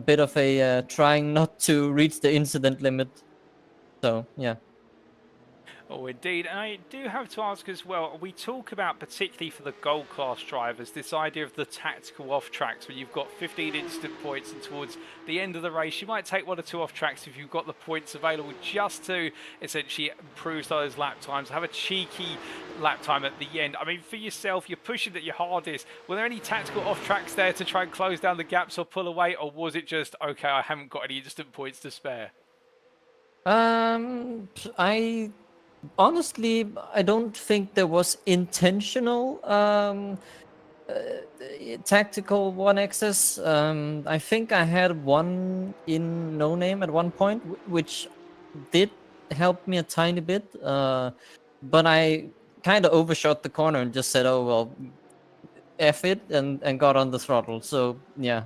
bit of a trying not to reach the incident limit. So yeah. Oh, indeed. And I do have to ask as well, we talk about, particularly for the gold class drivers, this idea of the tactical off tracks where you've got 15 instant points, and towards the end of the race, you might take 1 or 2 off tracks if you've got the points available, just to essentially improve those lap times, have a cheeky lap time at the end. I mean, for yourself, you're pushing at your hardest. Were there any tactical off tracks there to try and close down the gaps or pull away, or was it just, okay, I haven't got any instant points to spare? I honestly, I don't think there was intentional tactical one excess. I think I had one in no name at one point, which did help me a tiny bit. But I kind of overshot the corner and just said, "Oh well, F it," and got on the throttle. So yeah.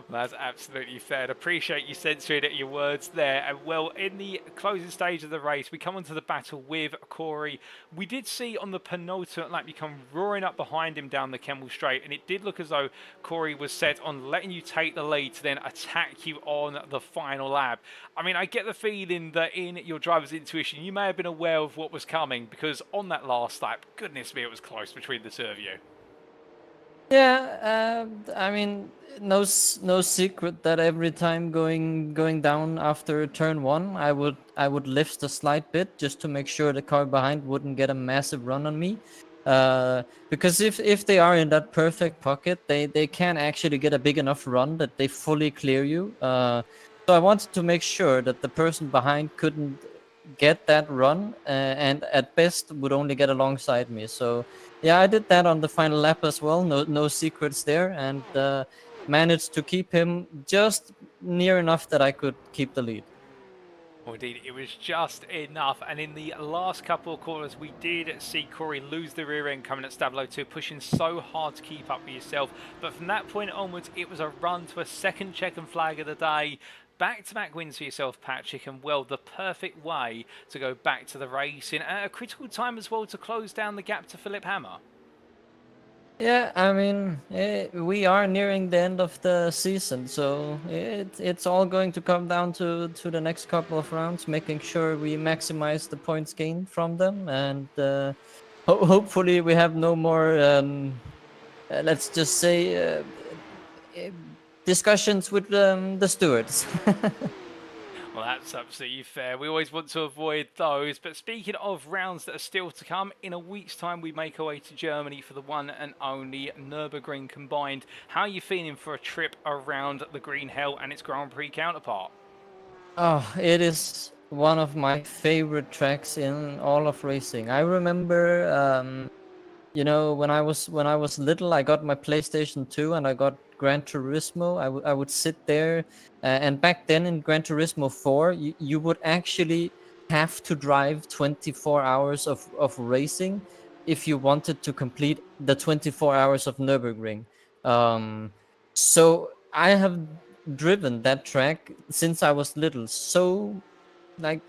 Well, that's absolutely fair. I appreciate you censoring your words there. And well, in the closing stage of the race, we come onto the battle with Kory. We did see on the penultimate lap you come roaring up behind him down the Kemmel Straight, and it did look as though Kory was set on letting you take the lead to then attack you on the final lap. I mean, I get the feeling that in your driver's intuition, you may have been aware of what was coming, because on that last lap, goodness me, it was close between the two of you. Yeah, I mean, no secret that every time going down after turn 1, I would lift a slight bit just to make sure the car behind wouldn't get a massive run on me. Because if they are in that perfect pocket, they can actually get a big enough run that they fully clear you. So I wanted to make sure that the person behind couldn't get that run, and at best would only get alongside me. So yeah, I did that on the final lap as well. No secrets there, and managed to keep him just near enough that I could keep the lead. Well, indeed, it was just enough. And in the last couple of corners, we did see Kory lose the rear end coming at Stabilo 2, pushing so hard to keep up with yourself. But from that point onwards, it was a run to a second checkered flag of the day. Back-to-back wins for yourself, Patrik, and well, the perfect way to go back to the racing at a critical time as well to close down the gap to Philipp Hammer. Yeah, I mean, we are nearing the end of the season, so it's all going to come down to the next couple of rounds, making sure we maximize the points gained from them, and hopefully we have no more, let's just say, uh, discussions with the stewards. Well, that's absolutely fair. We always want to avoid those. But speaking of rounds that are still to come, in a week's time we make our way to Germany for the one and only Nürburgring combined. How are you feeling for a trip around the Green Hell and its Grand Prix counterpart? Oh, it is one of my favorite tracks in all of racing. I remember, you know, when I was little, I got my PlayStation 2 and I got Gran Turismo. I would sit there, and back then in Gran Turismo 4, you would actually have to drive 24 hours of racing if you wanted to complete the 24 hours of Nürburgring. Um, so I have driven that track since I was little. So, like,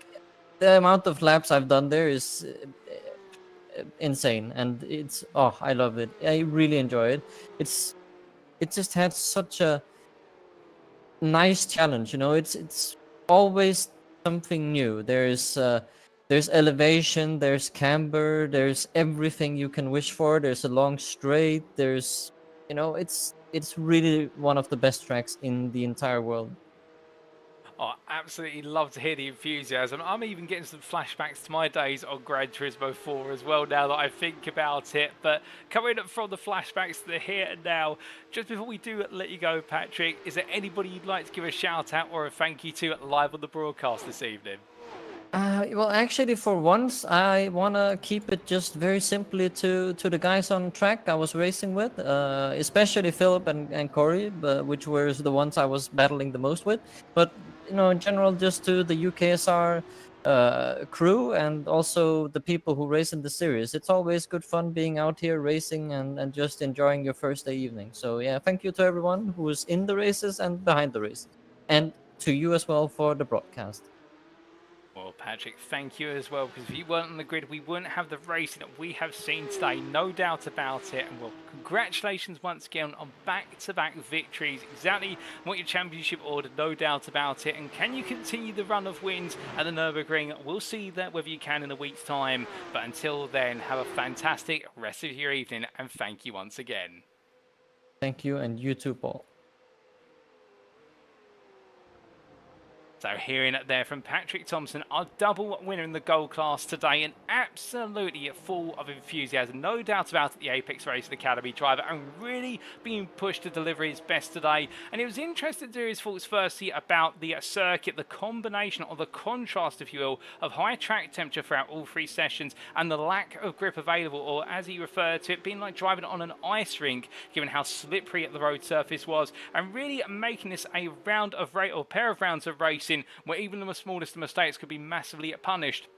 the amount of laps I've done there is insane, and it's, oh, I love it. I really enjoy it. It just had such a nice challenge, you know. It's always something new. There's elevation, there's camber, there's everything you can wish for. There's a long straight, there's, you know, it's really one of the best tracks in the entire world. Oh, absolutely love to hear the enthusiasm. I'm even getting some flashbacks to my days on Gran Turismo 4 as well now that I think about it. But coming up from the flashbacks to the here and now, just before we do let you go, Patrik, is there anybody you'd like to give a shout out or a thank you to live on the broadcast this evening? Well, actually, for once, I wanna keep it just very simply to the guys on track I was racing with, especially Philipp and Kory, which were the ones I was battling the most with. But you know, in general, just to the UKSR crew and also the people who race in the series. It's always good fun being out here racing and just enjoying your first day evening. So yeah, thank you to everyone who is in the races and behind the races, and to you as well for the broadcast. Well, Patrik, thank you as well, because if you weren't on the grid, we wouldn't have the racing that we have seen today, no doubt about it. And well, congratulations once again on back-to-back victories, exactly what your championship ordered, no doubt about it. And can you continue the run of wins at the Nürburgring? We'll see that whether you can in a week's time. But until then, have a fantastic rest of your evening, and thank you once again. Thank you, and you too, Paul. So hearing it there from Patrik Thomsen, our double winner in the gold class today, and absolutely full of enthusiasm, no doubt about it, the Apex Racing Academy driver, and really being pushed to deliver his best today. And it was interesting to hear his thoughts firstly about the circuit, the combination or the contrast, if you will, of high track temperature throughout all three sessions and the lack of grip available, or as he referred to it, being like driving on an ice rink, given how slippery the road surface was, and really making this a round of race or pair of rounds of racing where even the smallest of mistakes could be massively punished.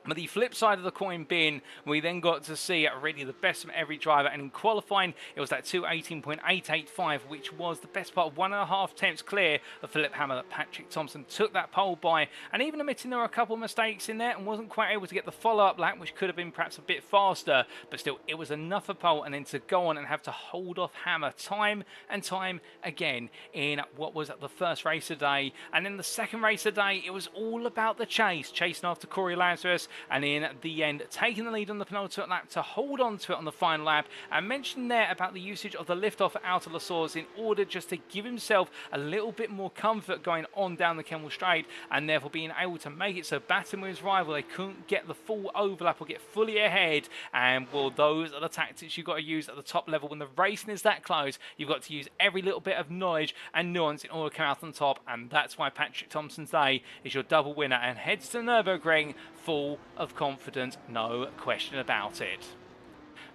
But the flip side of the coin being, we then got to see really the best from every driver, and in qualifying it was that 2:18.885, which was the best part of 1.5 tenths clear of Philipp Hammer that Patrik Thomsen took that pole by, and even admitting there were a couple of mistakes in there and wasn't quite able to get the follow-up lap, which could have been perhaps a bit faster, but still it was enough of pole, and then to go on and have to hold off Hammer time and time again in what was the first race of the day. And then the second race of the day, it was all about the chasing after Kory Lazarus, and in the end taking the lead on the penultimate lap to hold on to it on the final lap. And mentioned there about the usage of the lift-off out of La Source in order just to give himself a little bit more comfort going on down the Kemmel Straight, and therefore being able to make it so battling with his rival, they couldn't get the full overlap or get fully ahead. And well, those are the tactics you've got to use at the top level when the racing is that close. You've got to use every little bit of knowledge and nuance in order to come out on top, and that's why Patrik Thomsen's day is your double winner and heads to Nürburgring full of confidence, no question about it.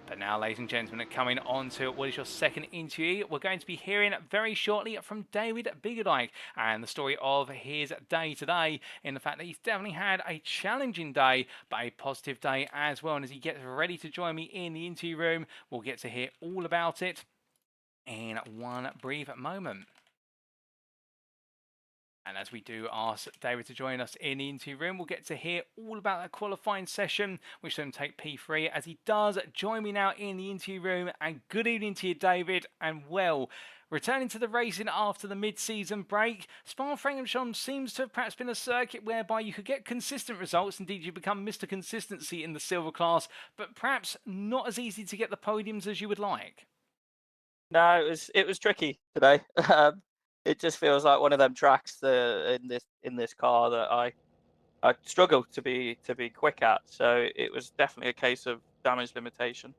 But now, ladies and gentlemen, coming on to what is your second interview, we're going to be hearing very shortly from David Biggerdijk and the story of his day today, in the fact that he's definitely had a challenging day, but a positive day as well. And as he gets ready to join me in the interview room, we'll get to hear all about it in one brief moment. And as we do ask David to join us in the interview room, we'll get to hear all about that qualifying session, which then take P3, as he does join me now in the interview room. And good evening to you, David. And well, returning to the racing after the mid-season break, Spa-Francorchamps seems to have perhaps been a circuit whereby you could get consistent results. Indeed, you become Mr. Consistency in the silver class, but perhaps not as easy to get the podiums as you would like. No, it was tricky today. It just feels like one of them tracks in this car that I struggle to be quick at. So it was definitely a case of damage limitation.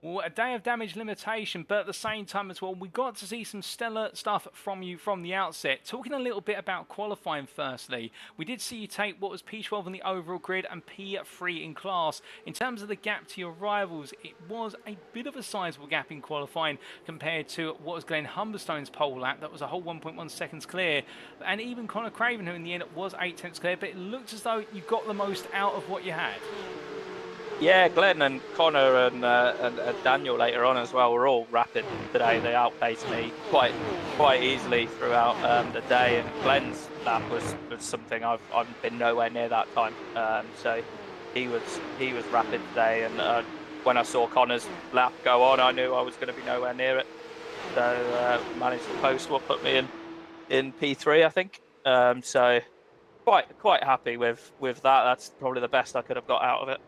Well, a day of damage limitation, but at the same time as well, we got to see some stellar stuff from you from the outset. Talking a little bit about qualifying firstly, we did see you take what was P12 on the overall grid and P3 in class. In terms of the gap to your rivals, it was a bit of a sizable gap in qualifying compared to what was Glenn Humberstone's pole lap. That was a whole 1.1 seconds clear. And even Connor Craven, who in the end was 8/10 clear, but it looked as though you got the most out of what you had. Yeah, Glenn and Connor and Daniel later on as well were all rapid today. They outpaced me quite easily throughout the day. And Glenn's lap was something I've been nowhere near that time. So he was rapid today. And when I saw Connor's lap go on, I knew I was going to be nowhere near it. So managed to post what put me in P3, I think. So quite happy with that. That's probably the best I could have got out of it.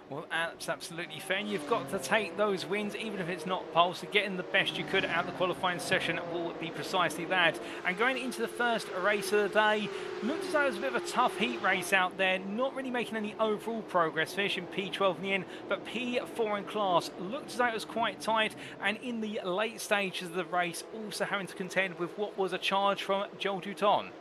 Well, that's absolutely fair. And you've got to take those wins, even if it's not pole. So getting the best you could out of the qualifying session will be precisely that. And going into the first race of the day, looked as though it was a bit of a tough heat race out there. Not really making any overall progress, finishing P12 in the end, but P4 in class. Looked as though it was quite tight. And in the late stages of the race, also having to contend with what was a charge from Joel Dutton.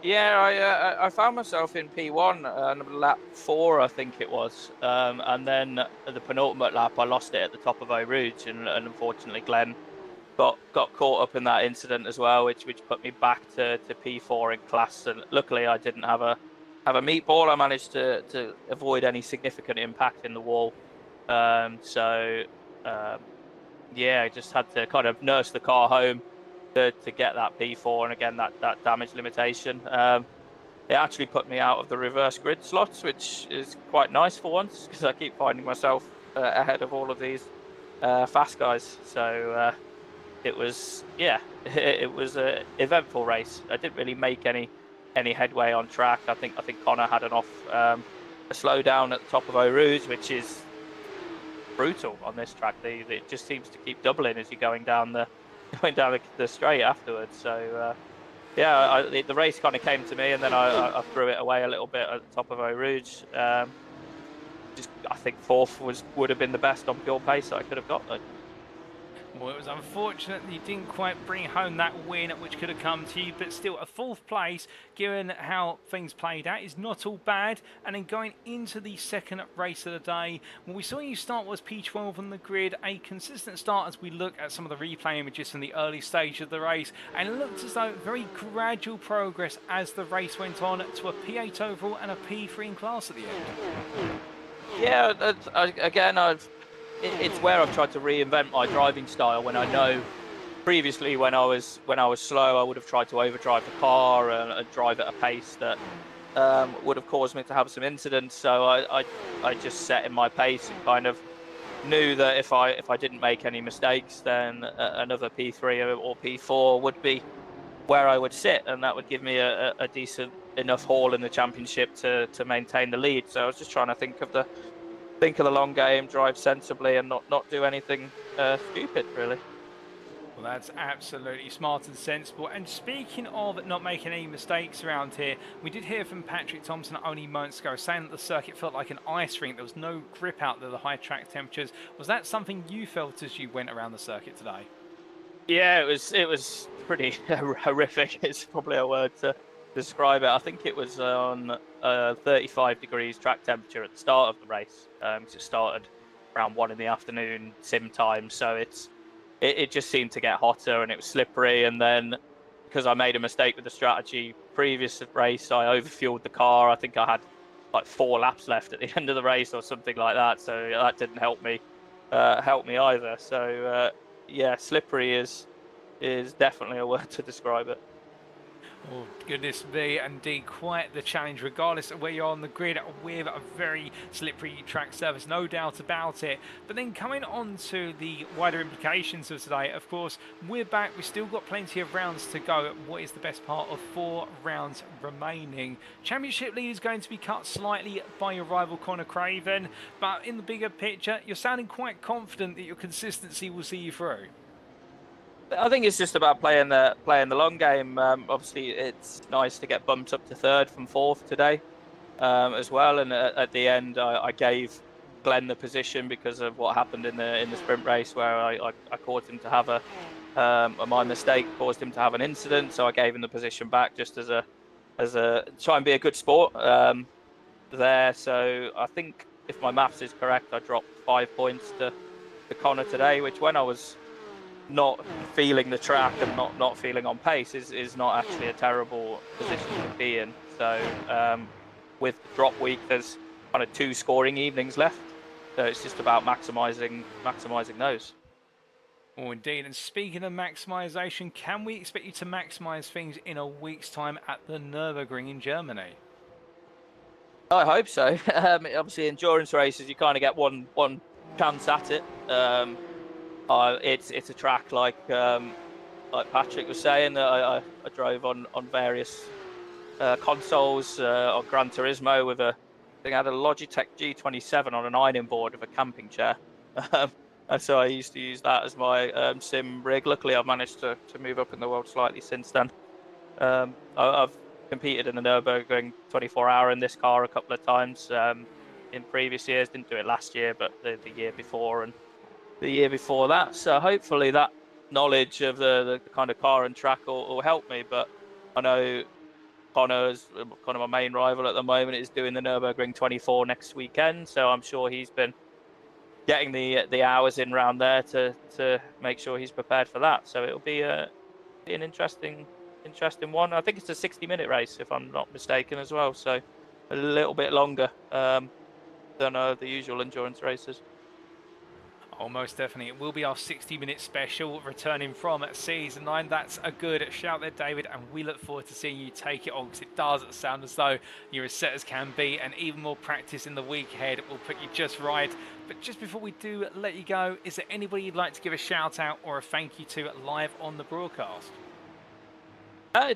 Yeah, I found myself in P1, lap 4, I think it was, and then the penultimate lap, I lost it at the top of Eau Rouge, and unfortunately Glenn got caught up in that incident as well, which put me back to P4 in class. And luckily, I didn't have a meatball. I managed to avoid any significant impact in the wall. Yeah, I just had to kind of nurse the car home to get that P4, and again that damage limitation. It actually put me out of the reverse grid slots, which is quite nice for once, because I keep finding myself ahead of all of these fast guys. So it was it was an eventful race. I didn't really make any headway on track. I think Connor had a slowdown at the top of Eau Rouge, which is brutal on this track. It just seems to keep doubling as you're going down the straight afterwards. So the race kind of came to me, and then I threw it away a little bit at the top of Eau Rouge. I think fourth would have been the best on pure pace that I could have got though. Well, it was unfortunate that you didn't quite bring home that win, which could have come to you, but still a fourth place, given how things played out, is not all bad. And then going into the second race of the day, when we saw you start was P12 on the grid, a consistent start as we look at some of the replay images from the early stage of the race, and it looked as though very gradual progress as the race went on to a P8 overall and a P3 in class at the end. Yeah, again, it's where I've tried to reinvent my driving style, when I know previously when I was slow, I would have tried to overdrive the car and drive at a pace that would have caused me to have some incidents. So I just set in my pace and kind of knew that if I didn't make any mistakes, then another P3 or P4 would be where I would sit, and that would give me a decent enough haul in the championship to maintain the lead. So I was just trying to think of the long game, drive sensibly, and not do anything stupid, really. Well, that's absolutely smart and sensible. And speaking of not making any mistakes around here, we did hear from Patrik Thomsen only moments ago saying that the circuit felt like an ice rink. There was no grip out there, the high track temperatures. Was that something you felt as you went around the circuit today? Yeah, it was pretty horrific. It's probably a word to describe it, I think it was on 35 degrees track temperature at the start of the race. It started around 1 in the afternoon sim time, so it just seemed to get hotter and it was slippery. And then because I made a mistake with the strategy previous race, I overfueled the car. I think I had like 4 laps left at the end of the race or something like that, so that didn't help me either. So yeah, slippery is definitely a word to describe it. Oh, goodness me, indeed quite the challenge, regardless of where you're on the grid with a very slippery track surface, no doubt about it. But then coming on to the wider implications of today, of course, we're back. We've still got plenty of rounds to go. What is the best part of 4 rounds remaining? Championship lead is going to be cut slightly by your rival Conor Craven, but in the bigger picture, you're sounding quite confident that your consistency will see you through. I think it's just about playing the long game. Obviously, it's nice to get bumped up to 3rd from 4th today, as well. And at the end, I gave Glenn the position because of what happened in the sprint race, where I caused him to have my mistake caused him to have an incident. So I gave him the position back just as a try and be a good sport there. So I think if my maths is correct, I dropped 5 points to Conor today, which when I was not feeling the track and not feeling on pace is not actually a terrible position to be in. So with drop week, there's kind of 2 scoring evenings left, so it's just about maximising those. Oh, indeed. And speaking of maximisation, can we expect you to maximise things in a week's time at the Nürburgring in Germany? I hope so. Obviously, endurance races, you kind of get one chance at it. It's a track like Patrik was saying that I drove on various consoles on Gran Turismo with I think I had a Logitech G27 on an ironing board with a camping chair, and so I used to use that as my sim rig. Luckily, I've managed to move up in the world slightly since then. I've competed in the Nürburgring 24-hour in this car a couple of times in previous years. Didn't do it last year, but the year before and the year before that. So hopefully that knowledge of the kind of car and track will help me. But I know Connor's kind of my main rival at the moment is doing the Nürburgring 24 next weekend, so I'm sure he's been getting the hours in round there to make sure he's prepared for that. So it'll be an interesting one. I think it's a 60-minute race if I'm not mistaken as well, so a little bit longer than the usual endurance races. Oh, most definitely. It will be our 60-minute special returning from Season 9. That's a good shout there, David, and we look forward to seeing you take it on, because it does sound as though you're as set as can be, and even more practice in the week ahead will put you just right. But just before we do let you go, is there anybody you'd like to give a shout out or a thank you to live on the broadcast?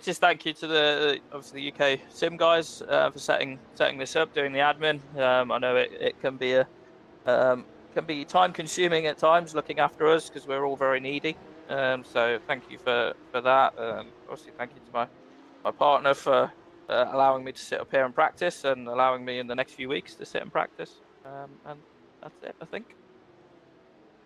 Just thank you to the UK Sim guys for setting this up, doing the admin. I know it can be can be time consuming at times looking after us because we're all very needy. So thank you for that. Obviously, thank you to my partner for allowing me to sit up here and practice, and allowing me in the next few weeks to sit and practice. And that's it, I think.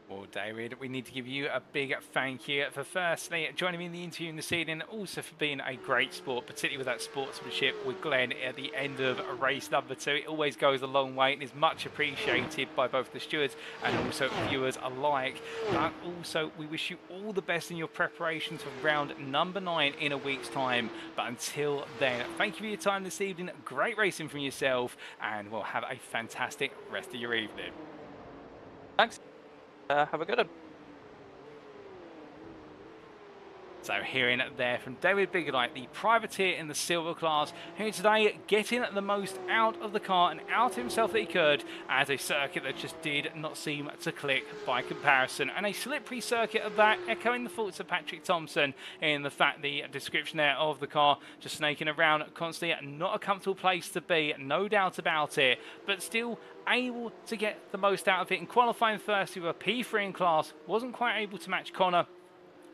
Well, David, we need to give you a big thank you for firstly joining me in the interview this evening, also for being a great sport, particularly with that sportsmanship with Glenn at the end of race number 2. It always goes a long way and is much appreciated by both the stewards and also viewers alike. But also, we wish you all the best in your preparations for round number 9 in a week's time. But until then, thank you for your time this evening. Great racing from yourself, and we'll have a fantastic rest of your evening. Thanks. Have a good one. So hearing there from David Biggerlight, the privateer in the silver class, who today getting the most out of the car and out of himself that he could, as a circuit that just did not seem to click by comparison. And a slippery circuit of that, echoing the thoughts of Patrik Thomsen in the fact the description there of the car, just snaking around constantly, not a comfortable place to be, no doubt about it, but still able to get the most out of it. In qualifying first with a P3 in class, wasn't quite able to match Conor.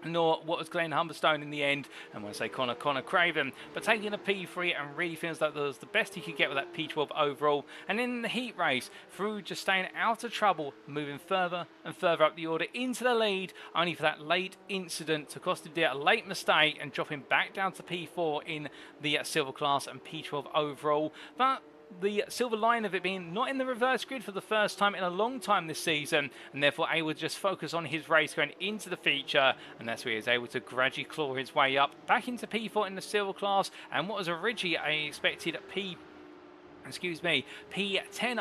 nor what was Glenn Humberstone in the end, and when I say Connor Craven, but taking a P3 and really feels like that was the best he could get with that P12 overall. And in the heat race, through just staying out of trouble, moving further and further up the order into the lead, only for that late incident to cost him a late mistake and dropping back down to P4 in the silver class and P12 overall. But the silver line of it being not in the reverse grid for the first time in a long time this season, and therefore able to just focus on his race going into the feature, and that's where he is able to gradually claw his way up back into P4 in the silver class, and what was originally a expected P10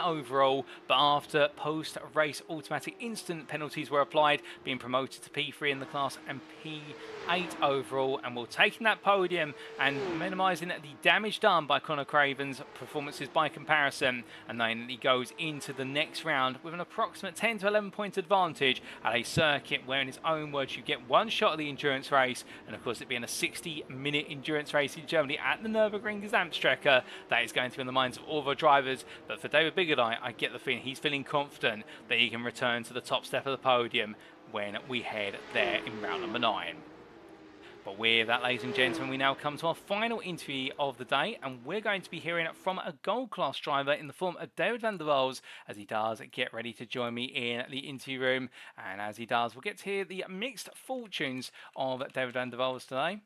overall, but after post-race automatic instant penalties were applied, being promoted to P3 in the class and P8 overall, and will taking that podium and minimising the damage done by Connor Craven's performances by comparison, and then he goes into the next round with an approximate 10 to 11 point advantage at a circuit where, in his own words, you get one shot at the endurance race, and of course it being a 60-minute endurance race in Germany at the Nürburgring Gesamtstrecke, that is going to be in the minds of all the drivers. But for David Biggerdine, I get the feeling he's feeling confident that he can return to the top step of the podium when we head there in round number 9. But with that, ladies and gentlemen, we now come to our final interview of the day, and we're going to be hearing from a gold class driver in the form of David van der Waals, as he does get ready to join me in the interview room. And as he does, we'll get to hear the mixed fortunes of David van der Waals today,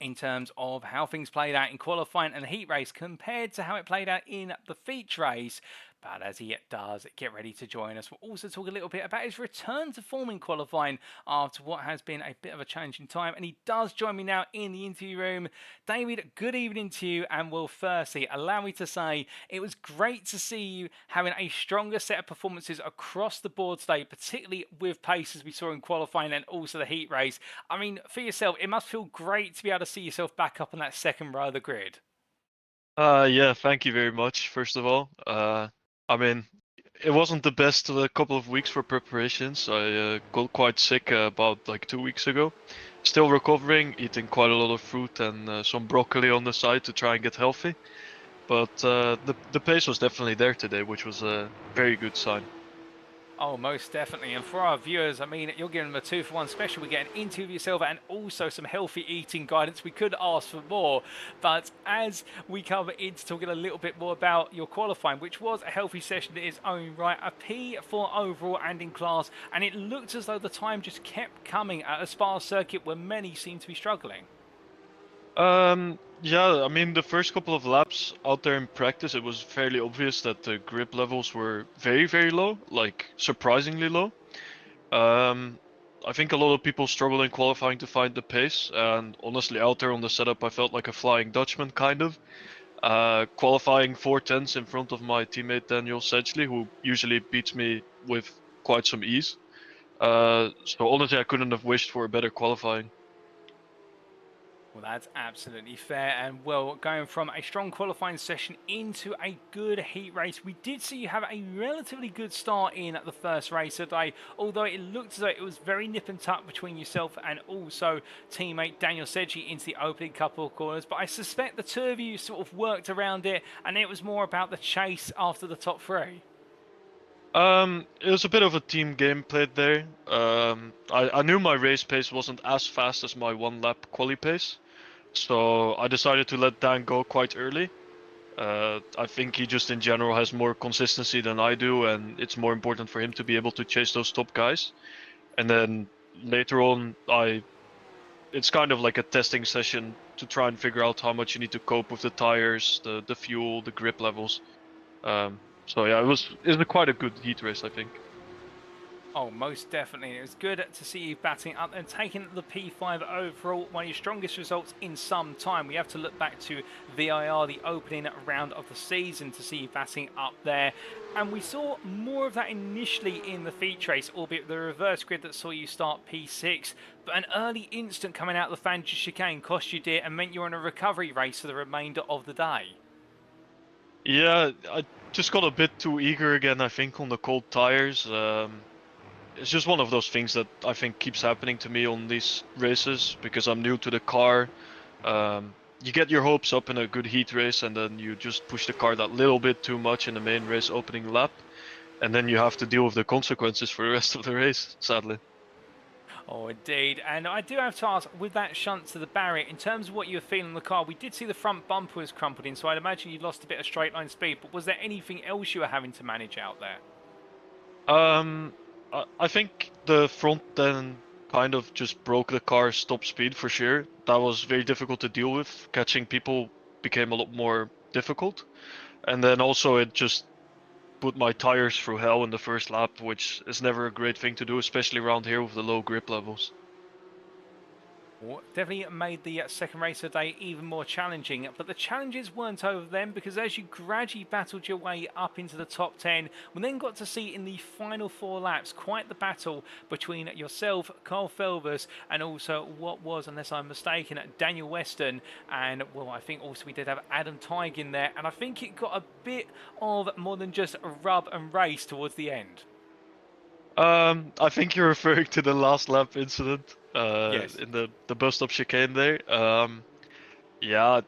in terms of how things played out in qualifying and the heat race compared to how it played out in the feature race. But as he does get ready to join us, we'll also talk a little bit about his return to form in qualifying after what has been a bit of a challenging time. And he does join me now in the interview room. David, good evening to you. And will firstly allow me to say it was great to see you having a stronger set of performances across the board today, particularly with pace as we saw in qualifying and also the heat race. I mean, for yourself, it must feel great to be able to see yourself back up on that second row of the grid. Yeah, thank you very much, first of all. I mean, it wasn't the best couple of weeks for preparations. I got quite sick about like 2 weeks ago. Still recovering, eating quite a lot of fruit and some broccoli on the side to try and get healthy. But the pace was definitely there today, which was a very good sign. Oh, most definitely. And for our viewers, I mean, you're giving them a 2-for-1 special. We get an interview of yourself and also some healthy eating guidance. We could ask for more. But as we come into talking a little bit more about your qualifying, which was a healthy session in its own right, a P4 overall and in class, and it looked as though the time just kept coming at a Spa circuit where many seem to be struggling. Yeah, I mean, the first couple of laps out there in practice, it was fairly obvious that the grip levels were very, very low, like surprisingly low. I think a lot of people struggle in qualifying to find the pace, and honestly, out there on the setup, I felt like a Flying Dutchman, kind of. Qualifying 4:10s in front of my teammate Daniel Sedgley, who usually beats me with quite some ease. So honestly, I couldn't have wished for a better qualifying. Well, that's absolutely fair. And well, going from a strong qualifying session into a good heat race, we did see you have a relatively good start in the first race today, although it looked as though it was very nip and tuck between yourself and also teammate Daniel Sedgley into the opening couple of corners. But I suspect the two of you sort of worked around it, and it was more about the chase after the top three. It was a bit of a team game played there. I knew my race pace wasn't as fast as my one lap quali pace, so I decided to let Dan go quite early. I think he just in general has more consistency than I do, and it's more important for him to be able to chase those top guys. And then later on, it's kind of like a testing session to try and figure out how much you need to cope with the tires, the fuel, the grip levels. So yeah, it was quite a good heat race, I think. Oh, most definitely. It was good to see you batting up and taking the P5 overall, one of your strongest results in some time. We have to look back to VIR, the opening round of the season, to see you batting up there. And we saw more of that initially in the feature race, albeit the reverse grid that saw you start P6. But an early instant coming out of the Fangers chicane cost you dear and meant you're in a recovery race for the remainder of the day. Yeah, I just got a bit too eager again, I think, on the cold tires. It's just one of those things that I think keeps happening to me on these races because I'm new to the car. You get your hopes up in a good heat race and then you just push the car that little bit too much in the main race opening lap, and then you have to deal with the consequences for the rest of the race, sadly. Oh, indeed. And I do have to ask, with that shunt to the barrier, in terms of what you were feeling in the car, we did see the front bumper was crumpled in, so I'd imagine you lost a bit of straight line speed, but was there anything else you were having to manage out there? I think the front then kind of just broke the car's stop speed for sure. That was very difficult to deal with. Catching people became a lot more difficult. And then also it just put my tires through hell in the first lap, which is never a great thing to do, especially around here with the low grip levels. Well, definitely made the second race of the day even more challenging, but the challenges weren't over then, because as you gradually battled your way up into the top 10, we then got to see in the final 4 laps quite the battle between yourself, Carl Felvers, and also what was, unless I'm mistaken, Daniel Weston, and well, I think also we did have Adam Tighe in there, and I think it got a bit of more than just a rub and race towards the end. I think you're referring to the last lap incident Yes. in the bus stop chicane there. Yeah,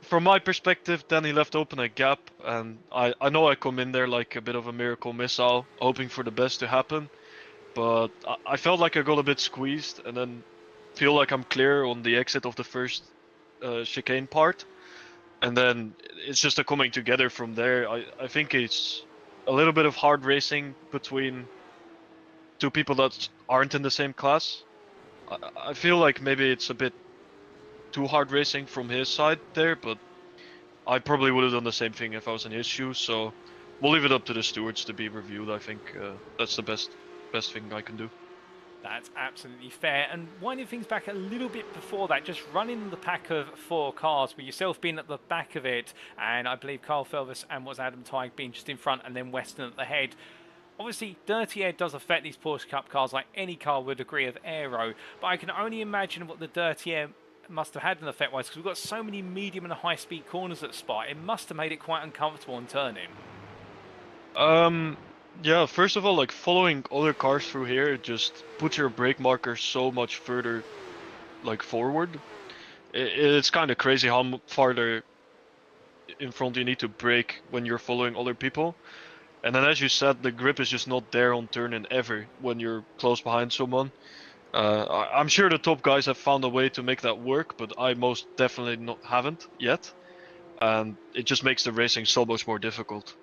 from my perspective, then he left open a gap, and I know I come in there like a bit of a miracle missile, hoping for the best to happen, but I felt like I got a bit squeezed, and then feel like I'm clear on the exit of the first chicane part, and then it's just a coming together from there. I think it's a little bit of hard racing between two people that aren't in the same class. I feel like maybe it's a bit too hard racing from his side there, but I probably would have done the same thing if I was in his shoes. So we'll leave it up to the stewards to be reviewed. I think that's the best thing I can do. That's absolutely fair. And winding things back a little bit before that, just running the pack of 4 cars, with yourself being at the back of it, and I believe Carl Felvis and was Adam Tighe being just in front, and then Weston at the head. Obviously, dirty air does affect these Porsche Cup cars like any car with a degree of aero, but I can only imagine what the dirty air must have had an effect-wise, because we've got so many medium and high-speed corners at Spa. It must have made it quite uncomfortable on turning. Yeah, first of all, like following other cars through here just puts your brake marker so much further like forward. It's kind of crazy how farther in front you need to brake when you're following other people. And then, as you said, the grip is just not there on turning ever when you're close behind someone. I'm sure the top guys have found a way to make that work, but I most definitely haven't yet. And it just makes the racing so much more difficult.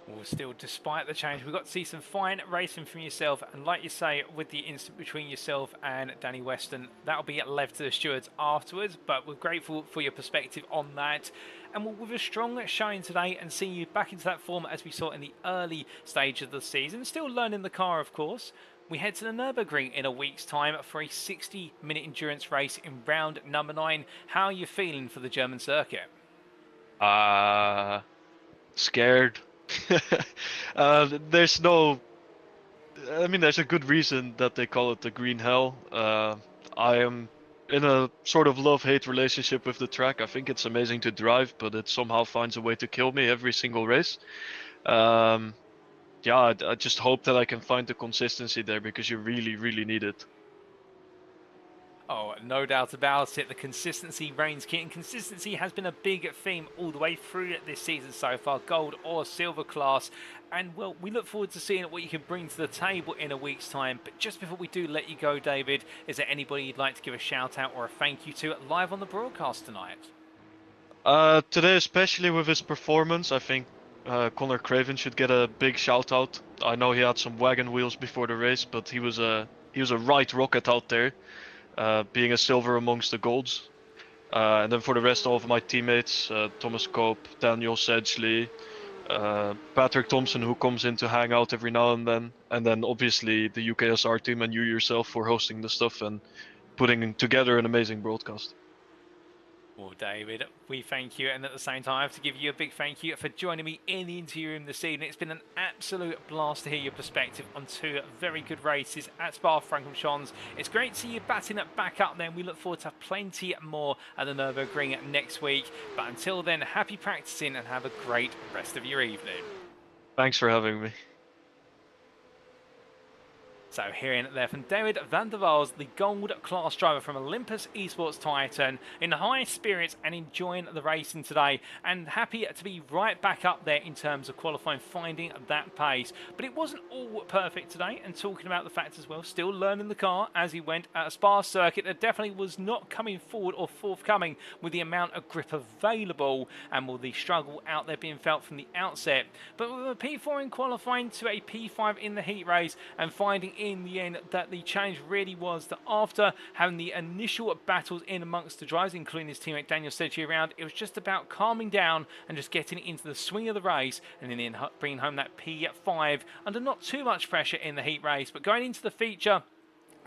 Well, still, despite the change, we got to see some fine racing from yourself. And like you say, with the incident between yourself and Danny Weston, that'll be left to the stewards afterwards. But we're grateful for your perspective on that. And with a strong showing today and seeing you back into that form as we saw in the early stage of the season, still learning the car, of course, we head to the Nürburgring in a week's time for a 60-minute endurance race in round number 9. How are you feeling for the German circuit? Scared. There's no... I mean, there's a good reason that they call it the Green Hell. I am in a sort of love-hate relationship with the track. I think it's amazing to drive, but it somehow finds a way to kill me every single race. Yeah, I just hope that I can find the consistency there, because you really, really need it. Oh, no doubt about it. The consistency reigns king. And consistency has been a big theme all the way through this season so far, gold or silver class. And, well, we look forward to seeing what you can bring to the table in a week's time. But just before we do let you go, David, is there anybody you'd like to give a shout-out or a thank you to live on the broadcast tonight? Today, especially with his performance, I think Connor Craven should get a big shout-out. I know he had some wagon wheels before the race, but he was a right rocket out there. Being a silver amongst the golds. And then for the rest of my teammates, Thomas Cope, Daniel Sedgley, Patrik Thomsen, who comes in to hang out every now and then obviously the UKSR team and you yourself for hosting the stuff and putting together an amazing broadcast. Well, David, we thank you, and at the same time, I have to give you a big thank you for joining me in the interview room this evening. It's been an absolute blast to hear your perspective on 2 very good races at Spa-Francorchamps. It's great to see you batting it back up there, and we look forward to plenty more at the Nürburgring next week. But until then, happy practicing and have a great rest of your evening. Thanks for having me. So hearing it there from David van der Waals, the gold class driver from Olympus Esports Titan, in high spirits and enjoying the racing today, and happy to be right back up there in terms of qualifying, finding that pace. But it wasn't all perfect today, and talking about the fact as well, still learning the car as he went at a Spa circuit that definitely was not coming forward or forthcoming with the amount of grip available, and with the struggle out there being felt from the outset. But with a P4 in qualifying to a P5 in the heat race, and finding in the end that the challenge really was that after having the initial battles in amongst the drivers, including his teammate Daniel Sedgwick around, it was just about calming down and just getting into the swing of the race, and then bringing home that P5 under not too much pressure in the heat race. But going into the feature,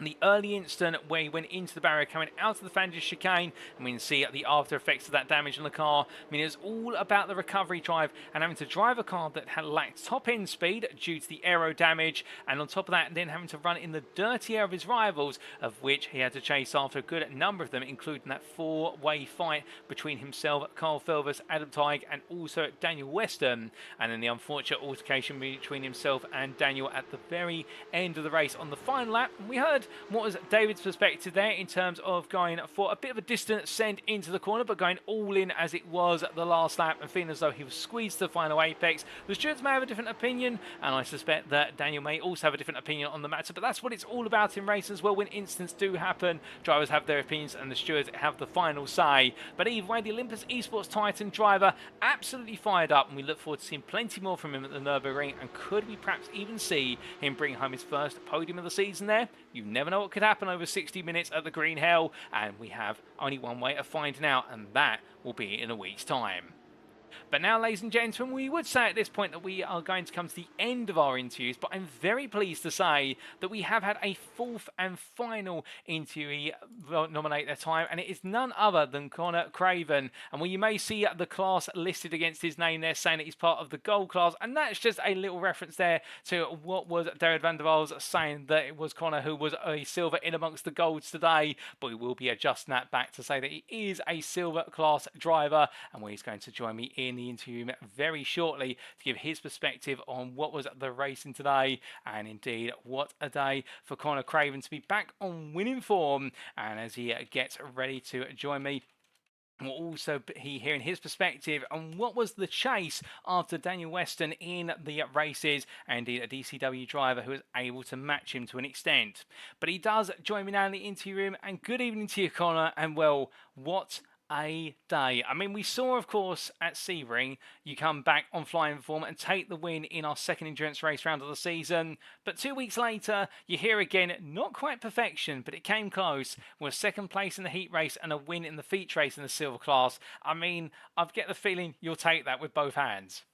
the early instant where he went into the barrier coming out of the Fanders chicane, and we can see the after effects of that damage on the car. I mean, it was all about the recovery drive and having to drive a car that had lacked top end speed due to the aero damage, and on top of that then having to run in the dirty air of his rivals, of which he had to chase after a good number of them, including that four-way fight between himself, Carl Felvers, Adam Teig, and also Daniel Weston, and then the unfortunate altercation between himself and Daniel at the very end of the race on the final lap. And we heard what was David's perspective there in terms of going for a bit of a distant send into the corner, but going all in as it was at the last lap and feeling as though he was squeezed to the final apex. The stewards may have a different opinion, and I suspect that Daniel may also have a different opinion on the matter, but that's what it's all about in racing as well. When incidents do happen, drivers have their opinions and the stewards have the final say. But either way, the Olympus Esports Titan driver absolutely fired up, and we look forward to seeing plenty more from him at the Nürburgring, and could we perhaps even see him bring home his first podium of the season there? You never know what could happen over 60 minutes at the Green Hell, and we have only one way of finding out, and that will be in a week's time. But now, ladies and gentlemen, we would say at this point that we are going to come to the end of our interviews, but I'm very pleased to say that we have had a fourth and final interviewee nominate their time, and it is none other than Connor Craven. And you may see the class listed against his name there, saying that he's part of the gold class, and that's just a little reference there to what was David van der Waals saying, that it was Connor who was a silver in amongst the golds today, but we will be adjusting that back to say that he is a silver class driver, and he's going to join me in the interview very shortly to give his perspective on what was the racing today, and indeed what a day for Connor Craven to be back on winning form. And as he gets ready to join me, we'll also be hearing his perspective on what was the chase after Daniel Weston in the races, and indeed a DCW driver who was able to match him to an extent. But he does join me now in the interview room, and good evening to you, Connor, and well, what a day. I mean, we saw, of course, at Sebring, you come back on flying form and take the win in our second endurance race round of the season. But 2 weeks later, you're here again, not quite perfection, but it came close, with second place in the heat race and a win in the feature race in the silver class. I mean, I get the feeling you'll take that with both hands.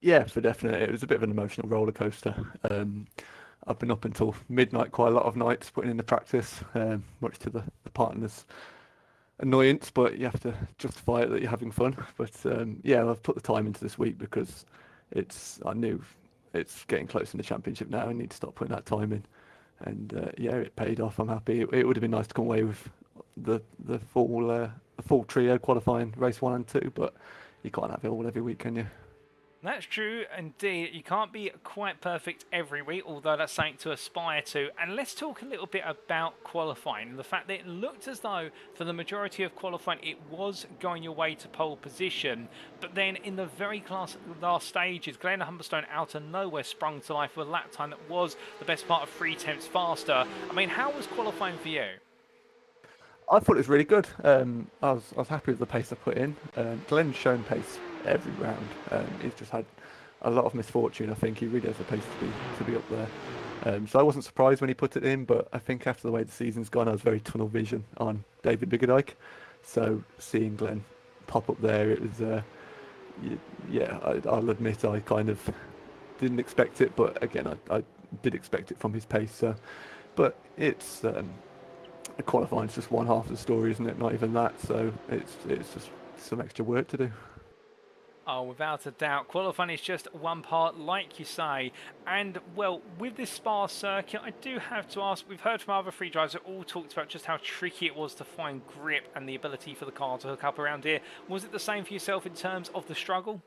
Yeah, for definite. It was a bit of an emotional roller coaster. I've been up until midnight quite a lot of nights putting in the practice, much to the partners' annoyance, but you have to justify it that you're having fun. But yeah, I've put the time into this week because I knew it's getting close in the championship now. I need to start putting that time in, and yeah, it paid off. I'm happy. It would have been nice to come away with the full trio qualifying race 1 and 2, but you can't have it all every week, can you? That's true, indeed. You can't be quite perfect every week, although that's something to aspire to. And let's talk a little bit about qualifying. The fact that it looked as though, for the majority of qualifying, it was going your way to pole position. But then in the very last stages, Glenn Humberstone out of nowhere sprung to life with a lap time that was the best part of 3/10 faster. I mean, how was qualifying for you? I thought it was really good. I was happy with the pace I put in. Glenn's shown pace every round. He's just had a lot of misfortune. I think he really has the pace to be up there. So I wasn't surprised when he put it in, but I think after the way the season's gone, I was very tunnel vision on David Biggerdike. So seeing Glenn pop up there, it was, yeah, I'll admit I kind of didn't expect it, but again, I did expect it from his pace. So, but it's qualifying's just one half of the story, isn't it? Not even that. So it's just some extra work to do. Oh, without a doubt. Qualifying is just one part, like you say. And, well, with this Spa circuit, I do have to ask, we've heard from other free drivers that all talked about just how tricky it was to find grip and the ability for the car to hook up around here. Was it the same for yourself in terms of the struggle?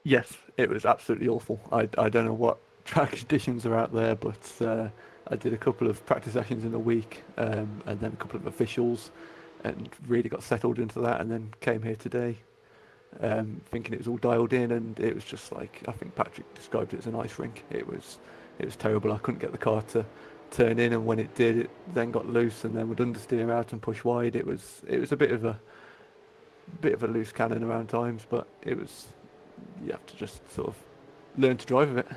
Yes, it was absolutely awful. I don't know what track conditions are out there, but I did a couple of practice sessions in a week, and then a couple of officials, and really got settled into that, and then came here today, thinking it was all dialed in, and it was just like, I think Patrik described it as an ice rink. It was terrible. I couldn't get the car to turn in, and when it did, it then got loose, and then would understeer out and push wide. It was a bit of a loose cannon around times, but you have to just sort of learn to drive with it.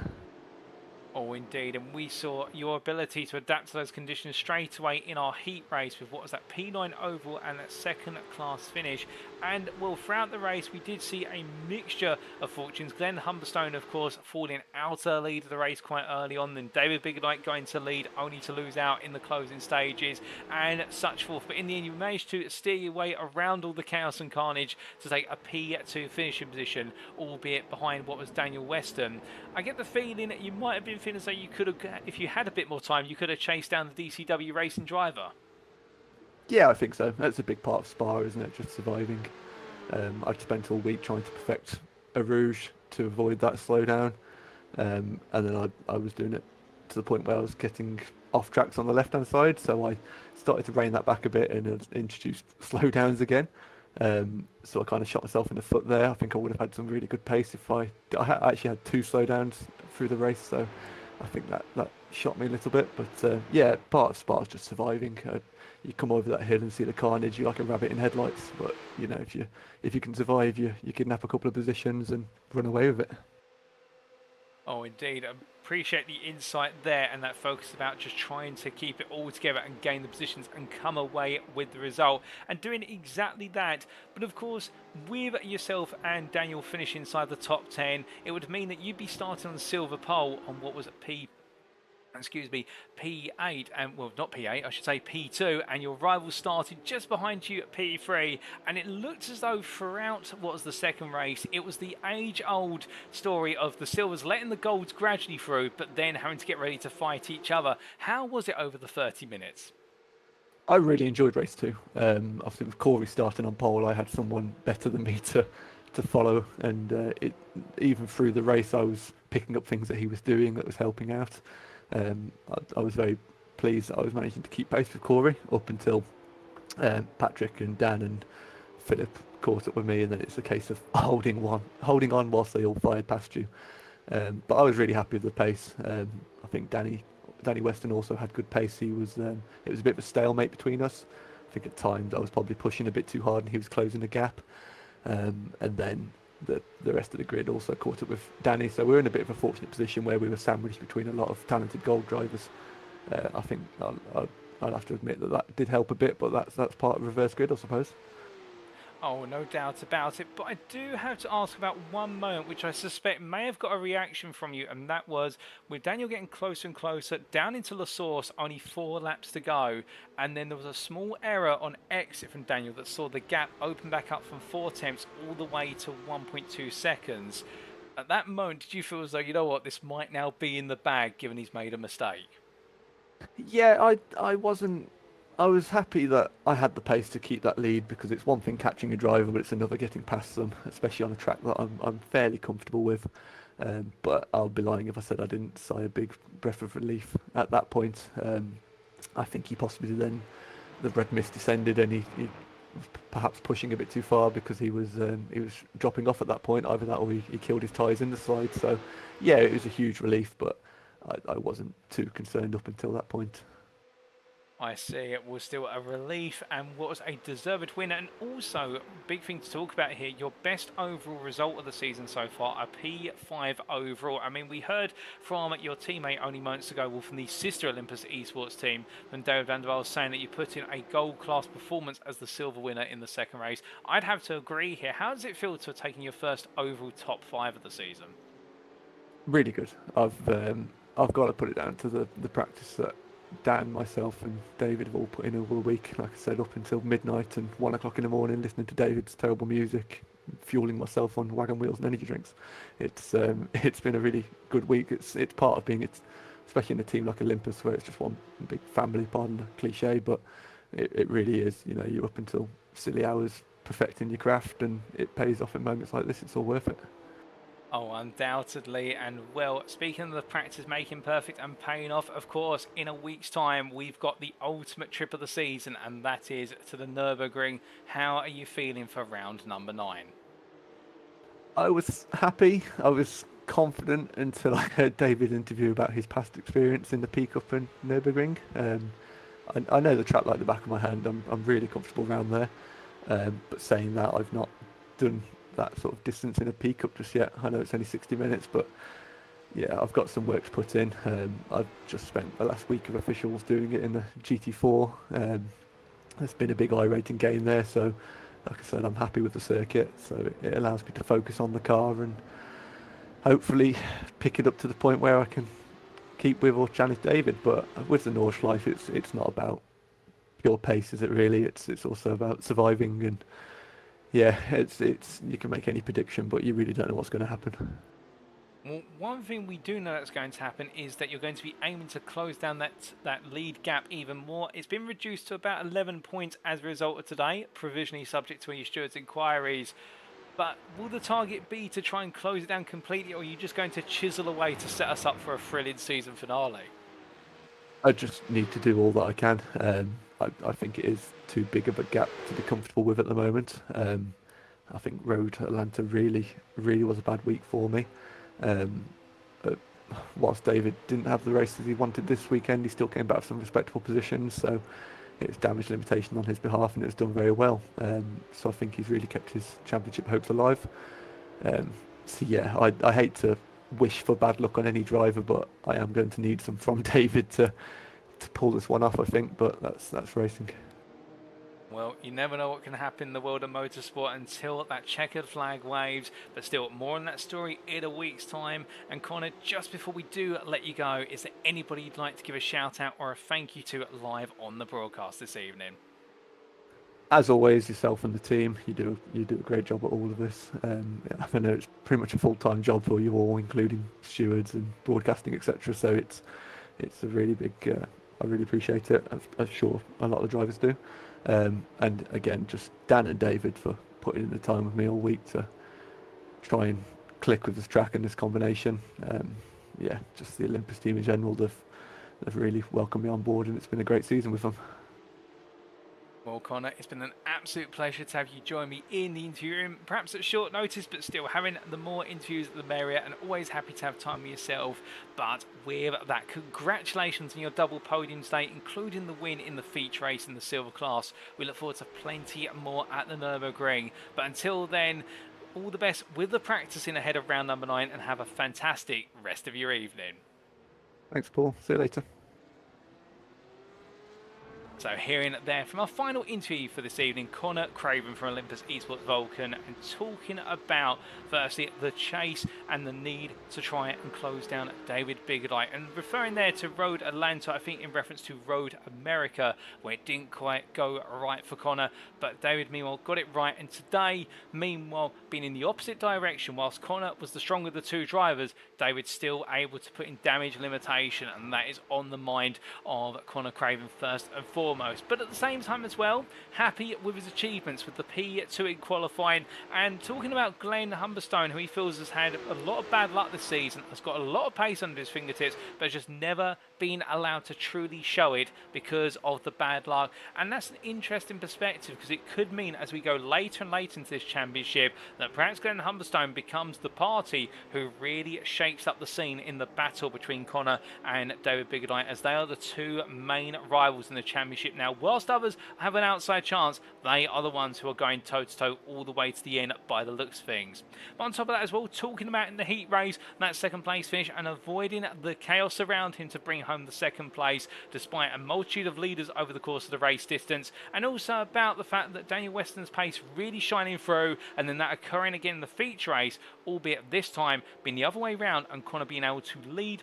Oh, indeed, and we saw your ability to adapt to those conditions straight away in our heat race with what was that P9 overall and that second class finish. And well, throughout the race we did see a mixture of fortunes. Glenn Humberstone, of course, falling out of the lead of the race quite early on, then David Biggernight going to lead only to lose out in the closing stages and such forth. But in the end you managed to steer your way around all the chaos and carnage to take a P2 finishing position, albeit behind what was Daniel Weston. I get the feeling that you might have been feeling as though you could have, if you had a bit more time, you could have chased down the DCW racing driver. Yeah, I think so. That's a big part of Spa, isn't it? Just surviving. I'd spent all week trying to perfect a Rouge to avoid that slowdown, and then I was doing it to the point where I was getting off tracks on the left-hand side, so I started to rein that back a bit and introduced slowdowns again. So I kind of shot myself in the foot there. I think I would have had some really good pace if I actually had 2 slowdowns through the race, so I think that shot me a little bit. But yeah, part of Spa is just surviving. You come over that hill and see the carnage, you're like a rabbit in headlights. But you know, if you can survive, you kidnap a couple of positions and run away with it. Oh, indeed. Appreciate the insight there and that focus about just trying to keep it all together and gain the positions and come away with the result and doing exactly that. But of course, with yourself and Daniel finishing inside the top 10, it would mean that you'd be starting on the silver pole on what was a P8, and well, not P8, I should say P2, and your rival started just behind you at P3, and it looked as though throughout what was the second race, it was the age-old story of the silvers letting the golds gradually through, but then having to get ready to fight each other. How was it over the 30 minutes? I really enjoyed race 2. Obviously with Kory starting on pole, I had someone better than me to follow, and even through the race I was picking up things that he was doing that was helping out. I was very pleased that I was managing to keep pace with Kory up until Patrik and Dan and Philipp caught up with me, and then it's a case of holding on whilst they all fired past you. But I was really happy with the pace. I think Danny Weston also had good pace. It was a bit of a stalemate between us. I think at times I was probably pushing a bit too hard and he was closing the gap. And then the rest of the grid also caught up with Danny, so we're in a bit of a fortunate position where we were sandwiched between a lot of talented gold drivers. I think I'll have to admit that did help a bit, but that's part of reverse grid, I suppose. Oh, no doubt about it. But I do have to ask about one moment which I suspect may have got a reaction from you, and that was with Daniel getting closer and closer down into La Source, only 4 laps to go, and then there was a small error on exit from Daniel that saw the gap open back up from 4 tenths all the way to 1.2 seconds. At that moment, did you feel as though, you know what, this might now be in the bag given he's made a mistake? Yeah, I was happy that I had the pace to keep that lead, because it's one thing catching a driver, but it's another getting past them, especially on a track that I'm fairly comfortable with. But I'll be lying if I said I didn't sigh a big breath of relief at that point. I think he possibly then, the red mist descended and he was perhaps pushing a bit too far because he was dropping off at that point. Either that or he killed his tyres in the slide. So yeah, it was a huge relief, but I wasn't too concerned up until that point. I see, it was still a relief and was a deserved win, and also big thing to talk about here, your best overall result of the season so far, a P5 overall. I mean, we heard from your teammate only moments ago, well, from the sister Olympus esports team, when David van der Waal was saying that you put in a gold class performance as the silver winner in the second race. I'd have to agree here. How does it feel to have taken your first overall top 5 of the season? Really good. I've got to put it down to the practice that Dan, myself and David have all put in over the week, like I said, up until midnight and 1 o'clock in the morning, listening to David's terrible music, fueling myself on wagon wheels and energy drinks. It's been a really good week. It's part of being, especially in a team like Olympus where it's just one big family, pardon the cliche, but it really is. You know, you're up until silly hours perfecting your craft, and it pays off in moments like this. It's all worth it. Oh, undoubtedly. And well, speaking of the practice making perfect and paying off, of course, in a week's time, we've got the ultimate trip of the season, and that is to the Nürburgring. How are you feeling for round number 9? I was happy. I was confident until I heard David interview about his past experience in the P Cup and Nürburgring. I know the track like the back of my hand. I'm really comfortable around there. But saying that, I've not done that sort of distance in a P Cup just yet. I know it's only 60 minutes, but yeah, I've got some work to put in. I've just spent the last week of officials doing it in the GT4. There's been a big iRacing game there, so like I said, I'm happy with the circuit. So it allows me to focus on the car and hopefully pick it up to the point where I can keep with or challenge David. But with the Nordschleife, it's not about pure pace, is it really? It's also about surviving, and yeah, it's you can make any prediction, but you really don't know what's going to happen. Well, one thing we do know that's going to happen is that you're going to be aiming to close down that lead gap even more. It's been reduced to about 11 points as a result of today, provisionally subject to your steward's inquiries. But will the target be to try and close it down completely, or are you just going to chisel away to set us up for a thrilling season finale? I just need to do all that I can. I think it is too big of a gap to be comfortable with at the moment. I think Road Atlanta really was a bad week for me. But whilst David didn't have the races he wanted this weekend, he still came back with some respectable positions. So it's damage limitation on his behalf, and it was done very well. So I think he's really kept his championship hopes alive. So yeah, I hate to wish for bad luck on any driver, but I am going to need some from David to pull this one off, I think. But that's racing. Well, you never know what can happen in the world of motorsport until that checkered flag waves, but still more on that story in a week's time. And Connor, just before we do let you go, is there anybody you'd like to give a shout out or a thank you to live on the broadcast this evening? As always, yourself and the team, you do a great job at all of this. I know it's pretty much a full-time job for you all, including stewards and broadcasting, etc. So it's a really big. I really appreciate it. I'm sure a lot of the drivers do. And again, just Dan and David for putting in the time with me all week to try and click with this track and this combination. Yeah, just the Olympus team in general, they've really welcomed me on board, and it's been a great season with them. Well, Connor, it's been an absolute pleasure to have you join me in the interview room, perhaps at short notice, but still having the more interviews the merrier, and always happy to have time with yourself. But with that, congratulations on your double podium today, including the win in the feature race in the silver class. We look forward to plenty more at the Nürburgring. But until then, all the best with the practicing ahead of round number 9, and have a fantastic rest of your evening. Thanks, Paul. See you later. So hearing there from our final interview for this evening, Connor Craven from Olympus Esports Vulcan, and talking about firstly the chase and the need to try and close down David Biggerdite, and referring there to Road Atlanta, I think in reference to Road America, where it didn't quite go right for Connor, but David meanwhile got it right. And today, meanwhile, being in the opposite direction, whilst Connor was the stronger of the two drivers, David's still able to put in damage limitation, and that is on the mind of Connor Craven first and foremost. But at the same time as well, happy with his achievements with the P2 in qualifying, and talking about Glenn Humberstone, who he feels has had a lot of bad luck this season, has got a lot of pace under his fingertips, but has just never been allowed to truly show it because of the bad luck. And that's an interesting perspective, because it could mean as we go later and later into this championship that perhaps Glenn Humberstone becomes the party who really shakes up the scene in the battle between Connor and David Biggerdite, as they are the two main rivals in the championship now. Whilst others have an outside chance, they are the ones who are going toe-to-toe all the way to the end by the looks of things. But on top of that as well, talking about in the heat race, that second place finish and avoiding the chaos around him to bring home the second place despite a multitude of leaders over the course of the race distance, and also about the fact that Daniel Weston's pace really shining through, and then that occurring again in the feature race, albeit this time being the other way round and Connor being able to lead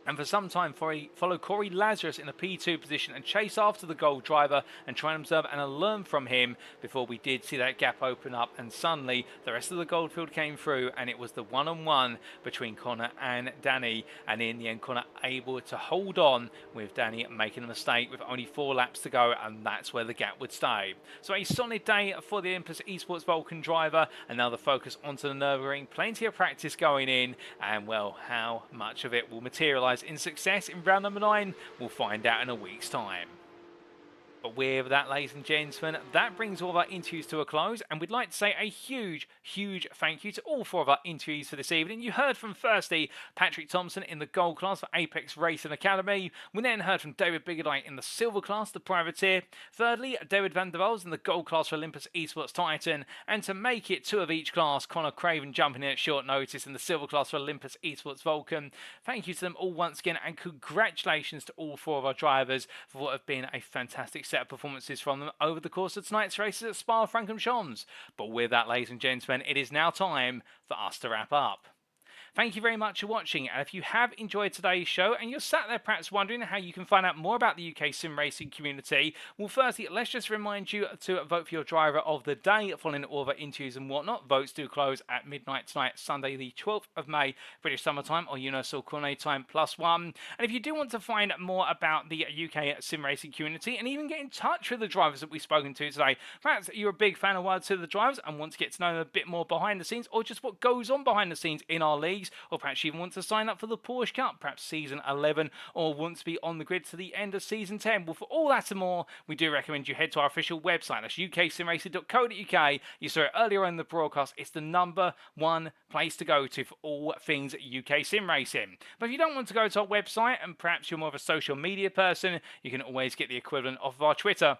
and for some time follow Kory Lazarus in the P2 position and chase after the gold driver and try and observe and learn from him before we did see that gap open up, and suddenly the rest of the gold field came through and it was the one-on-one between Connor and Danny, and in the end Connor able to hold on with Danny making a mistake with only 4 laps to go, and that's where the gap would stay. So a solid day for the Olympus Esports Vulcan driver, and now the focus onto the Nürburgring. Plenty of practice going in, and well, how much of it will materialise in success in round number 9, we'll find out in a week's time. But with that, ladies and gentlemen, that brings all of our interviews to a close, and we'd like to say a huge thank you to all 4 of our interviews for this evening. You heard from, firstly, Patrik Thomsen in the gold class for Apex Racing Academy. We then heard from David Biggerdike in the silver class, the privateer. Thirdly, David van der Waals in the gold class for Olympus Esports Titan. And to make it 2 of each class, Connor Craven jumping in at short notice in the silver class for Olympus Esports Vulcan. Thank you to them all once again, and congratulations to all 4 of our drivers for what have been a fantastic set of performances from them over the course of tonight's races at Spa-Francorchamps. But with that, ladies and gentlemen, it is now time for us to wrap up. Thank you very much for watching, and if you have enjoyed today's show and you're sat there perhaps wondering how you can find out more about the UK sim racing community, well, firstly, let's just remind you to vote for your driver of the day following all of our interviews and whatnot. Votes do close at midnight tonight, Sunday the 12th of May, British Summer Time, or Universal Coordinate Time +1. And if you do want to find more about the UK sim racing community and even get in touch with the drivers that we've spoken to today, perhaps you're a big fan of one or two of the drivers and want to get to know them a bit more behind the scenes, or just what goes on behind the scenes in our leagues, or perhaps you even want to sign up for the Porsche Cup, perhaps season 11, or want to be on the grid to the end of season 10. Well, for all that and more, we do recommend you head to our official website. That's UKSimRacing.co.uk. You saw it earlier on in the broadcast. It's the #1 place to go to for all things UK sim racing. But if you don't want to go to our website, and perhaps you're more of a social media person, you can always get the equivalent of our Twitter.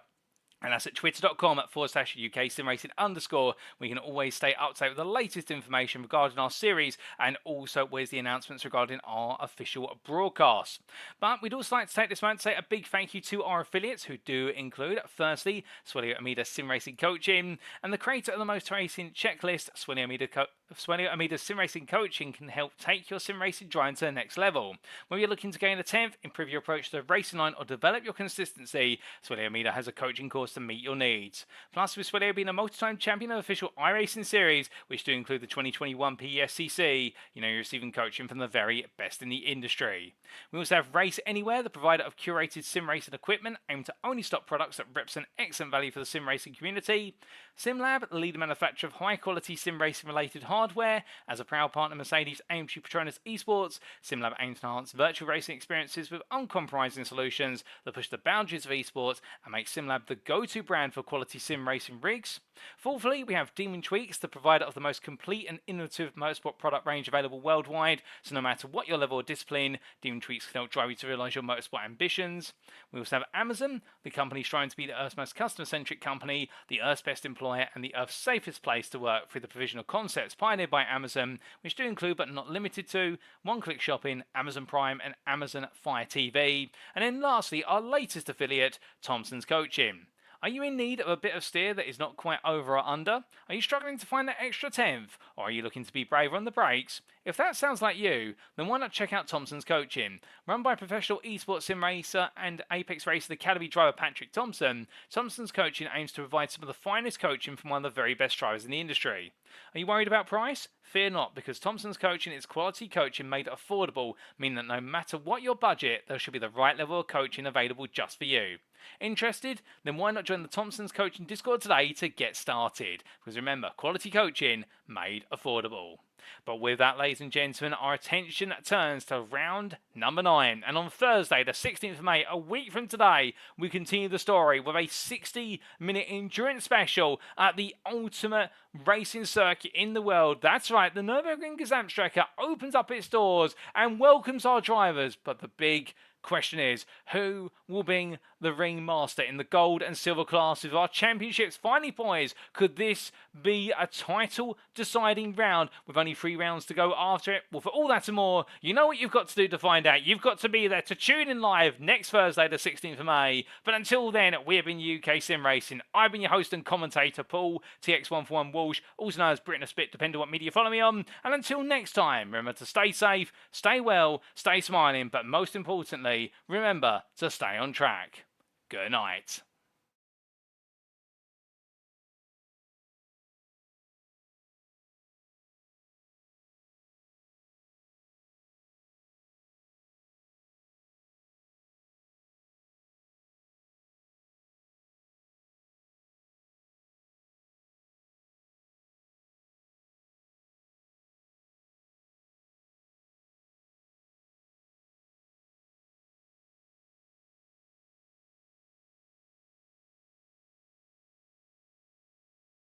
And that's at twitter.com/UKSimRacing_, where you can always stay up to date with the latest information regarding our series, and also where's the announcements regarding our official broadcast. But we'd also like to take this moment to say a big thank you to our affiliates, who do include, firstly, Swelio Amida Sim Racing Coaching, and the creator of the Most Racing Checklist, Swelio Amida Sim Racing Coaching can help take your sim racing driving to the next level. Whether you're looking to gain a 10th, improve your approach to the racing line, or develop your consistency, Swelio Amida has a coaching course to meet your needs. Plus, with Swelio being a multi-time champion of the official iRacing series, which do include the 2021 PESCC, you know you're receiving coaching from the very best in the industry. We also have Race Anywhere, the provider of curated sim racing equipment, aimed to only stock products that represent excellent value for the sim racing community. SimLab, the leading manufacturer of high-quality sim racing related hardware. As a proud partner, Mercedes aims to Petronas Esports. SimLab aims to enhance virtual racing experiences with uncompromising solutions that push the boundaries of esports and make SimLab the go-to brand for quality sim racing rigs. Fourthly, we have Demon Tweaks, the provider of the most complete and innovative motorsport product range available worldwide. So no matter what your level of discipline, Demon Tweaks can help drive you to realise your motorsport ambitions. We also have Amazon, the company striving to be the Earth's most customer-centric company, the Earth's best employer, and the Earth's safest place to work through the provision of concepts pioneered by Amazon, which do include but not limited to one-click shopping, Amazon Prime, and Amazon Fire TV. And then lastly, our latest affiliate, Thomsen's Coaching. Are you in need of a bit of steer that is not quite over or under? Are you struggling to find that extra 10th? Or are you looking to be braver on the brakes? If that sounds like you, then why not check out Thomsen's Coaching? Run by professional esports sim racer and Apex Racing Academy driver Patrik Thomsen, Thomsen's Coaching aims to provide some of the finest coaching from one of the very best drivers in the industry. Are you worried about price? Fear not, because Thomsen's Coaching is quality coaching made affordable, meaning that no matter what your budget, there should be the right level of coaching available just for you. Interested? Then why not join the Thomsen's Coaching Discord today to get started? Because remember, quality coaching made affordable. But with that, ladies and gentlemen, our attention turns to round number 9. And on Thursday, the 16th of May, a week from today, we continue the story with a 60-minute endurance special at the ultimate racing circuit in the world. That's right, the Nürburgring Gesamtstrecke opens up its doors and welcomes our drivers. But the big Question is, who will be the ringmaster in the gold and silver classes of our championships? Finally, boys, could this be a title deciding round with only 3 rounds to go after it? Well, for all that and more, you know what you've got to do to find out. You've got to be there to tune in live next Thursday, the 16th of May. But until then, we have been UKSimRacing. I've been your host and commentator, Paul, TX141 Walsh, also known as Britain a Spit, depending on what media you follow me on. And until next time, remember to stay safe, stay well, stay smiling, but most importantly, remember to stay on track. Good night.